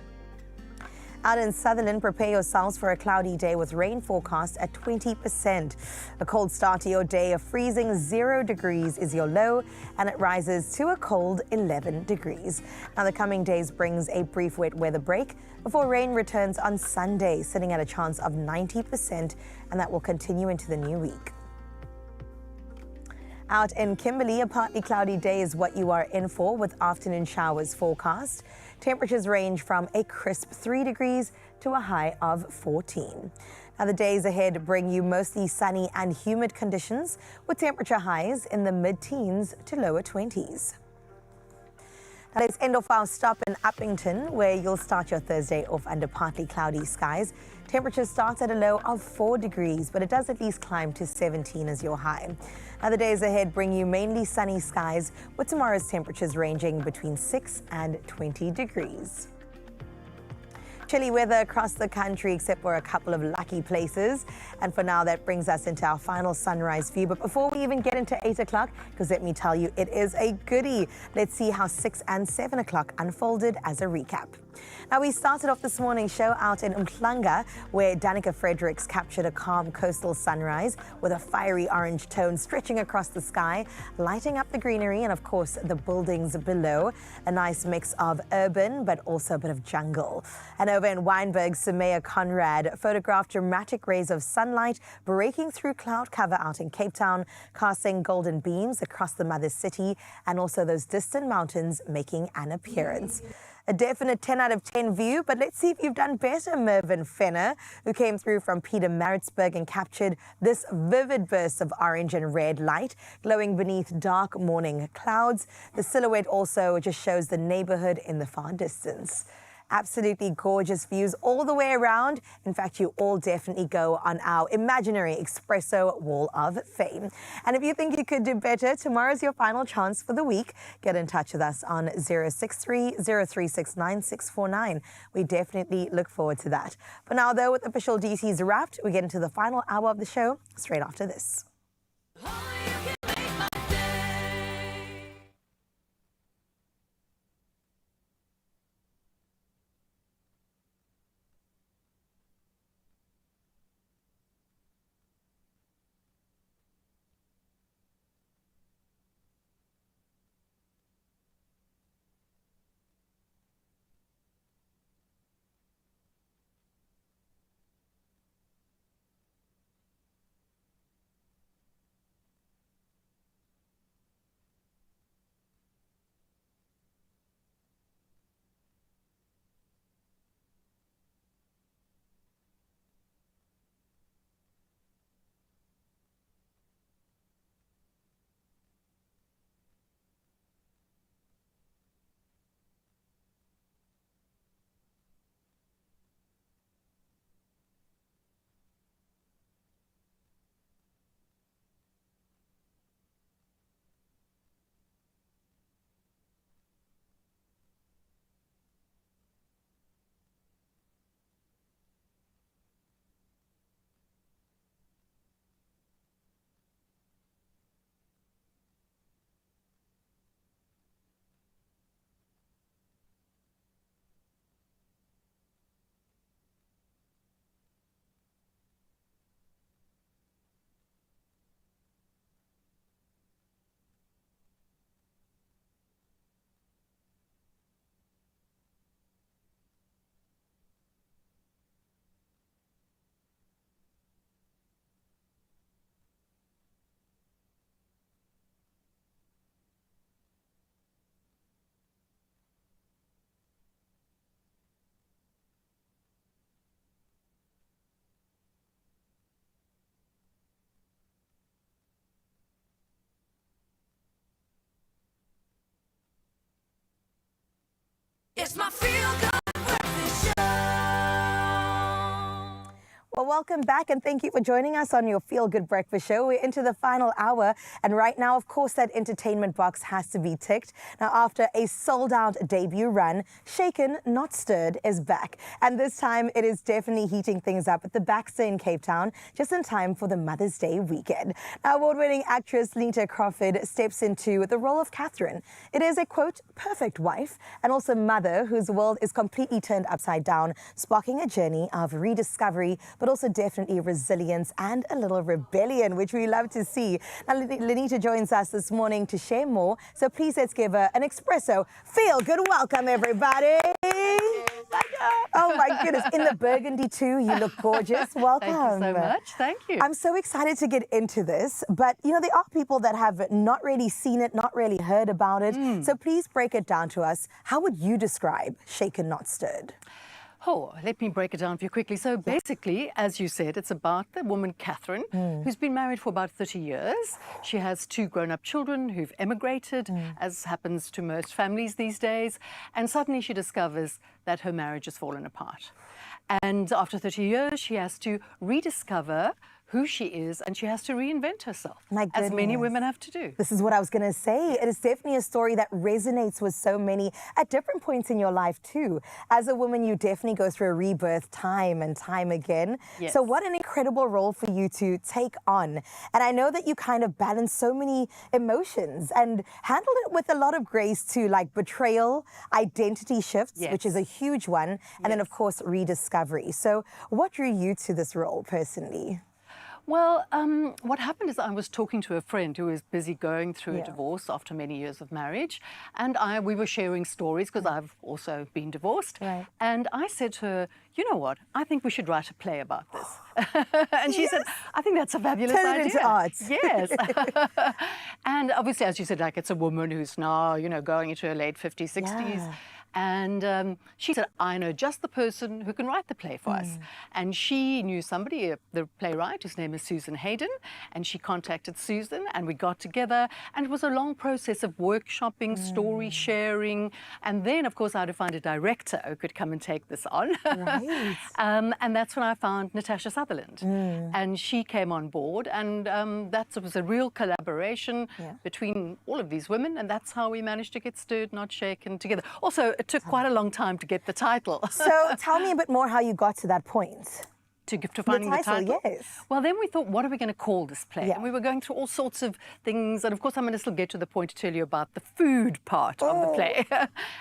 Out in Sutherland, prepare yourselves for a cloudy day with rain forecast at 20%. A cold start to your day, a freezing 0 degrees is your low, and it rises to a cold 11 degrees. Now the coming days brings a brief wet weather break before rain returns on Sunday, sitting at a chance of 90%, and that will continue into the new week. Out in Kimberley, a partly cloudy day is what you are in for with afternoon showers forecast. Temperatures range from a crisp 3 degrees to a high of 14. Now the days ahead bring you mostly sunny and humid conditions with temperature highs in the mid-teens to lower 20s. Now let's end off our stop in Uppington, where you'll start your Thursday off under partly cloudy skies. Temperatures start at a low of 4 degrees, but it does at least climb to 17 as your high. Now the days ahead bring you mainly sunny skies, with tomorrow's temperatures ranging between 6 and 20 degrees. Chilly weather across the country except for a couple of lucky places. And for now, that brings us into our final sunrise view. But before we even get into 8 o'clock, because let me tell you, it is a goodie. Let's see how 6 and 7 o'clock unfolded as a recap. Now, we started off this morning's show out in Umhlanga, where Danica Fredericks captured a calm coastal sunrise with a fiery orange tone stretching across the sky, lighting up the greenery and, of course, the buildings below. A nice mix of urban, but also a bit of jungle. And over in Wynberg, Samaya Conrad photographed dramatic rays of sunlight breaking through cloud cover out in Cape Town, casting golden beams across the mother city and also those distant mountains making an appearance. A definite 10 out of 10 view, but let's see if you've done better, Mervyn Fenner, who came through from Peter Maritzburg and captured this vivid burst of orange and red light glowing beneath dark morning clouds. The silhouette also just shows the neighborhood in the far distance. Absolutely gorgeous views all the way around. In fact, you all definitely go on our imaginary Expresso wall of fame. And if you think you could do better, tomorrow's your final chance for the week. Get in touch with us on 063-0369-649. We definitely look forward to that. For now, though, with official DCs wrapped, we get into the final hour of the show straight after this. It's my feel-good breakfast show. Well, welcome back and thank you for joining us on your Feel Good Breakfast Show. We're into the final hour and right now, of course, that entertainment box has to be ticked. Now, after a sold-out debut run, Shaken Not Stirred is back. And this time, it is definitely heating things up at the Baxter in Cape Town, just in time for the Mother's Day weekend. Now, award-winning actress Lenita Crawford steps into the role of Catherine. It is a, quote, perfect wife and also mother whose world is completely turned upside down, sparking a journey of rediscovery, but also definitely resilience and a little rebellion, which we love to see. Now, Lenita joins us this morning to share more. So please let's give her an Expresso Feel Good welcome, everybody. Oh my goodness, in the burgundy too, you look gorgeous. Welcome. Thank you so much. Thank you. I'm so excited to get into this, but you know, there are people that have not really seen it, not really heard about it. So please break it down to us. How would you describe Shaken Not Stirred? Oh, let me break it down for you quickly. So basically, as you said, it's about the woman Catherine, who's been married for about 30 years. She has 2 grown-up children who've emigrated, as happens to most families these days. And suddenly she discovers that her marriage has fallen apart. And after 30 years, she has to rediscover who she is, and she has to reinvent herself, as many women have to do. This is what I was going to say. It is definitely a story that resonates with so many at different points in your life too. As a woman, you definitely go through a rebirth time and time again. Yes. So what an incredible role for you to take on. And I know that you kind of balance so many emotions and handled it with a lot of grace too, like betrayal, identity shifts, which is a huge one, and then of course rediscovery. So what drew you to this role personally? Well, what happened is I was talking to a friend who was busy going through a divorce after many years of marriage, and we were sharing stories because I've also been divorced. And I said to her, you know what, I think we should write a play about this. And she said, I think that's a fabulous idea. Turn it into art. Yes. And obviously, as you said, like it's a woman who's now, you know, going into her late 50s, 60s. And she said, I know just the person who can write the play for us. And she knew somebody, the playwright, whose name is Susan Hayden, and she contacted Susan and we got together, and it was a long process of workshopping, story sharing, and then of course I had to find a director who could come and take this on. And that's when I found Natasha Sutherland, and she came on board, and that was a real collaboration between all of these women, and that's how we managed to get Stirred Not Shaken together. Also, it took quite a long time to get the title. So tell me a bit more how you got to that point. To finding the title? Yes. Well, then we thought, what are we going to call this play? And we were going through all sorts of things. And of course, I'm going to still get to the point to tell you about the food part of the play.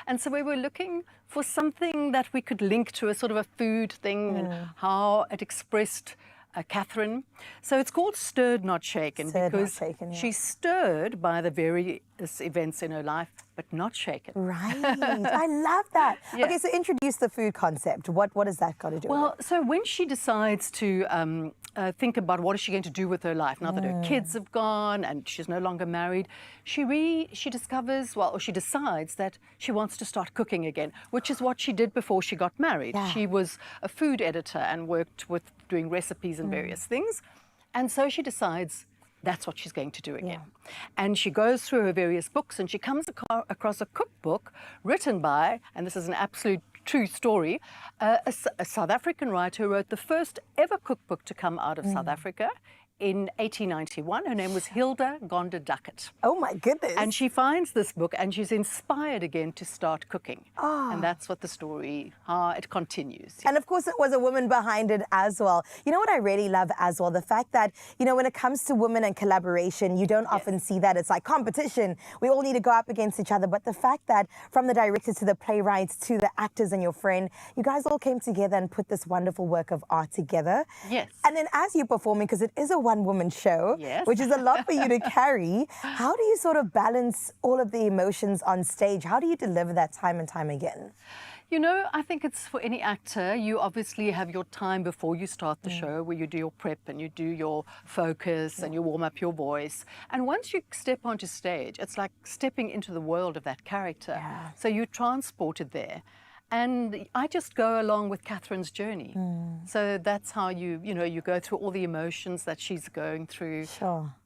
And so we were looking for something that we could link to a sort of a food thing and how it expressed Catherine. So it's called Stirred Not Shaken because she's stirred by the various events in her life, but not shaken. Right. I love that. Okay, so introduce the food concept. What has that got to do with it? Well, so when she decides to think about what is she going to do with her life, now that her kids have gone and she's no longer married, she discovers, well, or she decides that she wants to start cooking again, which is what she did before she got married. She was a food editor and worked with doing recipes and various things. And so she decides that's what she's going to do again. And she goes through her various books and she comes across a cookbook written by, and this is an absolute true story, a South African writer who wrote the first ever cookbook to come out of South Africa in 1891. Her name was Hilda Gonda Duckett. Oh my goodness. And she finds this book and she's inspired again to start cooking. And that's what the story, it continues. And of course, it was a woman behind it as well. You know what I really love as well? The fact that, you know, when it comes to women and collaboration, you don't often see that. It's like competition. We all need to go up against each other. But the fact that from the director to the playwrights to the actors and your friend, you guys all came together and put this wonderful work of art together. Yes. And then as you're performing, because it is a one-woman show, which is a lot for you to carry, how do you sort of balance all of the emotions on stage? How do you deliver that time and time again? You know, I think it's for any actor, you obviously have your time before you start the show where you do your prep and you do your focus and you warm up your voice. And once you step onto stage, it's like stepping into the world of that character. So you're transported there. And I just go along with Catherine's journey. So that's how you go through all the emotions that she's going through.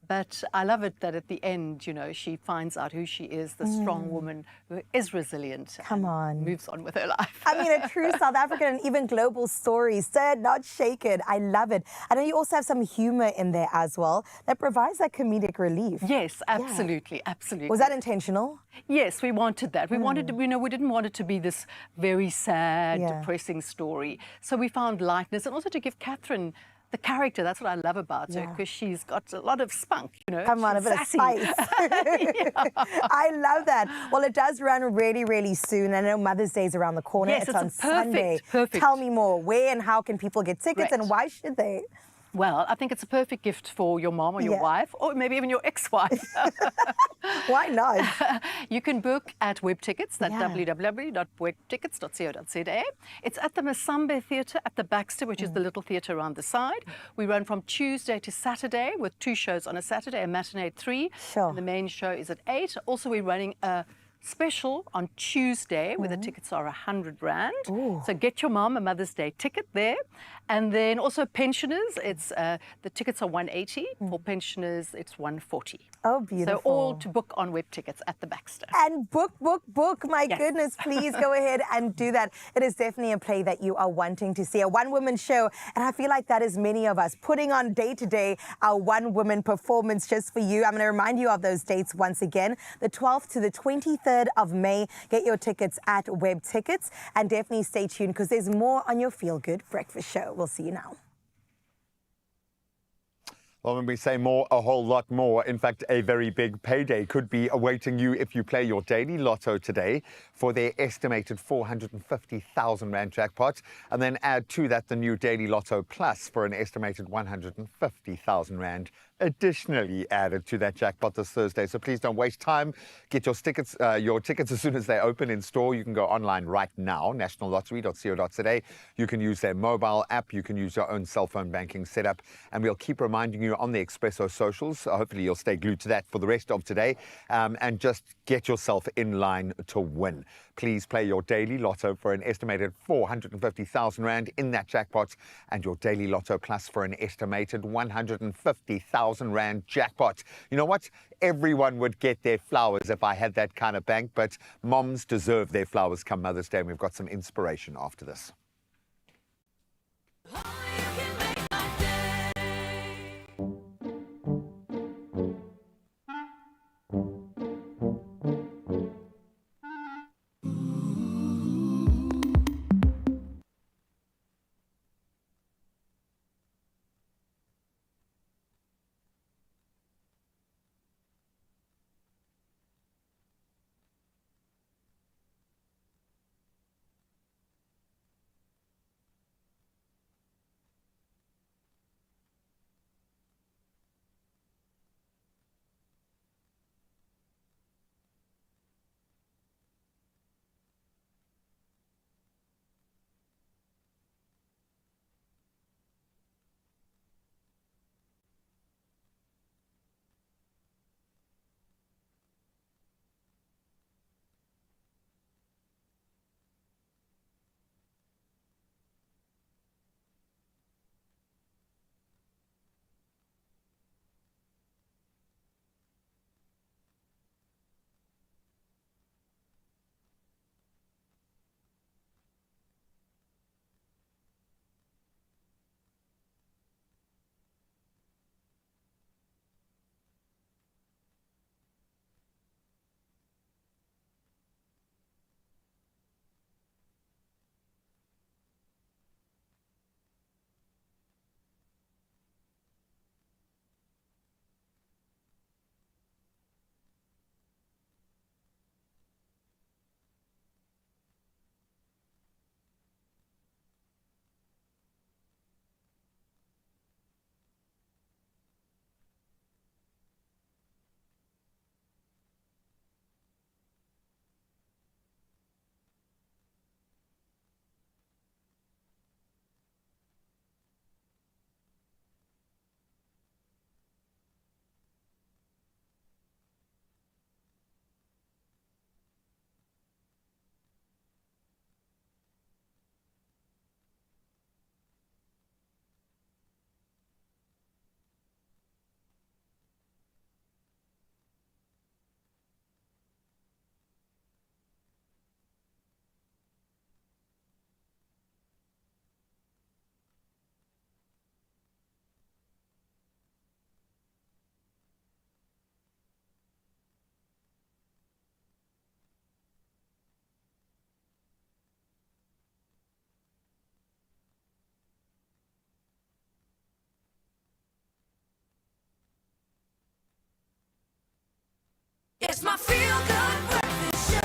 But I love it that at the end, you know, she finds out who she is, the strong woman who is resilient. Come on. Moves on with her life. I mean, a true South African and even global story. Stirred, not shaken. I love it. I know you also have some humor in there as well that provides that comedic relief. Yes, absolutely, absolutely. Was that intentional? Yes, we wanted that. We wanted to, you know, we didn't want it to be this very sad, depressing story. So we found lightness, and also to give Catherine the character. That's what I love about her, because she's got a lot of spunk, you know. Come on, a bit of spice. I love that. Well, it does run really, really soon. I know Mother's Day is around the corner. Yes, it's on Sunday. Perfect. Tell me more. Where and how can people get tickets, and why should they? Well, I think it's a perfect gift for your mom or your wife, or maybe even your ex-wife. Why not? You can book at web tickets, that's www.webtickets.co.za. It's at the Masambe Theatre at the Baxter, which is the little theatre around the side. We run from Tuesday to Saturday with 2 shows on a Saturday, a matinee at 3. Sure. And the main show is at 8. Also, we're running a special on Tuesday where the tickets are 100 Rand. So get your mom a Mother's Day ticket there. And then also pensioners, it's the tickets are 180. For pensioners, it's 140. Oh, beautiful. So all to book on web tickets at the Baxter. And book. My goodness, please go ahead and do that. It is definitely a play that you are wanting to see, a one-woman show. And I feel like that is many of us putting on day-to-day our one-woman performance just for you. I'm going to remind you of those dates once again, the 12th to the 23rd of May. Get your tickets at Web Tickets, and definitely stay tuned because there's more on your Feel Good Breakfast Show. We'll see you now. Well, when we say more, a whole lot more. In fact, a very big payday could be awaiting you if you play your daily lotto today for their estimated 450,000 Rand jackpot. And then add to that the new Daily Lotto Plus for an estimated 150,000 Rand additionally added to that jackpot this Thursday. So please don't waste time. Get your tickets as soon as they open in store. You can go online right now, nationallottery.co.za. You can use their mobile app. You can use your own cell phone banking setup. And we'll keep reminding you on the Expresso socials. So hopefully you'll stay glued to that for the rest of today. And just get yourself in line to win. Please play your daily lotto for an estimated 450,000 Rand in that jackpot, and your Daily Lotto Plus for an estimated 150,000 Rand jackpot. You know what? Everyone would get their flowers if I had that kind of bank, but moms deserve their flowers come Mother's Day, and we've got some inspiration after this. It's my feel-good breakfast show.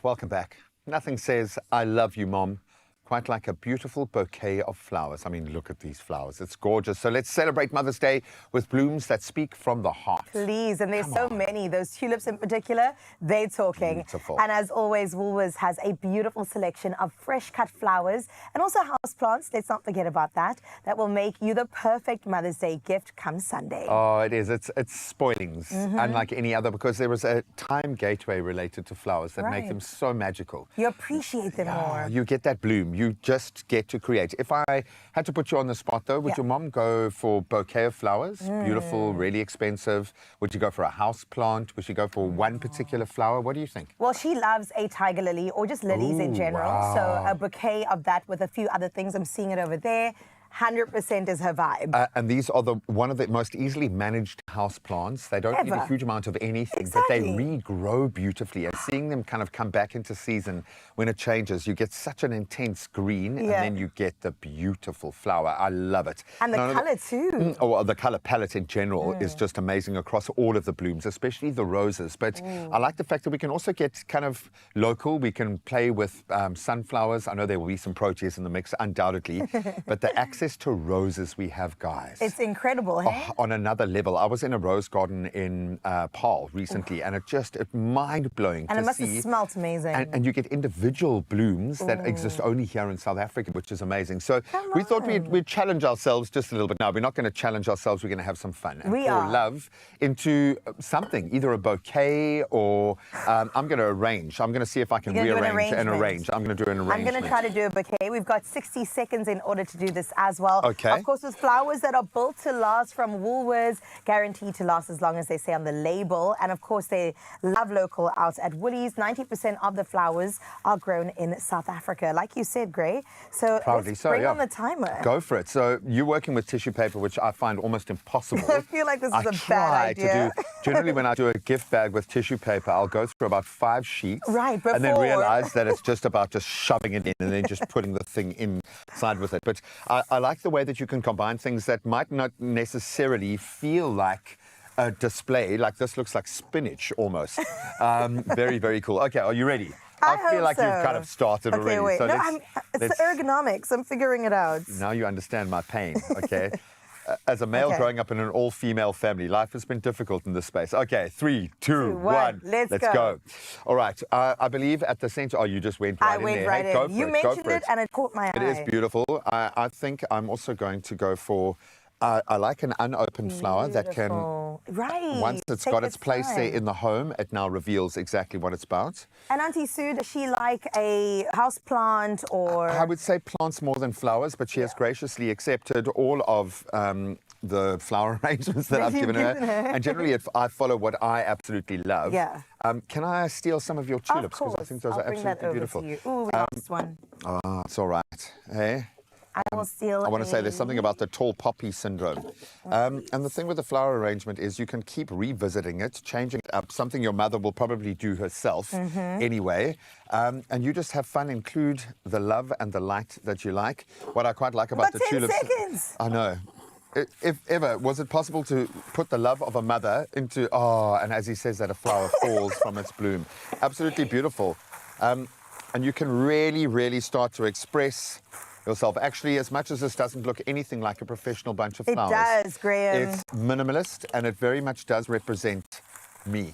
Welcome back. Nothing says I love you, Mom, quite like a beautiful bouquet of flowers. I mean, look at these flowers. It's gorgeous. So let's celebrate Mother's Day with blooms that speak from the heart. Please, and there's so many. Those tulips in particular, they're talking. Beautiful. And as always, Woolworths has a beautiful selection of fresh cut flowers and also house plants. Let's not forget about that. That will make you the perfect Mother's Day gift come Sunday. Oh, it is. It's spoilings, unlike any other, because there is a time gateway related to flowers that make them so magical. You appreciate them more. You get that bloom. You just get to create. If I had to put you on the spot, though, would your mom go for bouquet of flowers? Beautiful, really expensive. Would you go for a house plant? Would she go for one particular flower? What do you think? Well, she loves a tiger lily or just lilies in general. Wow. So a bouquet of that with a few other things. I'm seeing it over there. 100% is her vibe. And these are one of the most easily managed house plants. They don't need a huge amount of anything, but they regrow beautifully. And seeing them kind of come back into season when it changes, you get such an intense green, and then you get the beautiful flower. I love it. And the colour too. Oh, the colour palette in general is just amazing across all of the blooms, especially the roses. But I like the fact that we can also get kind of local. We can play with sunflowers. I know there will be some proteas in the mix, undoubtedly, but the access to roses we have, guys. It's incredible, hey? On another level. I was in a rose garden in Paarl recently, and it's mind-blowing to see. And it must have smelt amazing. And you get individual blooms that exist only here in South Africa, which is amazing. So we thought we'd challenge ourselves just a little bit. Now, we're not going to challenge ourselves. We're going to have some fun. And we pour are. love into something, either a bouquet or I'm going to arrange. I'm going to see if I can rearrange and arrange. I'm going to do an arrangement. I'm going to try to do a bouquet. We've got 60 seconds in order to do this as well. Okay. Of course, with flowers that are built to last from Woolworths, guaranteed to last as long as they say on the label. And of course, they love local out at Woolies. 90% of the flowers are grown in South Africa. Like you said, Gray. So Proudly let's so, bring yeah. on the timer. Go for it. So you're working with tissue paper, which I find almost impossible. I feel like this is a bad idea. Generally, when I do a gift bag with tissue paper, I'll go through about 5 sheets. Right, and then before. realize that it's just about just shoving it in and then just putting the thing inside with it. But I like the way that you can combine things that might not necessarily feel like a display. Like this looks like spinach almost. Very, very cool. Okay, are you ready? I feel like you've kind of started already. Wait. So No, it's the ergonomics. I'm figuring it out. Now you understand my pain, okay? As a male growing up in an all-female family, life has been difficult in this space. Okay, 3, 2, 1. Let's go. All right. I believe at the center. Oh, you just went right in there. I went right in. Go for You it. mentioned it, and it caught my eye. It is beautiful. I think I'm also going to go for. I like an unopened flower that can. Right. Once it's Take got its place there time. in the home, it now reveals exactly what it's about. And Auntie Sue, does she like a house plant or? I would say plants more than flowers, but she has graciously accepted all of the flower arrangements that I've given her. And generally, I follow what I absolutely love. Yeah. Can I steal some of your tulips? Because I think those are bring that absolutely over beautiful. to you. Ooh, we lost one. Oh, it's all right. Hey? I will steal. I want to say there's something about the tall poppy syndrome. And the thing with the flower arrangement is you can keep revisiting it, changing it up, something your mother will probably do herself anyway. And you just have fun, include the love and the light that you like. What I quite like about the 10 tulips... seconds. I know. If ever, was it possible to put the love of a mother into... Oh, and as he says that, a flower falls from its bloom. Absolutely beautiful. And you can really, really start to express yourself. Actually, as much as this doesn't look anything like a professional bunch of flowers. It does, Graham. It's minimalist, and it very much does represent me.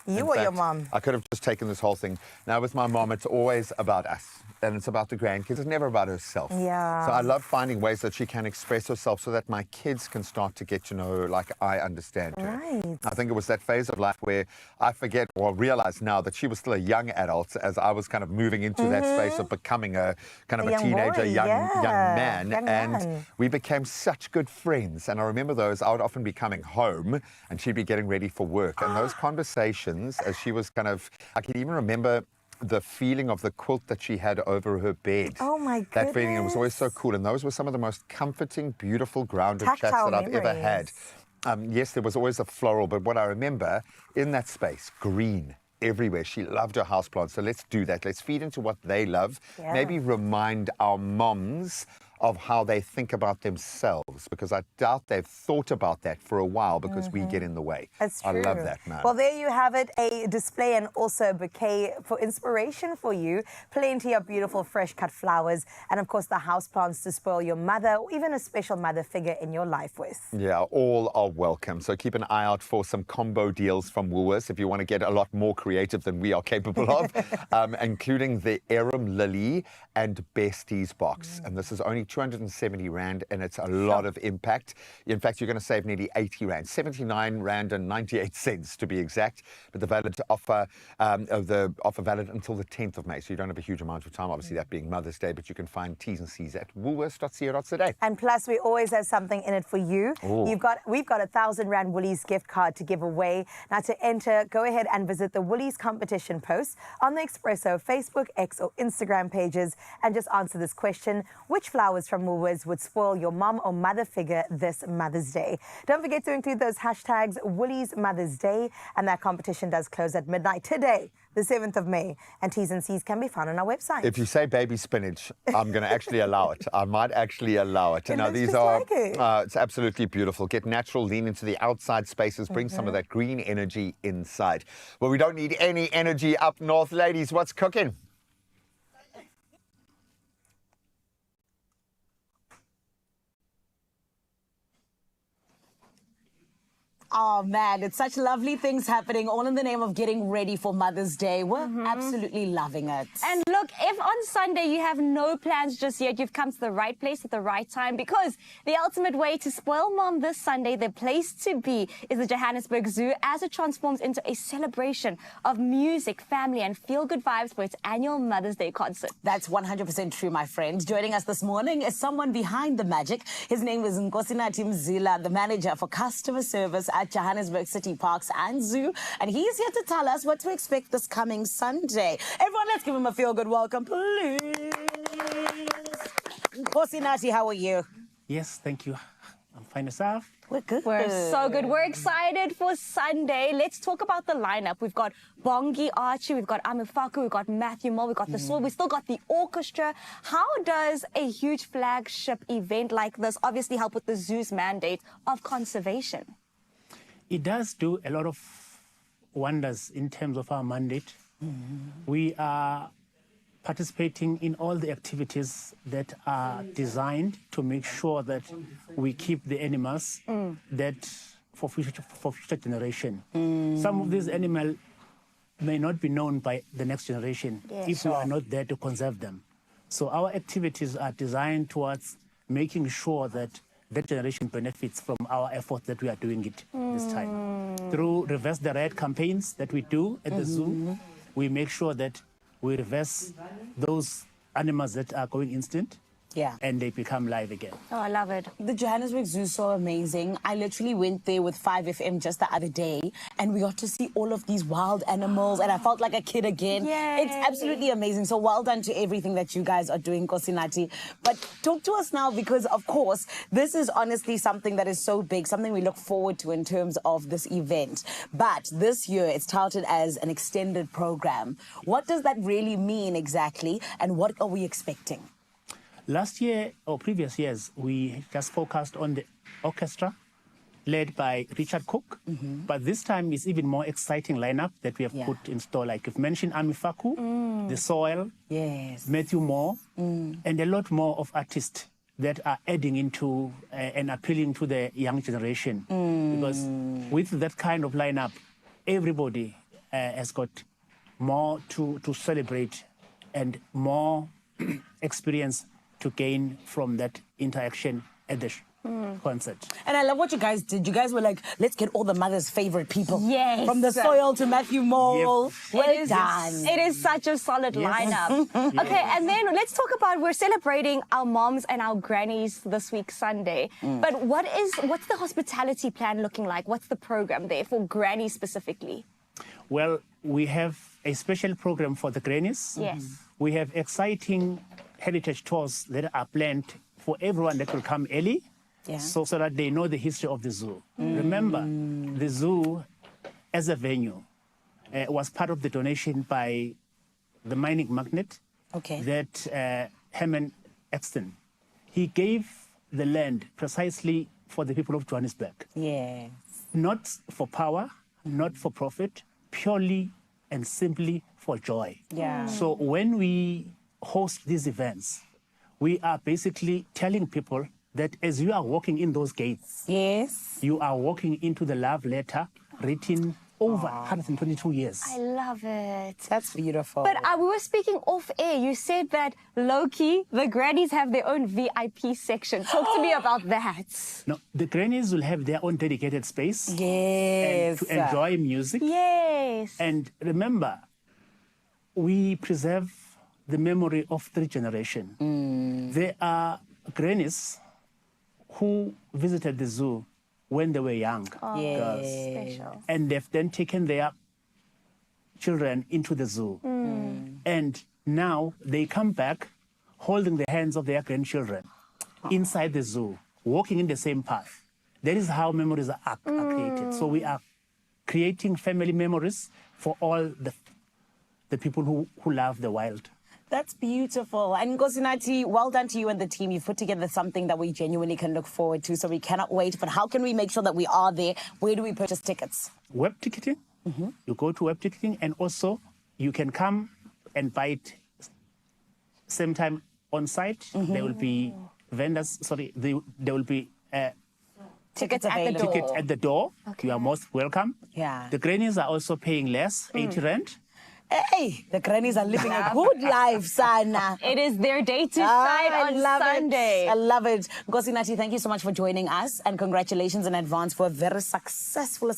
You or your mom? I could have just taken this whole thing. Now, with my mom, it's always about us. And it's about the grandkids. It's never about herself. Yeah. So I love finding ways that she can express herself so that my kids can start to get to know her like I understand her. Right. I think it was that phase of life where I forget or realize now that she was still a young adult as I was kind of moving into that space of becoming a kind of a young teenager, boy, young man. young and man. we became such good friends. And I remember those, I would often be coming home and she'd be getting ready for work. And those conversations, as she was kind of, I can even remember the feeling of the quilt that she had over her bed. Oh my goodness. That feeling, it was always so cool. And those were some of the most comforting, beautiful, grounded chats Tactile that I've ever had. memories. Yes, there was always a floral, but what I remember in that space, green everywhere. She loved her houseplants. So let's do that. Let's feed into what they love. Yeah. Maybe remind our moms of how they think about themselves, because I doubt they've thought about that for a while because we get in the way. That's true. I love that, man. Well, there you have it, a display and also a bouquet for inspiration for you. Plenty of beautiful fresh cut flowers and, of course, the houseplants to spoil your mother or even a special mother figure in your life with. Yeah, all are welcome. So keep an eye out for some combo deals from Woolworths if you want to get a lot more creative than we are capable of, including the Arum Lily and Besties box. And this is only 270 Rand, and it's a lot of impact. In fact, you're going to save nearly 80 Rand, 79 Rand and 98 cents to be exact. But the valid offer, valid until the 10th of May. So you don't have a huge amount of time, obviously that being Mother's Day, but you can find T's and C's at woolworths.co.za. And plus, we always have something in it for you. We've got a 1,000 Rand Woolies gift card to give away. Now, to enter, go ahead and visit the Woolies competition post on the Expresso Facebook, X or Instagram pages and just answer this question: which flowers from Woolworths would spoil your mom or mother figure this Mother's Day? Don't forget to include those hashtags Woolies Mother's Day, and that competition does close at midnight today, the 7th of May, and T's and C's can be found on our website. If you say baby spinach, I'm going to actually allow it. I might actually allow it. Now, these just are, like it. it's absolutely beautiful. Get natural, lean into the outside spaces, bring some of that green energy inside. Well, we don't need any energy up north. Ladies, what's cooking? Oh man, it's such lovely things happening, all in the name of getting ready for Mother's Day. We're absolutely loving it. And look, if on Sunday you have no plans just yet, you've come to the right place at the right time, because the ultimate way to spoil mom this Sunday, the place to be, is the Johannesburg Zoo, as it transforms into a celebration of music, family and feel-good vibes for its annual Mother's Day concert. That's 100% true, my friend. Joining us this morning is someone behind the magic. His name is Nkosinathi Mzila, the manager for customer service at Johannesburg City Parks and Zoo, and he's here to tell us what to expect this coming Sunday. Everyone, let's give him a feel-good welcome, please. Nkosinathi, how are you? Yes, thank you. I'm fine yourself. We're good. We're so good. We're excited for Sunday. Let's talk about the lineup. We've got Bongi Archie, we've got Amifaku, we've got Matthew Moore, we've got the Sword, we've still got the orchestra. How does a huge flagship event like this obviously help with the zoo's mandate of conservation? It does do a lot of wonders in terms of our mandate. We are participating in all the activities that are designed to make sure that we keep the animals that for future generation. Some of these animals may not be known by the next generation if we are not there to conserve them. So our activities are designed towards making sure that that generation benefits from our efforts that we are doing it this time. Through Reverse the Red campaigns that we do at the zoo, we make sure that we reverse those animals that are going extinct. And they become live again. Oh, I love it. The Johannesburg Zoo is so amazing. I literally went there with 5FM just the other day, and we got to see all of these wild animals, and I felt like a kid again. Yay. It's absolutely amazing. So well done to everything that you guys are doing, Nkosinathi. But talk to us now, because of course, this is honestly something that is so big, something we look forward to in terms of this event. But this year, it's touted as an extended program. What does that really mean exactly, and what are we expecting? Last year, or previous years, we just focused on the orchestra led by Richard Cook. But this time it's even more exciting lineup that we have put in store. Like you've mentioned Amifaku, The Soil, Matthew Moore, and a lot more of artists that are adding into and appealing to the young generation. Because with that kind of lineup, everybody has got more to celebrate and more experience to gain from that interaction at the concert. And I love what you guys did. You guys were like, let's get all the mother's favorite people. Yes. From The Soil to Matthew Moore. Well done. It is such a solid lineup. Okay, and then let's talk about, we're celebrating our moms and our grannies this week, Sunday. But what's the hospitality plan looking like? What's the program there for grannies specifically? Well, we have a special program for the grannies. Yes. We have exciting heritage tours that are planned for everyone that will come early, so that they know the history of the zoo. Remember, the zoo as a venue was part of the donation by the mining magnate that Herman Exton he gave the land precisely for the people of Johannesburg. Yes. Not for power, not for profit, purely and simply for joy. Yeah. So when we host these events, we are basically telling people that as you are walking in those gates, yes, you are walking into the love letter written over 122 years. I love it. That's beautiful. But we were speaking off air. You said that low-key, the grannies have their own VIP section. Talk to me about that. No, the grannies will have their own dedicated space. Yes. And to enjoy music. Yes. And remember, we preserve the memory of 3 generations. There are grannies who visited the zoo when they were young girls. Special. And they've then taken their children into the zoo. And now they come back holding the hands of their grandchildren inside the zoo, walking in the same path. That is how memories are created. So we are creating family memories for all the people who love the wild. That's beautiful. And Nkosinati, well done to you and the team. You've put together something that we genuinely can look forward to, so we cannot wait. But how can we make sure that we are there? Where do we purchase tickets? Web ticketing. You go to web ticketing, and also you can come and buy it same time on site. There will be vendors, there will be tickets at the door. Ticket at the door. Okay. You are most welcome. Yeah. The grannies are also paying less, 80 rand. Hey, the grannies are living a good life, Sana. It is their day to shine on Sunday. I love it. Nkosinati, thank you so much for joining us, and congratulations in advance for a very successful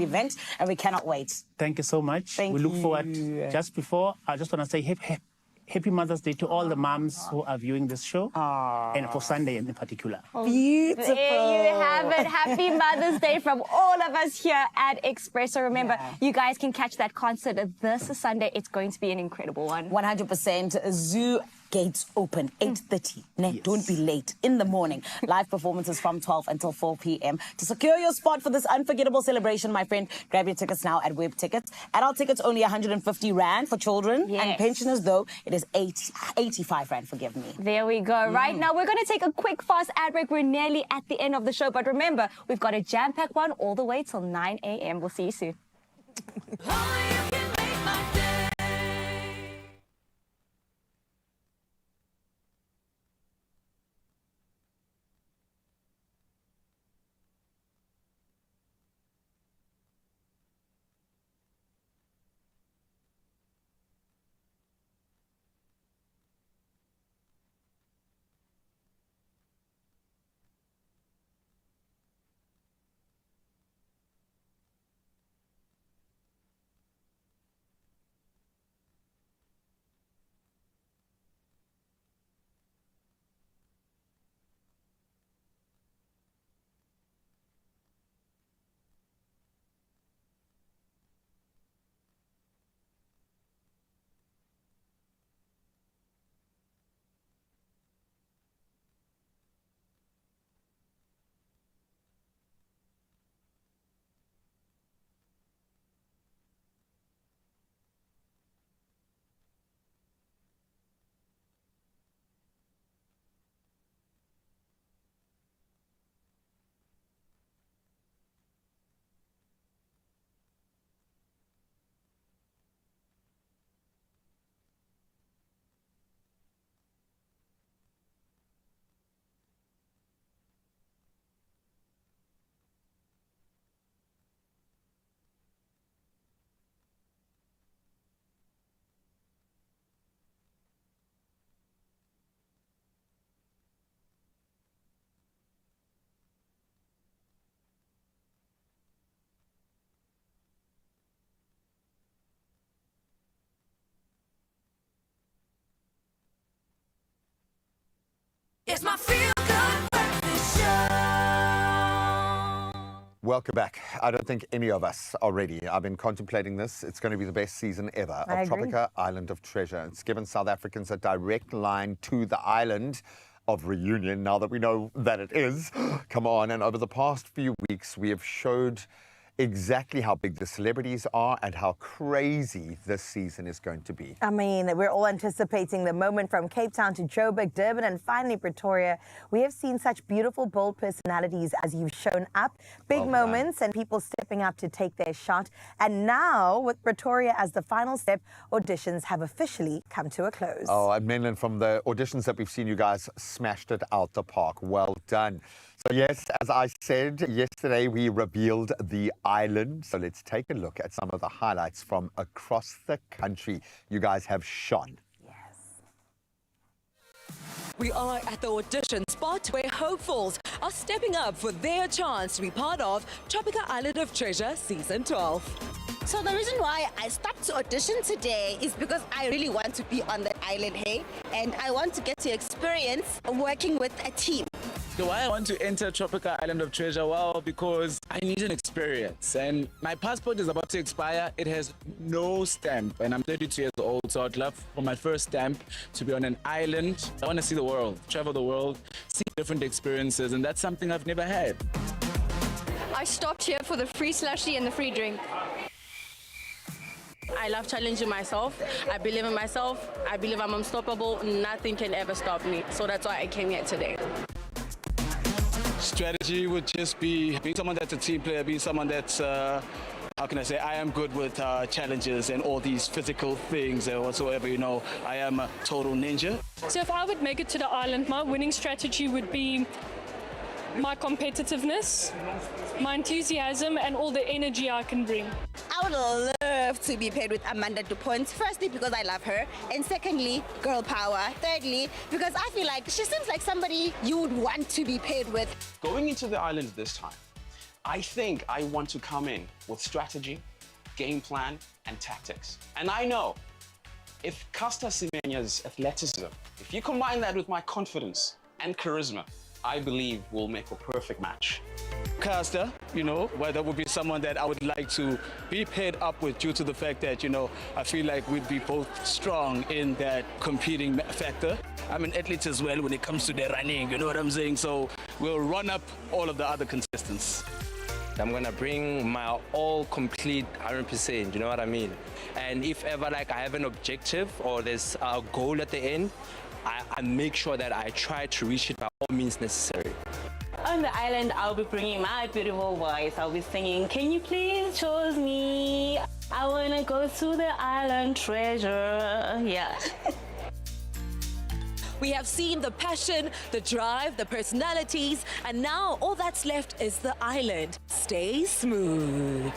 event, and we cannot wait. Thank you so much. Thank we look you. forward. Just before, I just want to say happy Mother's Day to all the moms who are viewing this show, and for Sunday in particular. Beautiful. There you have it. Happy Mother's Day from all of us here at Expresso. Remember, you guys can catch that concert this Sunday. It's going to be an incredible one. 100%. Zoo gates open 8:30. Yes. Don't be late in the morning. Live performances from 12 until 4 p.m. To secure your spot for this unforgettable celebration, my friend, grab your tickets now at Web Tickets. Adult tickets only 150 rand for children, and pensioners though it is 85 rand. Forgive me. There we go. Right now we're going to take a quick fast ad break. We're nearly at the end of the show, but remember, we've got a jam-packed one all the way till 9 a.m. We'll see you soon. It's my feel-good breakfast show. Welcome back. I don't think any of us are ready. I've been contemplating this. It's going to be the best season ever I of agree. Tropica Island of Treasure. It's given South Africans a direct line to the island of reunion, now that we know that it is. Come on. And over the past few weeks, we have showed exactly how big the celebrities are and how crazy this season is going to be. I mean, we're all anticipating the moment from Cape Town to Joburg, Durban, and finally Pretoria. We have seen such beautiful, bold personalities as you've shown up. Big moments and people stepping up to take their shot. And now, with Pretoria as the final step, auditions have officially come to a close. Oh, and Menlyn, from the auditions that we've seen, you guys smashed it out the park. Well done. So yes, as I said, yesterday we revealed the island. So let's take a look at some of the highlights from across the country. You guys have shone. We are at the audition spot where hopefuls are stepping up for their chance to be part of Tropica Island of Treasure Season 12. So the reason why I stopped to audition today is because I really want to be on that island, hey? And I want to get to experience working with a team. So why I want to enter Tropica Island of Treasure? Well, because I need an experience. And my passport is about to expire. It has no stamp. And I'm 32 years old, so I'd love for my first stamp to be on an island. I want to see the world, travel the world, see different experiences. And that's something I've never had. I stopped here for the free slushy and the free drink. I love challenging myself. I believe in myself. I believe I'm unstoppable. Nothing can ever stop me. So that's why I came here today. Strategy would just be being someone that's a team player, being someone that's, how can I say, I am good with challenges and all these physical things and whatsoever, you know. I am a total ninja. So if I would make it to the island, my winning strategy would be my competitiveness, my enthusiasm, and all the energy I can bring. I would love to be paired with Amanda DuPont. Firstly, because I love her. And secondly, girl power. Thirdly, because I feel like she seems like somebody you would want to be paired with. Going into the island this time, I think I want to come in with strategy, game plan, and tactics. And I know if Caster Semenya's athleticism, if you combine that with my confidence and charisma, I believe we'll make a perfect match. Caster, you know, well, that would be someone that I would like to be paired up with due to the fact that, you know, I feel like we'd be both strong in that competing factor. I'm an athlete as well when it comes to the running, you know what I'm saying? So we'll run up all of the other contestants. I'm gonna bring my all complete 100%, you know what I mean? And if ever like I have an objective or there's a goal at the end, I make sure that I try to reach it by all means necessary. On the island, I'll be bringing my beautiful voice. I'll be singing, "Can you please choose me? I wanna go to the island treasure." Yeah. We have seen the passion, the drive, the personalities, and now all that's left is the island. Stay smooth.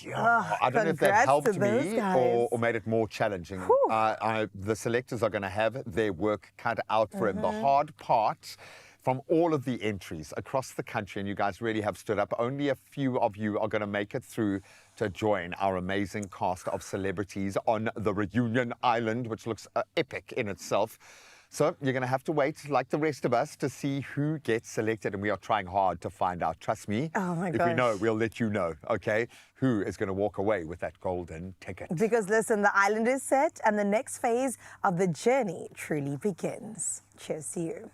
I don't know if that congrats helped to those me guys. or made it more challenging. The selectors are going to have their work cut out for them. The hard part from all of the entries across the country, and you guys really have stood up, only a few of you are going to make it through to join our amazing cast of celebrities on the Reunion Island, which looks epic in itself. So you're going to have to wait, like the rest of us, to see who gets selected. And we are trying hard to find out. Trust me. Oh, my If we gosh. know, we'll let you know, okay? Who is going to walk away with that golden ticket. Because listen, the island is set and the next phase of the journey truly begins. Cheers to you.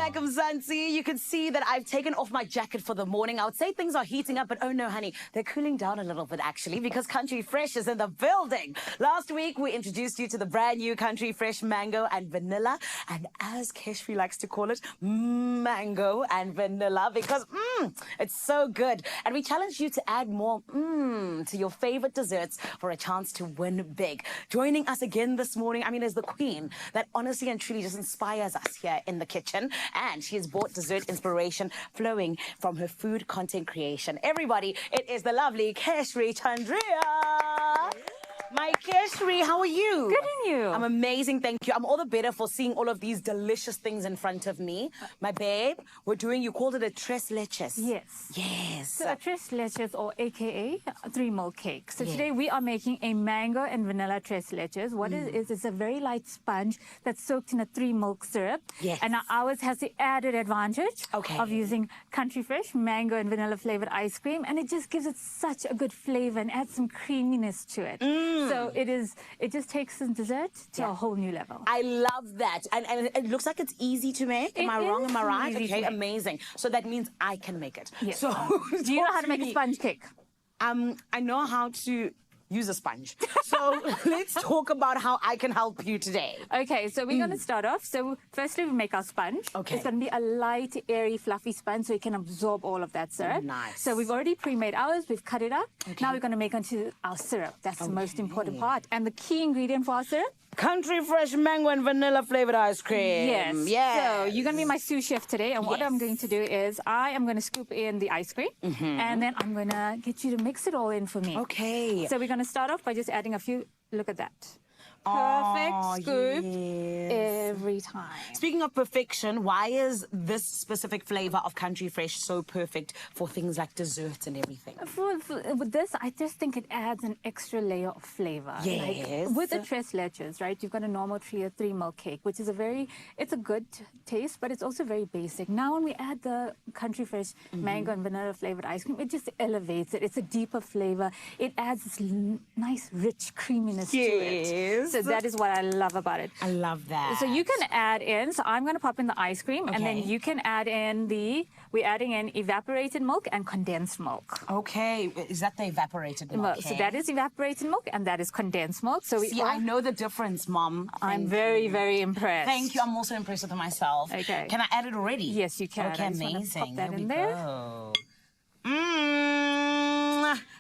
back, Mzansi. You can see that I've taken off my jacket for the morning. I would say things are heating up, but oh no, honey, they're cooling down a little bit actually because Country Fresh is in the building. Last week, we introduced you to the brand new Country Fresh mango and vanilla, and as Keshri likes to call it, mango and vanilla because it's so good. And we challenged you to add more to your favorite desserts for a chance to win big. Joining us again this morning, I mean, is the queen that honestly and truly just inspires us here in the kitchen, and she has brought dessert inspiration flowing from her food content creation. Everybody, it is the lovely Keshri Chandria. My Keshri, how are you? Good, and you? I'm amazing, thank you. I'm all the better for seeing all of these delicious things in front of me. My babe, you called it a tres leches. Yes. Yes. So a tres leches, or AKA 3 milk cake. So Yeah. today we are making a mango and vanilla tres leches. What it is, it's a very light sponge that's soaked in a 3 milk syrup. Yes. And now ours has the added advantage of using Country Fresh mango and vanilla flavored ice cream, and it just gives it such a good flavor and adds some creaminess to it. So it just takes the dessert to a whole new level. I love that. And it looks like it's easy to make. Am I wrong? Am I right? Okay, amazing. So that means I can make it. Yes. So do you know how to make a sponge cake? I know how to use a sponge. So let's talk about how I can help you today. Okay, so we're going to start off. So firstly, we make our sponge. Okay. It's going to be a light, airy, fluffy sponge so it can absorb all of that syrup. Nice. So we've already pre-made ours. We've cut it up. Now we're going to make onto our syrup. That's the most important part. And the key ingredient for our syrup? Country Fresh mango and vanilla flavored ice cream. Yes. Yes. So you're going to be my sous chef today. And what I'm going to do is I am going to scoop in the ice cream. And then I'm going to get you to mix it all in for me. Okay. So we're going to start off by just adding a few. Look at that. Perfect scoop every time. Speaking of perfection, why is this specific flavor of Country Fresh so perfect for things like desserts and everything? With this, I just think it adds an extra layer of flavor. Yes. Like with the tres leches, right? You've got a normal 3 milk cake, which is it's a good taste, but it's also very basic. Now when we add the Country Fresh mango and vanilla flavored ice cream, it just elevates it. It's a deeper flavor. It adds this nice, rich creaminess to it. So that is what I love about it. I love that. So you can add in, so I'm going to pop in the ice cream, and then you can add in we're adding in evaporated milk and condensed milk. Okay, is that the evaporated milk? So that is evaporated milk, and that is condensed milk. So I know the difference, Mom. I'm very, very impressed. Thank you. I'm also impressed with myself. Okay. Can I add it already? Yes, you can. Okay, I just amazing. pop that Here in we there. go.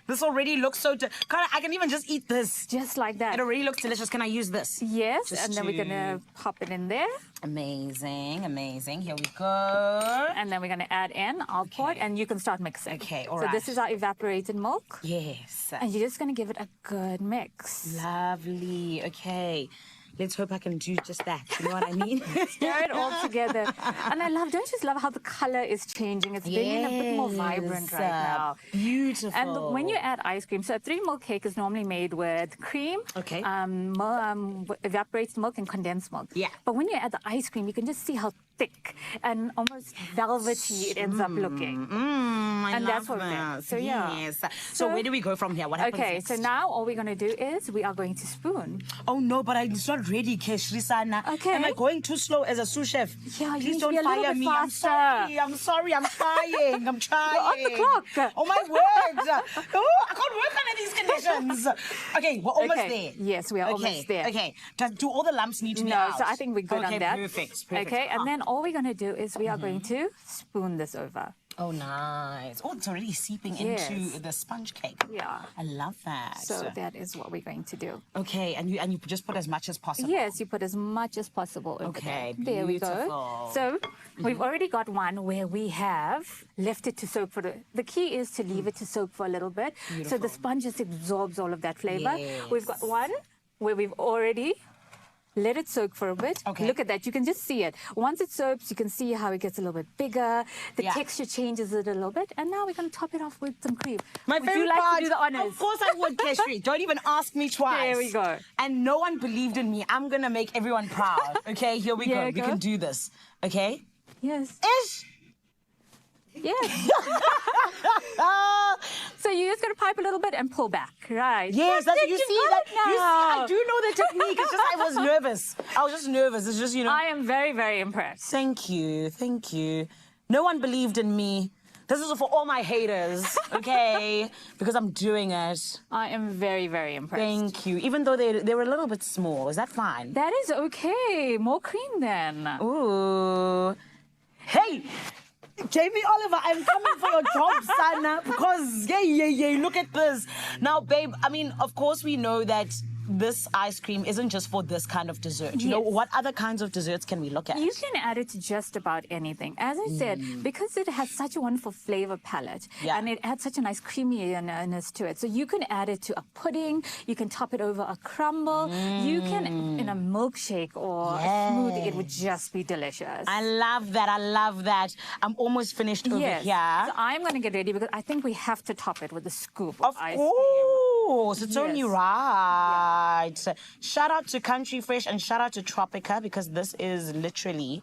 This already looks so... I can even just eat this. Just like that. It already looks delicious. Can I use this? Yes, and then we're going to pop it in there. Amazing, amazing. Here we go. And then we're going to add in our pot, and you can start mixing. Okay, all so right. this is our evaporated milk. Yes. And you're just going to give it a good mix. Lovely. Okay. Let's hope I can do just that. You know what I mean? Stir it all together. And don't you just love how the color is changing? It's getting a bit more vibrant right now. Beautiful. And when you add ice cream, so a 3 milk cake is normally made with cream, evaporated milk, and condensed milk. Yeah. But when you add the ice cream, you can just see how thick and almost velvety it ends up looking. And that's what we're doing. So yes. So where do we go from here? What happens Okay, next? so now all we're going to do is we are going to spoon. Oh no, but it's not ready, Keshri-sana. Okay. Am I going too slow as a sous chef? Yeah, you Please need to don't be a little fire bit me. faster. I'm sorry. I'm trying. I'm trying. You're on the clock. Oh my word. Oh, I can't work under these conditions. Okay, we're almost there. Yes, we are almost there. Okay. Do all the lumps need to be out? So I think we're good on that. Perfect. Okay, and then all we're going to do is we are going to spoon this over. Oh, nice. Oh, it's already seeping into the sponge cake. Yeah. I love that. So that is what we're going to do. Okay, and you just put as much as possible. Yes, you put as much as possible over Okay, there. There we beautiful. go. So we've already got one where we have left it to soak for the key is to leave it to soak for a little bit. So the sponge just absorbs all of that flavor. Yes. We've got one where we've already let it soak for a bit. Okay. Look at that. You can just see it. Once it soaks, you can see how it gets a little bit bigger. The texture changes it a little bit. And now we're going to top it off with some cream. My Would favorite you like part, to do the honors? Of course I would, Keshri. Don't even ask me twice. There we go. And no one believed in me. I'm going to make everyone proud. Okay, here we go. We can do this. Okay? Yes. Ish! Yes. So you're just got to pipe a little bit and pull back, right? Yes, that's, you see that. You see, I do know the technique. It's just I was nervous. I was just nervous. It's just, you know. I am very, very impressed. Thank you. Thank you. No one believed in me. This is for all my haters, okay? Because I'm doing it. I am very, very impressed. Thank you. Even though they were a little bit small. Is that fine? That is okay. More cream then. Ooh. Hey! Jamie Oliver, I'm coming for your job, son. Because, yay, look at this. Now, babe, I mean, of course we know that this ice cream isn't just for this kind of dessert. You know, what other kinds of desserts can we look at? You can add it to just about anything. As I said, because it has such a wonderful flavor palette and it adds such a nice creaminess to it. So you can add it to a pudding, you can top it over a crumble, you can, in a milkshake or a smoothie, it would just be delicious. I love that, I love that. I'm almost finished over here. So I'm going to get ready because I think we have to top it with a scoop of ice cream. Of course, it's only right. Shout out to Country Fresh and shout out to Tropica because this is literally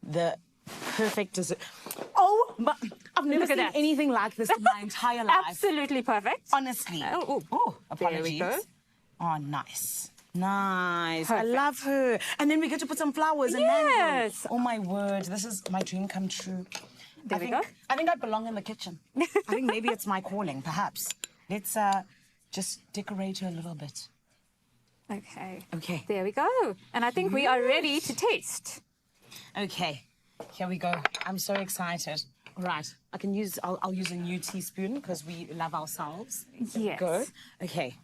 the perfect dessert. Oh, but I've never seen anything like this in my entire life. Absolutely perfect. Honestly. Apologies. There we go. Oh, nice. Nice. Perfect. I love her. And then we get to put some flowers and mango. Oh my word, this is my dream come true. There we go. I think I belong in the kitchen. I think maybe it's my calling, perhaps. Let's just decorate her a little bit. Okay. Okay. There we go. And I think we are ready to taste. Okay. Here we go. I'm so excited. Right. I can use, I'll use a new teaspoon because we love ourselves. Yes. Go. Okay.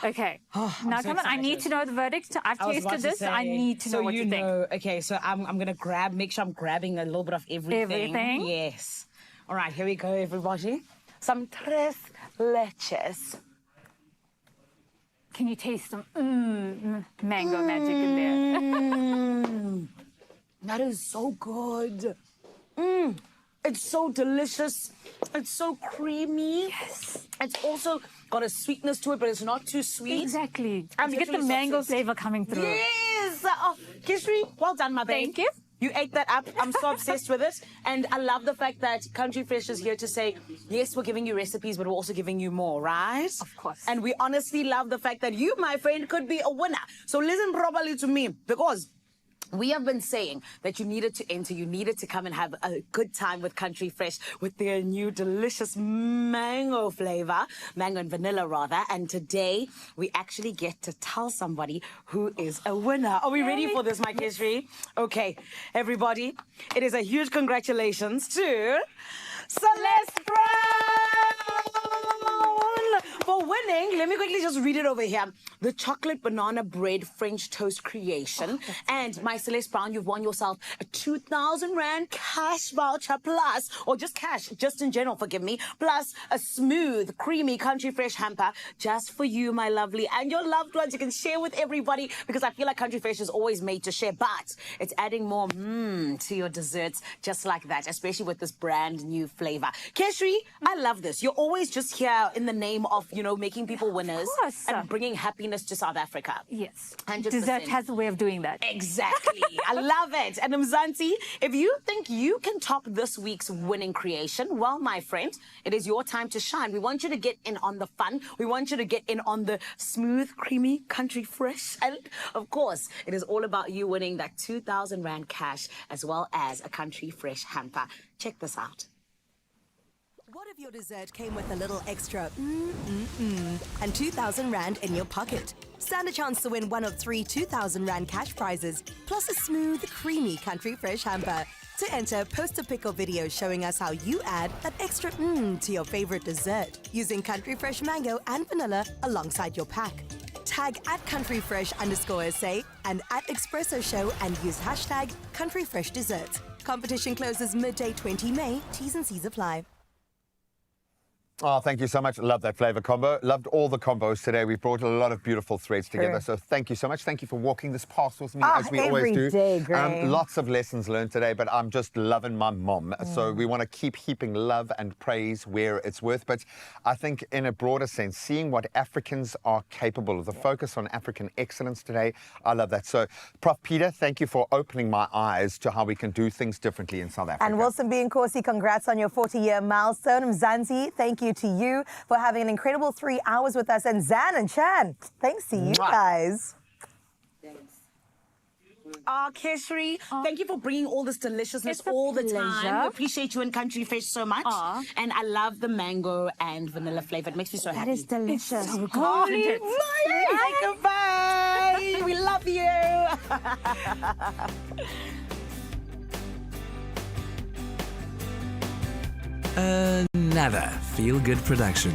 Okay. Oh, now so come on, I need to know the verdict. I've tasted this. I need to know what you think. Okay, so I'm going to make sure I'm grabbing a little bit of everything. Everything? Yes. All right, here we go, everybody. Some tres leches. Can you taste some mango magic in there? That is so good. It's so delicious. It's so creamy. Yes. It's also got a sweetness to it, but it's not too sweet. Exactly. You get the mango flavor coming through. Yes. Oh, Kishri, well done, my babe. Thank you. You ate that up. I'm so obsessed with it. And I love the fact that Country Fresh is here to say, yes, we're giving you recipes, but we're also giving you more, right? Of course. And we honestly love the fact that you, my friend, could be a winner. So listen properly to me, because we have been saying that you needed to enter, you needed to come and have a good time with Country Fresh with their new delicious mango flavor, mango and vanilla rather. And today we actually get to tell somebody who is a winner. Are we ready for this, my Kishri? Okay, everybody, it is a huge congratulations to Celeste Brown for winning. Let me quickly just read it over here. The chocolate banana bread French toast creation. And my Celeste Brown, you've won yourself a 2,000 Rand cash voucher plus, or just cash, just in general, forgive me, plus a smooth, creamy Country Fresh hamper just for you, my lovely, and your loved ones. You can share with everybody because I feel like Country Fresh is always made to share, but it's adding more to your desserts just like that, especially with this brand new flavor. Keshri, I love this. You're always just here in the name of, you know, making people winners and bringing happiness to South Africa. Yes. 100%. Dessert has a way of doing that. Exactly. I love it. And Mzansi, if you think you can top this week's winning creation, well, my friend, it is your time to shine. We want you to get in on the fun. We want you to get in on the smooth, creamy, Country Fresh. And of course, it is all about you winning that 2,000 Rand cash as well as a Country Fresh hamper. Check this out. What if your dessert came with a little extra and 2,000 Rand in your pocket? Stand a chance to win one of 3 2,000 Rand cash prizes, plus a smooth, creamy Country Fresh hamper. To enter, post a pic or video showing us how you add that extra to your favorite dessert using Country Fresh mango and vanilla alongside your pack. Tag @CountryFresh_SA and @Expresso Show and use hashtag #CountryFreshDesserts. Competition closes midday 20 May. T's and C's apply. Oh, thank you so much. Love that flavor combo. Loved all the combos today. We brought a lot of beautiful threads together. So thank you so much. Thank you for walking this path with me as we always do. Every day, Graham. Lots of lessons learned today, but I'm just loving my mom. So we want to keep heaping love and praise where it's worth. But I think in a broader sense, seeing what Africans are capable of, the focus on African excellence today, I love that. So Prof. Peter, thank you for opening my eyes to how we can do things differently in South Africa. And Wilson B. Nkosi, congrats on your 40-year milestone. Mzansi, thank you you to you for having an incredible 3 hours with us. And Zan and Chan, thanks to you guys. Keshri, thank you for bringing all this deliciousness all the time. We appreciate you and Country Fresh so much. And I love the mango and vanilla flavor. It makes me so happy. That is delicious. So Holy goodbye. We love you. Another feel-good production.